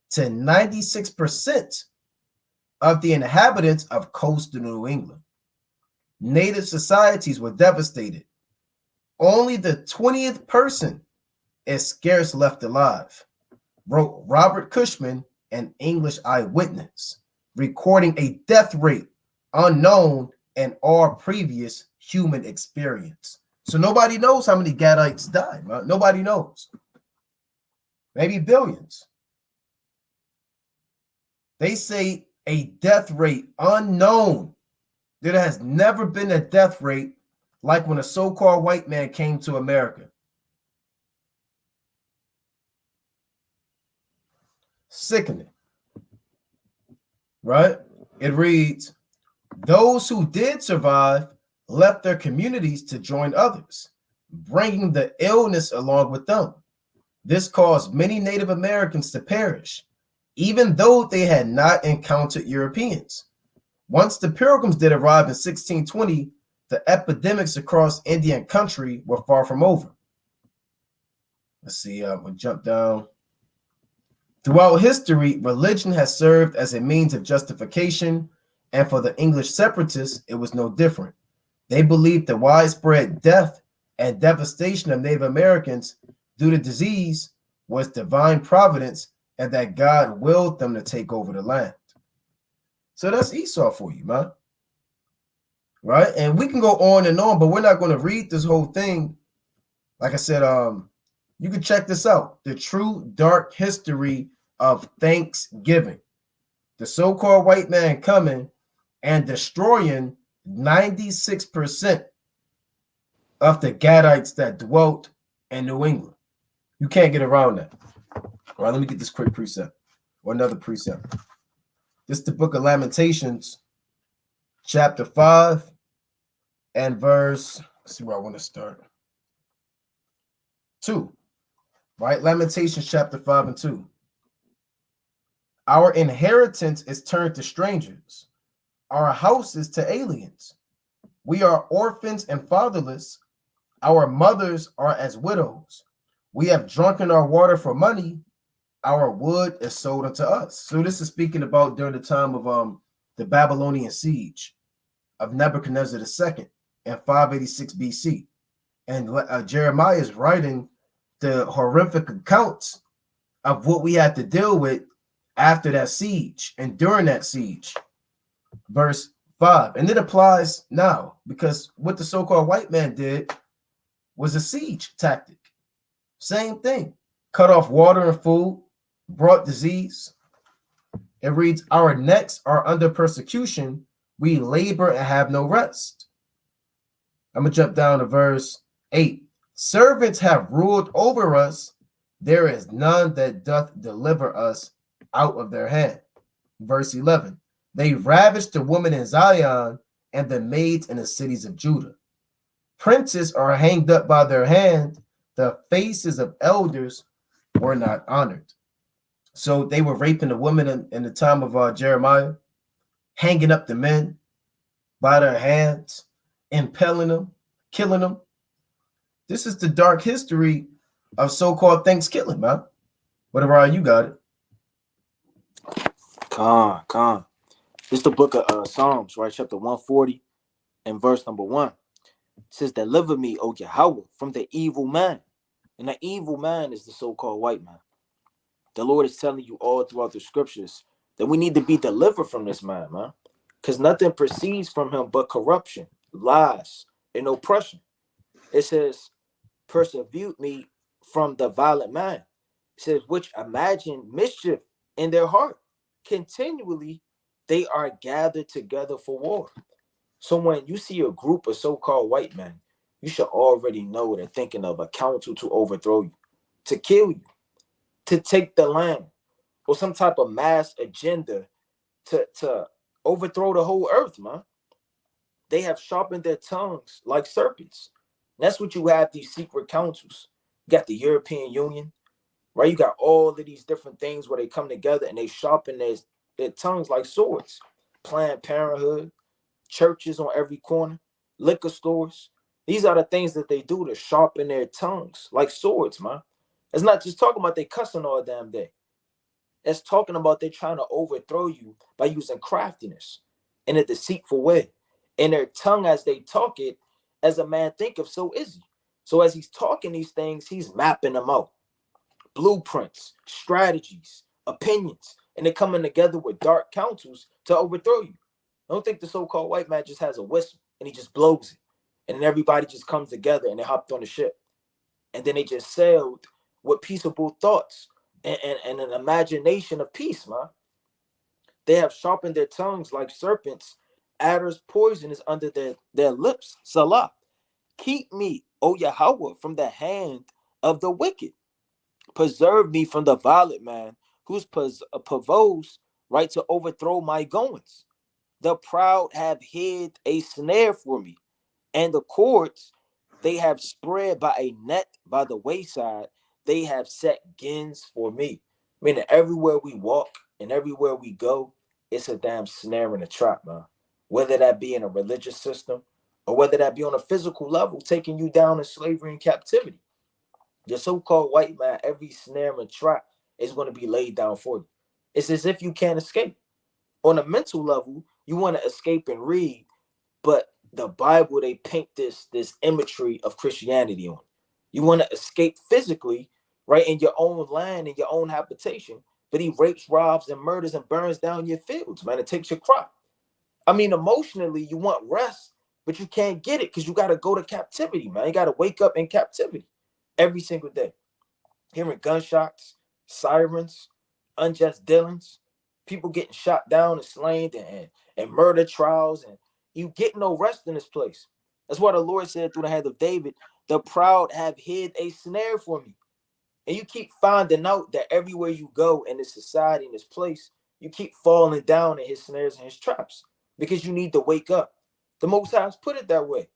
to 96% of the inhabitants of coastal New England. Native societies were devastated. Only the 20th person is scarce left alive, wrote Robert Cushman, an English eyewitness, recording a death rate unknown in all previous human experience. So nobody knows how many Gadites died. Right? Nobody knows. Maybe billions. They say a death rate unknown. There has never been a death rate like when a so-called white man came to America. Sickening. right? It reads, those who did survive left their communities to join others, bringing the illness along with them. This caused many Native Americans to perish, even though they had not encountered Europeans. Once the Pilgrims did arrive in 1620, the epidemics across Indian country were far from over. Let's see, we'll jump down. Throughout history, religion has served as a means of justification, and for the English separatists, it was no different. They believed the widespread death and devastation of Native Americans due to disease was divine providence and that God willed them to take over the land. So that's Esau for you, man. Right? And we can go on and on, but we're not going to read this whole thing. Like I said, you can check this out. The true dark history of Thanksgiving. The so-called white man coming and destroying 96% of the Gadites that dwelt in New England. You can't get around that. All right, let me get this quick precept or another precept. This is the book of Lamentations, chapter 5 and verse, let's see where I want to start. 2, right? Lamentations chapter 5 and 2. Our inheritance is turned to strangers, our houses to aliens. We are orphans and fatherless. Our mothers are as widows. We have drunken our water for money. Our wood is sold unto us. So this is speaking about during the time of the Babylonian siege of Nebuchadnezzar II in 586 BC. And Jeremiah is writing the horrific accounts of what we had to deal with after that siege and during that siege. Verse 5. And it applies now because what the so-called white man did was a siege tactic. Same thing. Cut off water and food, brought disease. It reads, our necks are under persecution. We labor and have no rest. I'm going to jump down to verse 8. Servants have ruled over us. There is none that doth deliver us out of their hand. Verse 11. They ravished the woman in Zion and the maids in the cities of Judah. Princes are hanged up by their hand. The faces of elders were not honored. So they were raping the women in the time of Jeremiah, hanging up the men by their hands, impaling them, killing them. This is the dark history of so-called Thanksgiving, man. Whatever you got it. Con. This is the book of Psalms, right? Chapter 140 and verse number 1. It says, deliver me, O Yahweh, from the evil man. And the evil man is the so-called white man. The Lord is telling you all throughout the scriptures that we need to be delivered from this man, man. Because nothing proceeds from him but corruption, lies, and oppression. It says, persevere me from the violent man. It says, which imagine mischief in their heart. Continually, they are gathered together for war. So when you see a group of so-called white men, you should already know they're thinking of a council to overthrow you, to kill you, to take the land, or some type of mass agenda to overthrow the whole earth, man. They have sharpened their tongues like serpents. And that's what you have, these secret councils. You got the European Union, right? You got all of these different things where they come together and they sharpen their tongues like swords. Planned Parenthood, churches on every corner, liquor stores. These are the things that they do to sharpen their tongues like swords, man. It's not just talking about they cussing all damn day. It's talking about they trying to overthrow you by using craftiness in a deceitful way. And their tongue as they talk it, as a man thinketh, so is he. So as he's talking these things, he's mapping them out. Blueprints, strategies, opinions, and they're coming together with dark counsels to overthrow you. Don't think the so-called white man just has a whistle and he just blows it. And then everybody just comes together and they hopped on the ship. And then they just sailed with peaceable thoughts and an imagination of peace, man. They have sharpened their tongues like serpents. Adder's poison is under their lips. Salah. Keep me, O Yahweh, from the hand of the wicked. Preserve me from the violent man who's purvose right, to overthrow my goings. The proud have hid a snare for me, and the cords they have spread by a net by the wayside. They have set gins for me. Meaning everywhere we walk and everywhere we go, it's a damn snare and a trap, man. Whether that be in a religious system or whether that be on a physical level, taking you down in slavery and captivity. The so-called white man, every snare and trap is going to be laid down for you. It's as if you can't escape. On a mental level, you want to escape and read, but the Bible, they paint this imagery of Christianity on. You want to escape physically, right, in your own land, in your own habitation, but he rapes, robs, and murders and burns down your fields, man. It takes your crop. I mean, emotionally, you want rest, but you can't get it because you got to go to captivity, man. You got to wake up in captivity every single day, hearing gunshots, sirens, unjust dealings, people getting shot down and slain and murder trials, and you get no rest in this place. That's why the Lord said through the hand of David, the proud have hid a snare for me. And you keep finding out that everywhere you go in this society, in this place, you keep falling down in his snares and his traps because you need to wake up. The Most High has put it that way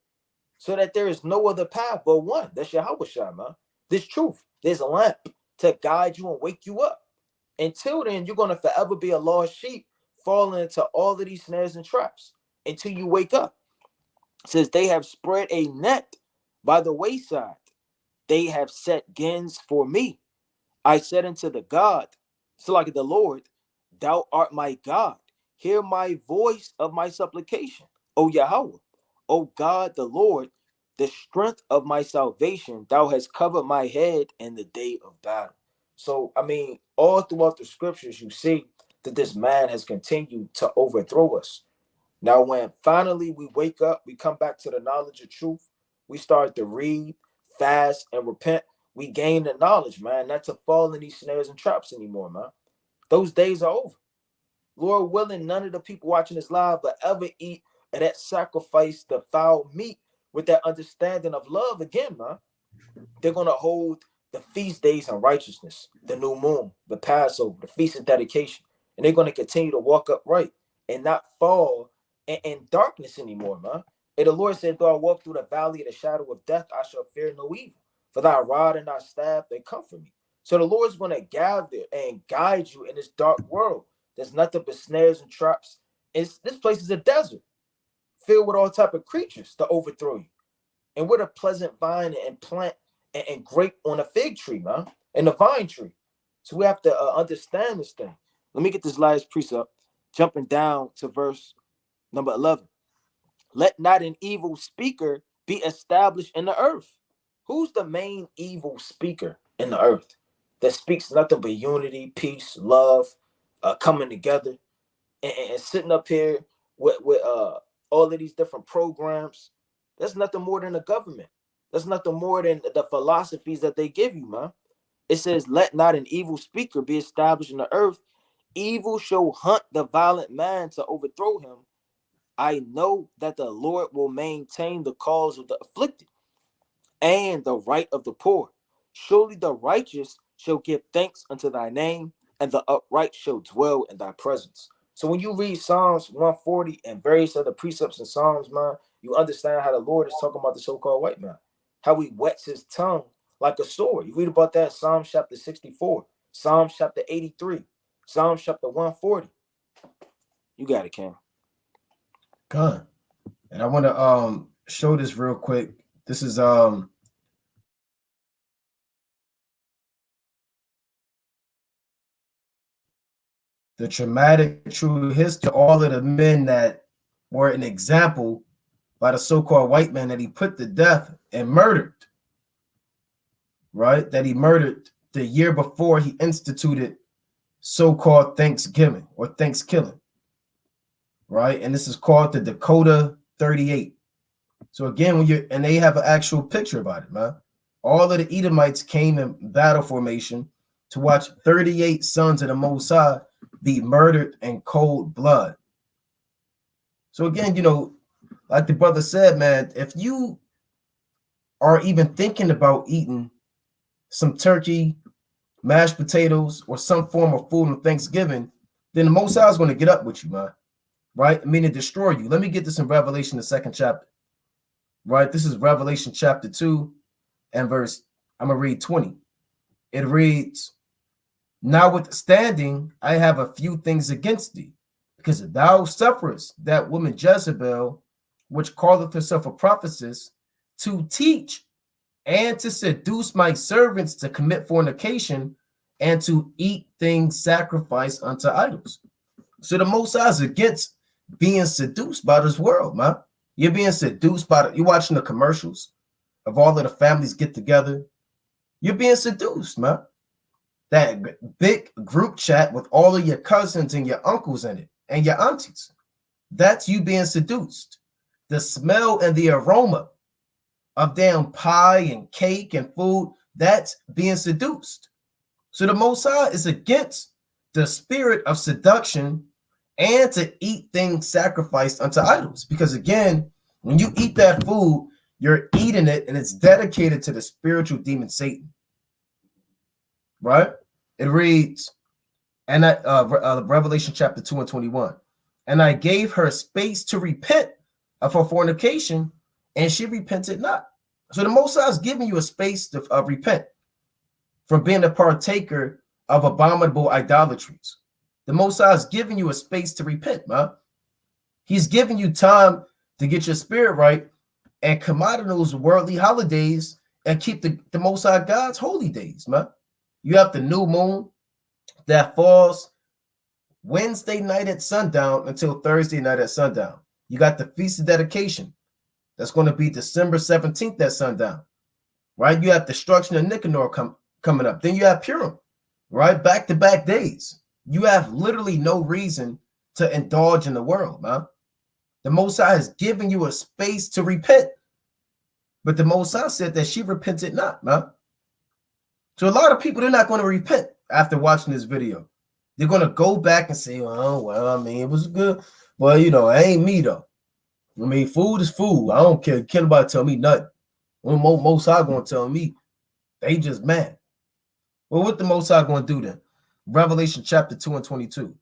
so that there is no other path but one. That's Yahweh Shai, man. This truth, there's a lamp to guide you and wake you up. Until then, you're going to forever be a lost sheep falling into all of these snares and traps until you wake up. It says they have spread a net by the wayside. They have set gins for me. I said unto the God, so like the Lord, thou art my God. Hear my voice of my supplication, O Yahweh. O God, the Lord, the strength of my salvation, thou hast covered my head in the day of battle. So, I mean, all throughout the scriptures, you see that this man has continued to overthrow us. Now, when finally we wake up, we come back to the knowledge of truth, we start to read, fast, and repent, we gain the knowledge, man, not to fall in these snares and traps anymore, man. Those days are over. Lord willing, none of the people watching this live will ever eat and that sacrifice the foul meat with that understanding of love again, man. They're going to hold the feast days in righteousness, the new moon, the Passover, the feast of dedication. And they're going to continue to walk upright and not fall in darkness anymore, man. And the Lord said, though I walk through the valley of the shadow of death, I shall fear no evil. For thy rod and thy staff, they comfort me. So the Lord's going to gather and guide you in this dark world. There's nothing but snares and traps. This place is a desert filled with all type of creatures to overthrow you. And with a pleasant vine and plant and grape on a fig tree, man, and a vine tree. So we have to understand this thing. Let me get this last precept, jumping down to verse number 11. Let not an evil speaker be established in the earth. Who's the main evil speaker in the earth that speaks nothing but unity, peace, love, coming together, and sitting up here with all of these different programs? That's nothing more than a government. That's nothing more than the philosophies that they give you, man. It says, let not an evil speaker be established in the earth. Evil shall hunt the violent man to overthrow him. I know that the Lord will maintain the cause of the afflicted and the right of the poor. Surely the righteous shall give thanks unto thy name, and the upright shall dwell in thy presence. So when you read Psalms 140 and various other precepts in Psalms, man, you understand how the Lord is talking about the so-called white man, how he whets his tongue like a sword. You read about that in Psalms chapter 64, Psalms chapter 83, Psalms chapter 140. You got it, Cam. God. And I want to show this real quick. This is the traumatic true history of all of the men that were an example by the so-called white man that he put to death and murdered, right? That he murdered the year before he instituted so-called Thanksgiving or Thanksgiving, right? And this is called the Dakota 38. So again, and they have an actual picture about it, man. All of the Edomites came in battle formation to watch 38 sons of the Most High be murdered in cold blood. So again, like the brother said, man, if you are even thinking about eating some turkey, mashed potatoes, or some form of food on Thanksgiving, then the Most High is going to get up with you, man. Right? Meaning destroy you. Let me get this in Revelation, the 2nd chapter. Right? This is Revelation chapter 2 and verse, I'm going to read 20. It reads, notwithstanding, I have a few things against thee, because thou sufferest that woman Jezebel, which calleth herself a prophetess, to teach and to seduce my servants to commit fornication and to eat things sacrificed unto idols. So the Most High is against being seduced by this world, man. You're being seduced by you're watching the commercials of all of the families get together. You're being seduced, man. That big group chat with all of your cousins and your uncles in it and your aunties. That's you being seduced. The smell and the aroma of damn pie and cake and food, that's being seduced. So the Most High is against the spirit of seduction and to eat things sacrificed unto idols. Because again, when you eat that food, you're eating it and it's dedicated to the spiritual demon Satan. Right? It reads, and Revelation chapter 2 and 21. And I gave her space to repent of her fornication, and she repented not. So the Most High is giving you a space to repent from being a partaker of abominable idolatries. The Most High is giving you a space to repent, man. He's giving you time to get your spirit right and come out of those worldly holidays and keep the Most High God's holy days, man. You have the new moon that falls Wednesday night at sundown until Thursday night at sundown. You got the Feast of Dedication. That's going to be December 17th at sundown, right? You have Destruction of Nicanor coming up. Then you have Purim, right? Back-to-back days. You have literally no reason to indulge in the world, man. The Most High is giving you a space to repent. But the Most High said that she repented not, man. So a lot of people, they're not going to repent after watching this video. They're going to go back and say, oh, well, I mean, it was good. Well, you know, it ain't me, though. I mean, food is food. I don't care. Can't nobody tell me nothing. When Most High going to tell me, they just mad. Well, what the Most High going to do then? Revelation chapter 2 and 22.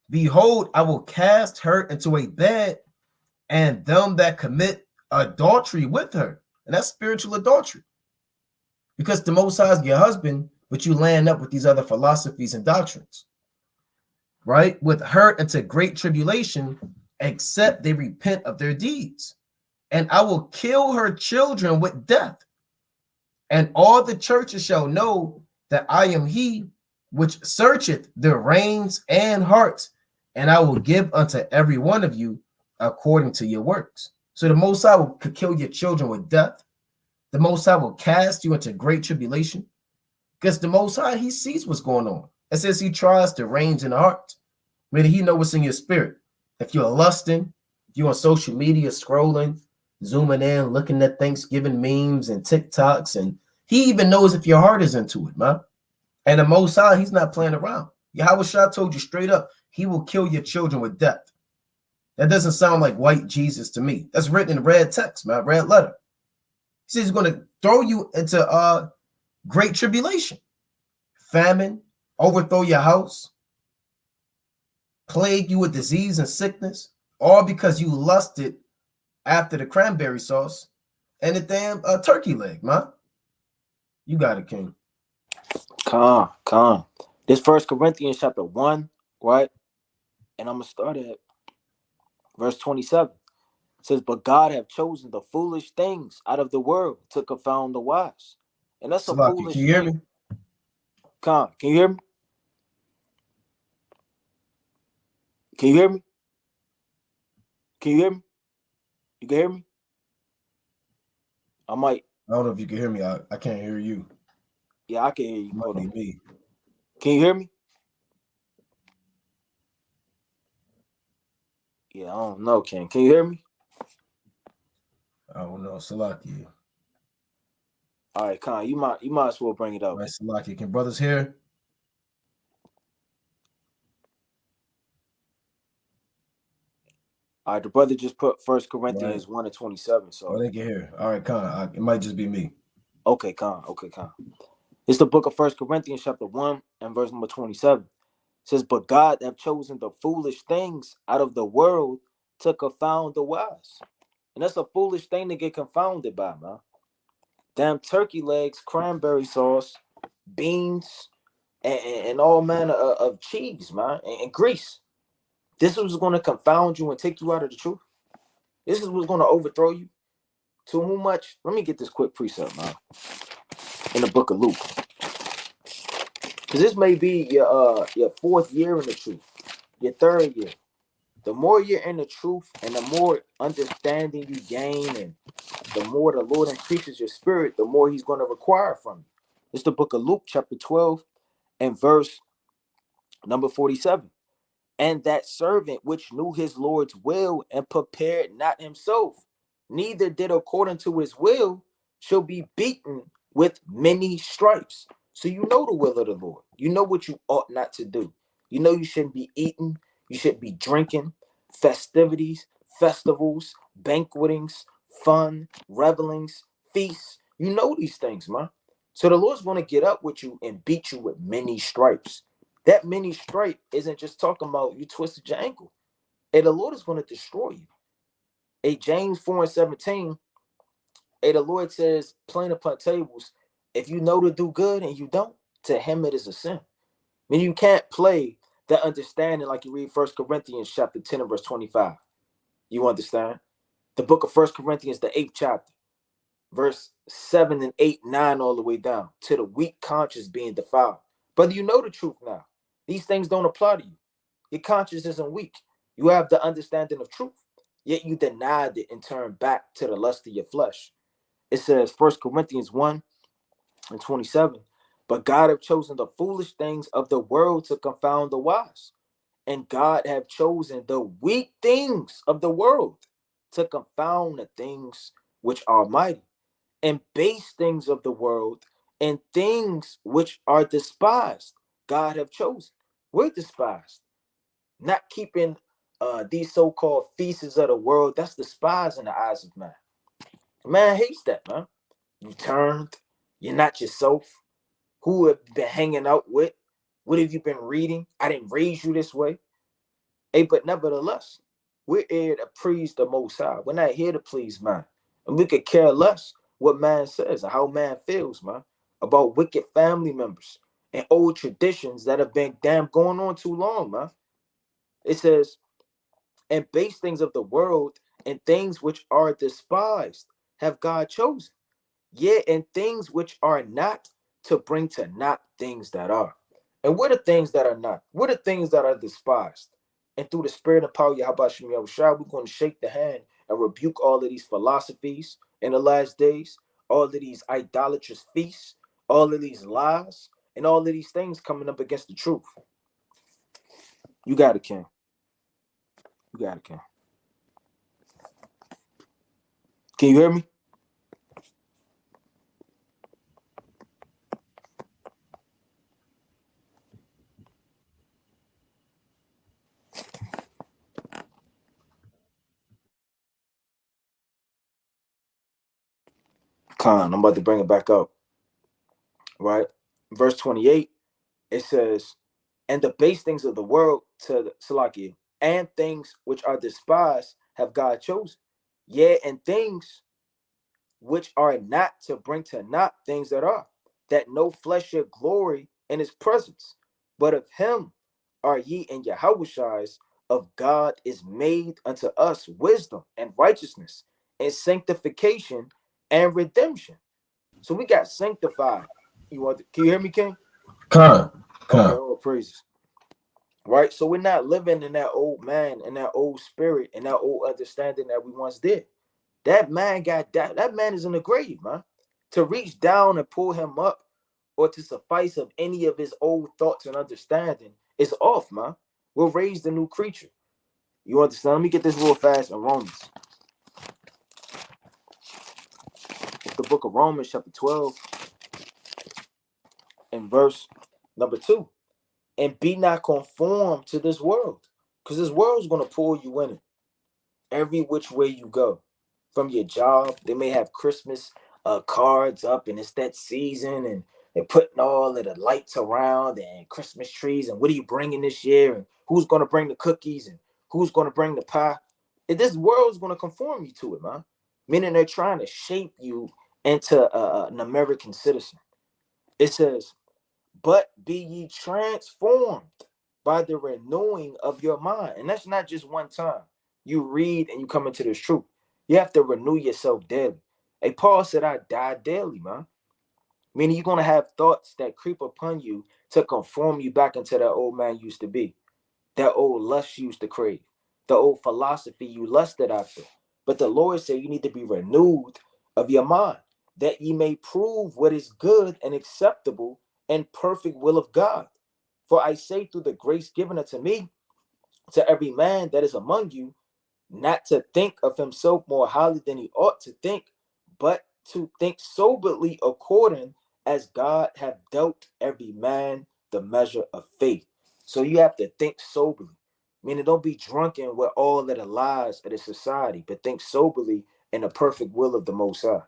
Behold, I will cast her into a bed, and them that commit adultery with her. And that's spiritual adultery. Because the Most High is your husband, but you land up with these other philosophies and doctrines. Right? With her into great tribulation, except they repent of their deeds. And I will kill her children with death. And all the churches shall know that I am he which searcheth the reins and hearts, and I will give unto every one of you according to your works. So the Most High will kill your children with death. The Most High will cast you into great tribulation, because the Most High, he sees what's going on. It says he tries to range in the heart. Meaning he knows what's in your spirit. If you're lusting, if you're on social media scrolling, zooming in, looking at Thanksgiving memes and TikToks, and he even knows if your heart is into it, man. And the Most High, he's not playing around. Yahweh Shah told you straight up, he will kill your children with death. That doesn't sound like white Jesus to me. That's written in red text, man, red letter. He says he's going to throw you into great tribulation, famine, overthrow your house, plague you with disease and sickness, all because you lusted after the cranberry sauce and the damn turkey leg, man. You got it, King. Con. This 1 Corinthians chapter 1, right? And I'm going to start at verse 27. It says, but God have chosen the foolish things out of the world to confound the wise. And that's Salaki, a foolish can you hear thing. me? Con, can you hear me? Can you hear me? Can you hear me? You can hear me? I don't know if you can hear me. I can't hear you. Yeah, I can hear you. It might be me. Can you hear me? Yeah, I don't know, Ken. Can you hear me? I don't know. Salaki. All right, Khan, you might as well bring it up. All right, Salaki. Can brothers hear? All right, the brother just put 1 Corinthians 1 and 27. So they can hear. All right, Khan. It might just be me. Okay, Khan. It's the book of 1 Corinthians chapter 1 and verse number 27. It says, but God have chosen the foolish things out of the world to confound the wise. And that's a foolish thing to get confounded by, man. Damn turkey legs, cranberry sauce, beans, and all manner of cheese, man, and grease. This was going to confound you and take you out of the truth. This is what's going to overthrow you. To whom much? Let me get this quick precept, man, in the book of Luke. Because this may be your fourth year in the truth, your third year. The more you're in the truth and the more understanding you gain and the more the Lord increases your spirit, the more he's going to require from you. It's the book of Luke, chapter 12, and verse number 47. And that servant which knew his Lord's will and prepared not himself, neither did according to his will, shall be beaten with many stripes. So you know the will of the Lord. You know what you ought not to do. You know you shouldn't be eating. You shouldn't be drinking. Festivities, festivals, banquetings, fun, revelings, feasts. You know these things, man. So the Lord's going to get up with you and beat you with many stripes. That many stripe isn't just talking about you twisted your ankle. And the Lord is going to destroy you. James 4:17, the Lord says, plain upon tables, if you know to do good and you don't, to him it is a sin. I mean, you can't play that understanding like you read 1 Corinthians chapter 10 and verse 25. You understand? The book of 1 Corinthians, the 8th chapter, verse 7 and 8, 9, all the way down, to the weak conscience being defiled. Brother, you know the truth now. These things don't apply to you. Your conscience isn't weak. You have the understanding of truth, yet you denied it and turned back to the lust of your flesh. It says 1 Corinthians 1 and 27, but God have chosen the foolish things of the world to confound the wise. And God have chosen the weak things of the world to confound the things which are mighty, and base things of the world and things which are despised. God have chosen. We're despised. Not keeping these so-called feasts of the world, that's despised in the eyes of man. Man hates that, man. You turned. You're not yourself. Who have you been hanging out with? What have you been reading? I didn't raise you this way. Hey, but nevertheless, we're here to please the Most High. We're not here to please man. And we could care less what man says or how man feels, man, about wicked family members and old traditions that have been damn going on too long, man. It says, and base things of the world and things which are despised have God chosen. Yea, and things which are not, to bring to naught things that are. And what are things that are not? What are things that are despised? And through the spirit and power of Yahweh Shem Yahushua, we're going to shake the hand and rebuke all of these philosophies in the last days, all of these idolatrous feasts, all of these lies, and all of these things coming up against the truth. You got it, King. You got it, King. Can you hear me? Khan, I'm about to bring it back up. Right? Verse 28, it says, and the base things of the world to the Salakia, and things which are despised have God chosen. Yea, and things which are not, to bring to naught things that are, that no flesh should glory in his presence. But of him are ye in Yahweh's eyes, of God is made unto us wisdom and righteousness and sanctification and redemption. So we got sanctified. Can you hear me, King? Con. Okay, all praises. Right? So we're not living in that old man and that old spirit and that old understanding that we once did. That man got that man is in the grave, man. To reach down and pull him up or to suffice of any of his old thoughts and understanding is off, man. We're raised a new creature. You understand? Let me get this real fast in Romans. It's the book of Romans, chapter 12, and verse number 2. And be not conformed to this world, because this world's going to pull you in it every which way you go. From your job, they may have Christmas cards up, and it's that season, and They're putting all of the lights around and Christmas trees and what are you bringing this year and who's going to bring the cookies and who's going to bring the pie. This world is going to conform you to it, man. Meaning they're trying to shape you into an American citizen. It says, but be ye transformed by the renewing of your mind. And that's not just one time. You read and you come into this truth. You have to renew yourself daily. Hey, Paul said, I die daily, man. Meaning you're going to have thoughts that creep upon you to conform you back into that old man used to be, that old lust you used to crave, the old philosophy you lusted after. But the Lord said you need to be renewed of your mind, that ye may prove what is good and acceptable and perfect will of God. For I say through the grace given unto me, to every man that is among you, not to think of himself more highly than he ought to think, but to think soberly according as God hath dealt every man the measure of faith. So you have to think soberly. Meaning don't be drunken with all of the lies of the society, but think soberly in the perfect will of the Most High.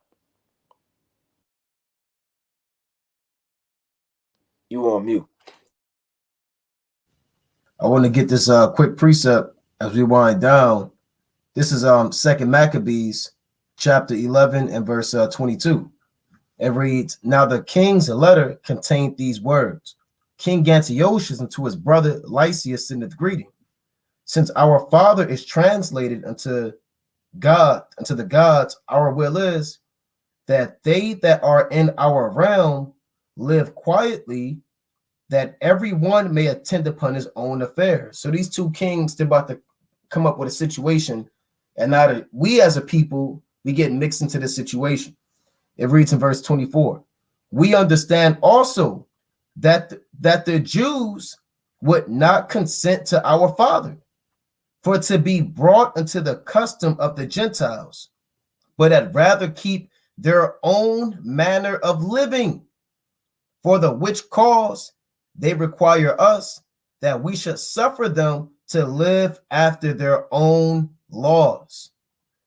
You on mute. I want to get this quick precept as we wind down. This is Second Maccabees chapter 11 and verse 22. It reads, now the king's letter contained these words. King Antiochus unto his brother Lysias sendeth greeting. Since our father is translated unto God, unto the gods, our will is that they that are in our realm live quietly, that everyone may attend upon his own affairs. So these two kings, they're about to come up with a situation, and now that we as a people, we get mixed into this situation. It reads in verse 24, we understand also that the Jews would not consent to our father for to be brought into the custom of the Gentiles, but had rather keep their own manner of living, for the which cause they require us that we should suffer them to live after their own laws.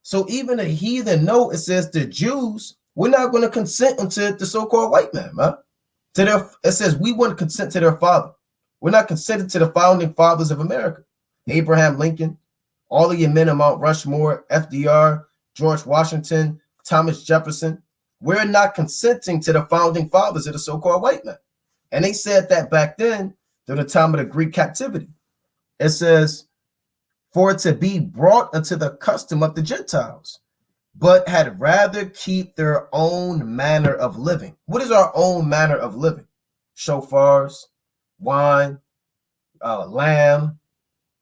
So even a heathen know, it says the Jews, we're not going to consent unto the so-called white man, man. To their, it says we want to consent to their father. We're not consenting to the founding fathers of America. Abraham Lincoln, all of your men of Mount Rushmore, FDR, George Washington, Thomas Jefferson. We're not consenting to the founding fathers of the so-called white man. And they said that back then during the time of the Greek captivity. It says, for to be brought unto the custom of the Gentiles, but had rather keep their own manner of living. What is our own manner of living? Shofars, wine, lamb,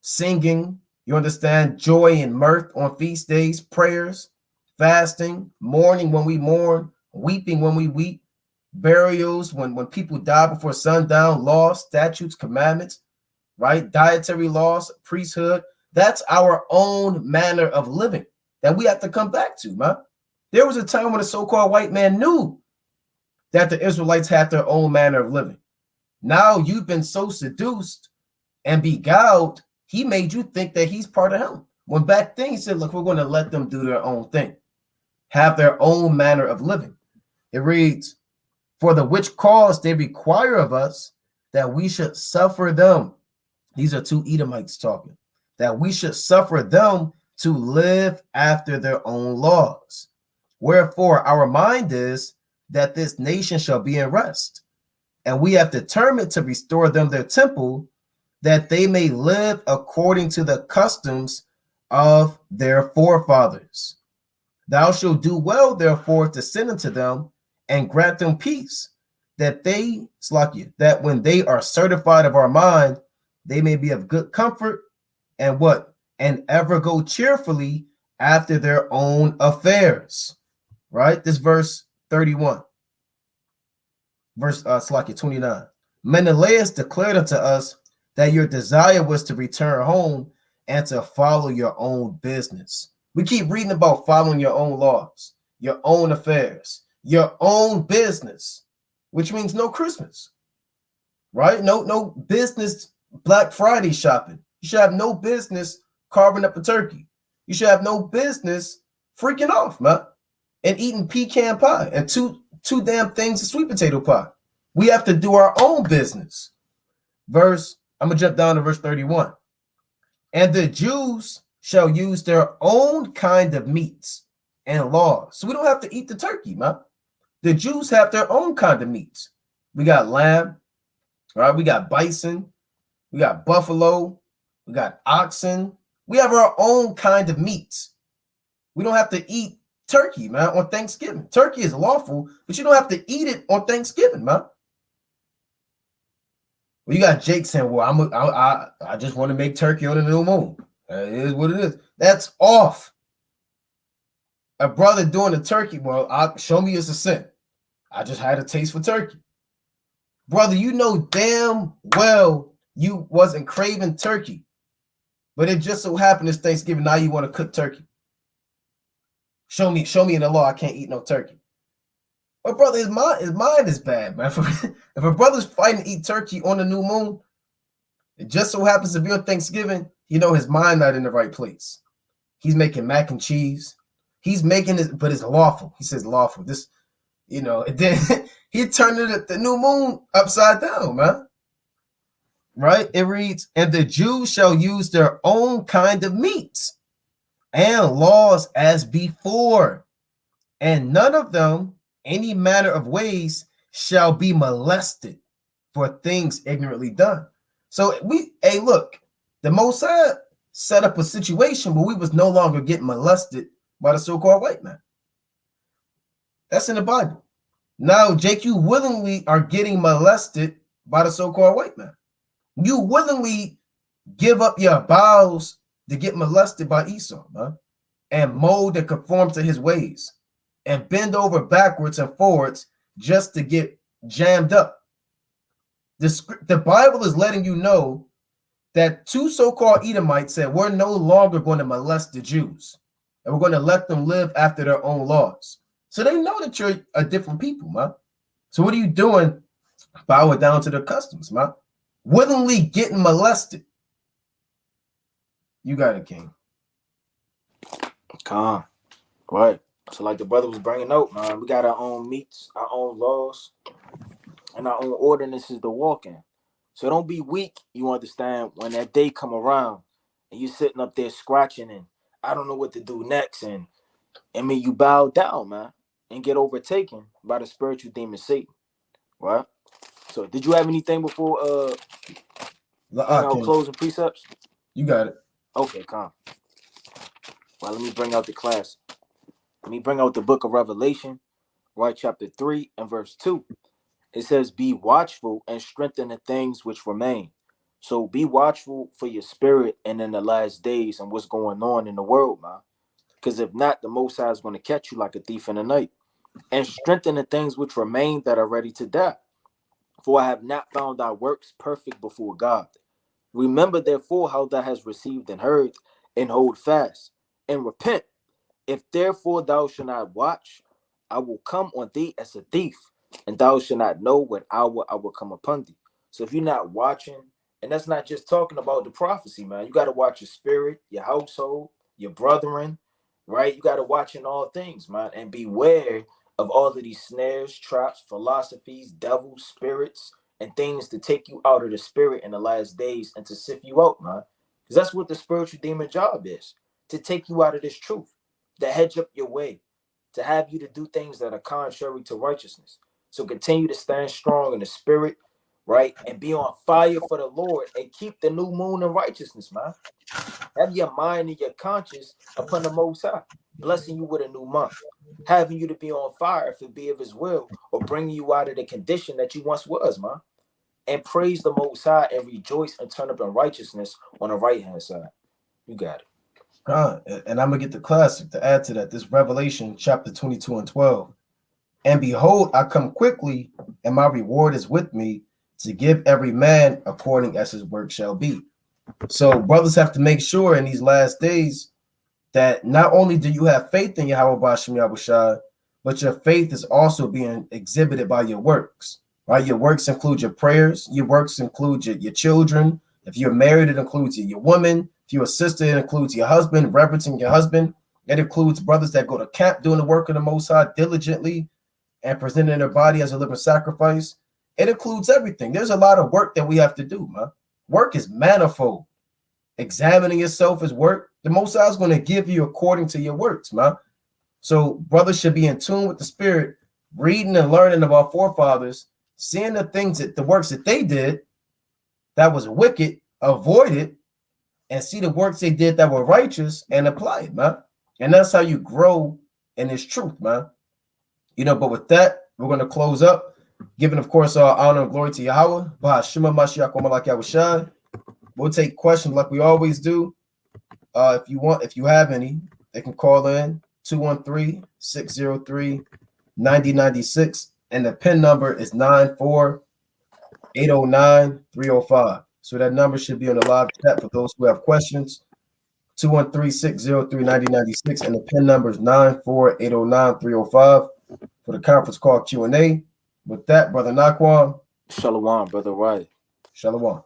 singing, you understand, joy and mirth on feast days, prayers, fasting, mourning when we mourn, weeping when we weep, burials when people die before sundown, laws, statutes, commandments, right? Dietary laws, priesthood. That's our own manner of living that we have to come back to, man. There was a time when the so-called white man knew that the Israelites had their own manner of living. Now you've been so seduced and beguiled, he made you think that he's part of him. When back then he said, look, we're going to let them do their own thing, have their own manner of living. It reads, for the which cause they require of us that we should suffer them. These are two Edomites talking, that we should suffer them to live after their own laws. Wherefore our mind is that this nation shall be in rest, and we have determined to restore them their temple, that they may live according to the customs of their forefathers. Thou shalt do well, therefore, to send unto them and grant them peace, that they, that when they are certified of our mind, they may be of good comfort, and what? And ever go cheerfully after their own affairs. Right? This verse 31. Verse 29. Menelaus declared unto us that your desire was to return home and to follow your own business. We keep reading about following your own laws, your own affairs, your own business, which means no Christmas, right? No business Black Friday shopping. You should have no business carving up a turkey. You should have no business freaking off, man, and eating pecan pie and two damn things of sweet potato pie. We have to do our own business. I'm gonna jump down to verse 31. And the Jews shall use their own kind of meats and laws. So we don't have to eat the turkey, man. The Jews have their own kind of meats. We got lamb, right? We got bison, we got buffalo, we got oxen. We have our own kind of meats. We don't have to eat turkey, man, on Thanksgiving. Turkey is lawful, but you don't have to eat it on Thanksgiving, man. Well, you got Jake saying, well, I just want to make turkey on the new moon. It is what it is. That's off. A brother doing a turkey, well, show me it's a sin. I just had a taste for turkey. Brother, you know damn well you wasn't craving turkey, but it just so happened it's Thanksgiving. Now you want to cook turkey. Show me in the law I can't eat no turkey. But brother, his mind is bad, man. If a brother's fighting to eat turkey on the new moon, it just so happens to be on Thanksgiving, you know his mind not in the right place. He's making mac and cheese. He's making it, but it's lawful. He says lawful. This, you know, and then he turned it at the new moon upside down, man. Right? It reads, and the Jews shall use their own kind of meats and laws as before, and none of them any manner of ways shall be molested for things ignorantly done. So look, the Mosai set up a situation where we was no longer getting molested by the so-called white man. That's in the Bible. Now, Jake, you willingly are getting molested by the so-called white man. You willingly give up your bowels to get molested by Esau, man, and mold and conform to his ways and bend over backwards and forwards just to get jammed up. The Bible is letting you know that two so-called Edomites said, we're no longer going to molest the Jews, and we're going to let them live after their own laws. So they know that you're a different people, man. So what are you doing? Bowing down to their customs, man. Willingly getting molested. You got it, King. Calm. Right. So like the brother was bringing out, man, we got our own meats, our own laws, and our own ordinances to walk in. So don't be weak, you understand, when that day come around and you sitting up there scratching and I don't know what to do next. And I mean, you bow down, man, and get overtaken by the spiritual demon Satan. Right? So did you have anything before closing precepts? You got it. Okay, calm. Well, let me bring out the class. Let me bring out the book of Revelation, right? Chapter 3 and verse 2. It says, be watchful and strengthen the things which remain. So be watchful for your spirit and in the last days and what's going on in the world, man. Because if not, the Most High is going to catch you like a thief in the night. And strengthen the things which remain that are ready to die. For I have not found thy works perfect before God. Remember, therefore, how thou hast received and heard, and hold fast, and repent. If therefore thou shalt not watch, I will come on thee as a thief, and thou shalt not know what hour I will come upon thee. So if you're not watching, and that's not just talking about the prophecy, man. You got to watch your spirit, your household, your brethren, right? You got to watch in all things, man, and beware of all of these snares, traps, philosophies, devils, spirits, and things to take you out of the spirit in the last days and to sift you out, man. Because that's what the spiritual demon job is, to take you out of this truth, to hedge up your way, to have you to do things that are contrary to righteousness. So continue to stand strong in the spirit, right? And be on fire for the Lord and keep the new moon in righteousness, man. Have your mind and your conscience upon the Most High, blessing you with a new month, having you to be on fire if it be of his will, or bringing you out of the condition that you once was, man. And praise the Most High and rejoice and turn up in righteousness on the right-hand side. You got it. And I'm going to get the classic to add to that. This Revelation chapter 22 and 12. And behold, I come quickly, and my reward is with me to give every man according as his work shall be. So brothers have to make sure in these last days that not only do you have faith in Yahweh Ba'ashem Yahushua, but your faith is also being exhibited by your works, right? Your works include your prayers. Your works include your children. If you're married, it includes your woman. If you're a sister, it includes your husband, reverencing your husband. It includes brothers that go to camp doing the work of the Most High diligently and presenting their body as a living sacrifice. It includes everything. There's a lot of work that we have to do, man. Work is manifold. Examining yourself is work. The Most High is going to give you according to your works, man. So brothers should be in tune with the spirit, reading and learning of our forefathers, seeing the things that the works that they did that was wicked, avoid it, and see the works they did that were righteous and apply it, man. And that's how you grow in this truth, man. But with that, we're going to close up, giving, of course, our honor and glory to Yahweh. We'll take questions like we always do. If you have any, they can call in 213-603-9096, and the PIN number is 94809-305. So that number should be on the live chat for those who have questions. 213-603-9096, and the PIN number is 94809-305 for the conference call Q&A. With that, Brother Naquan. Shalom, Brother Right. Shalom.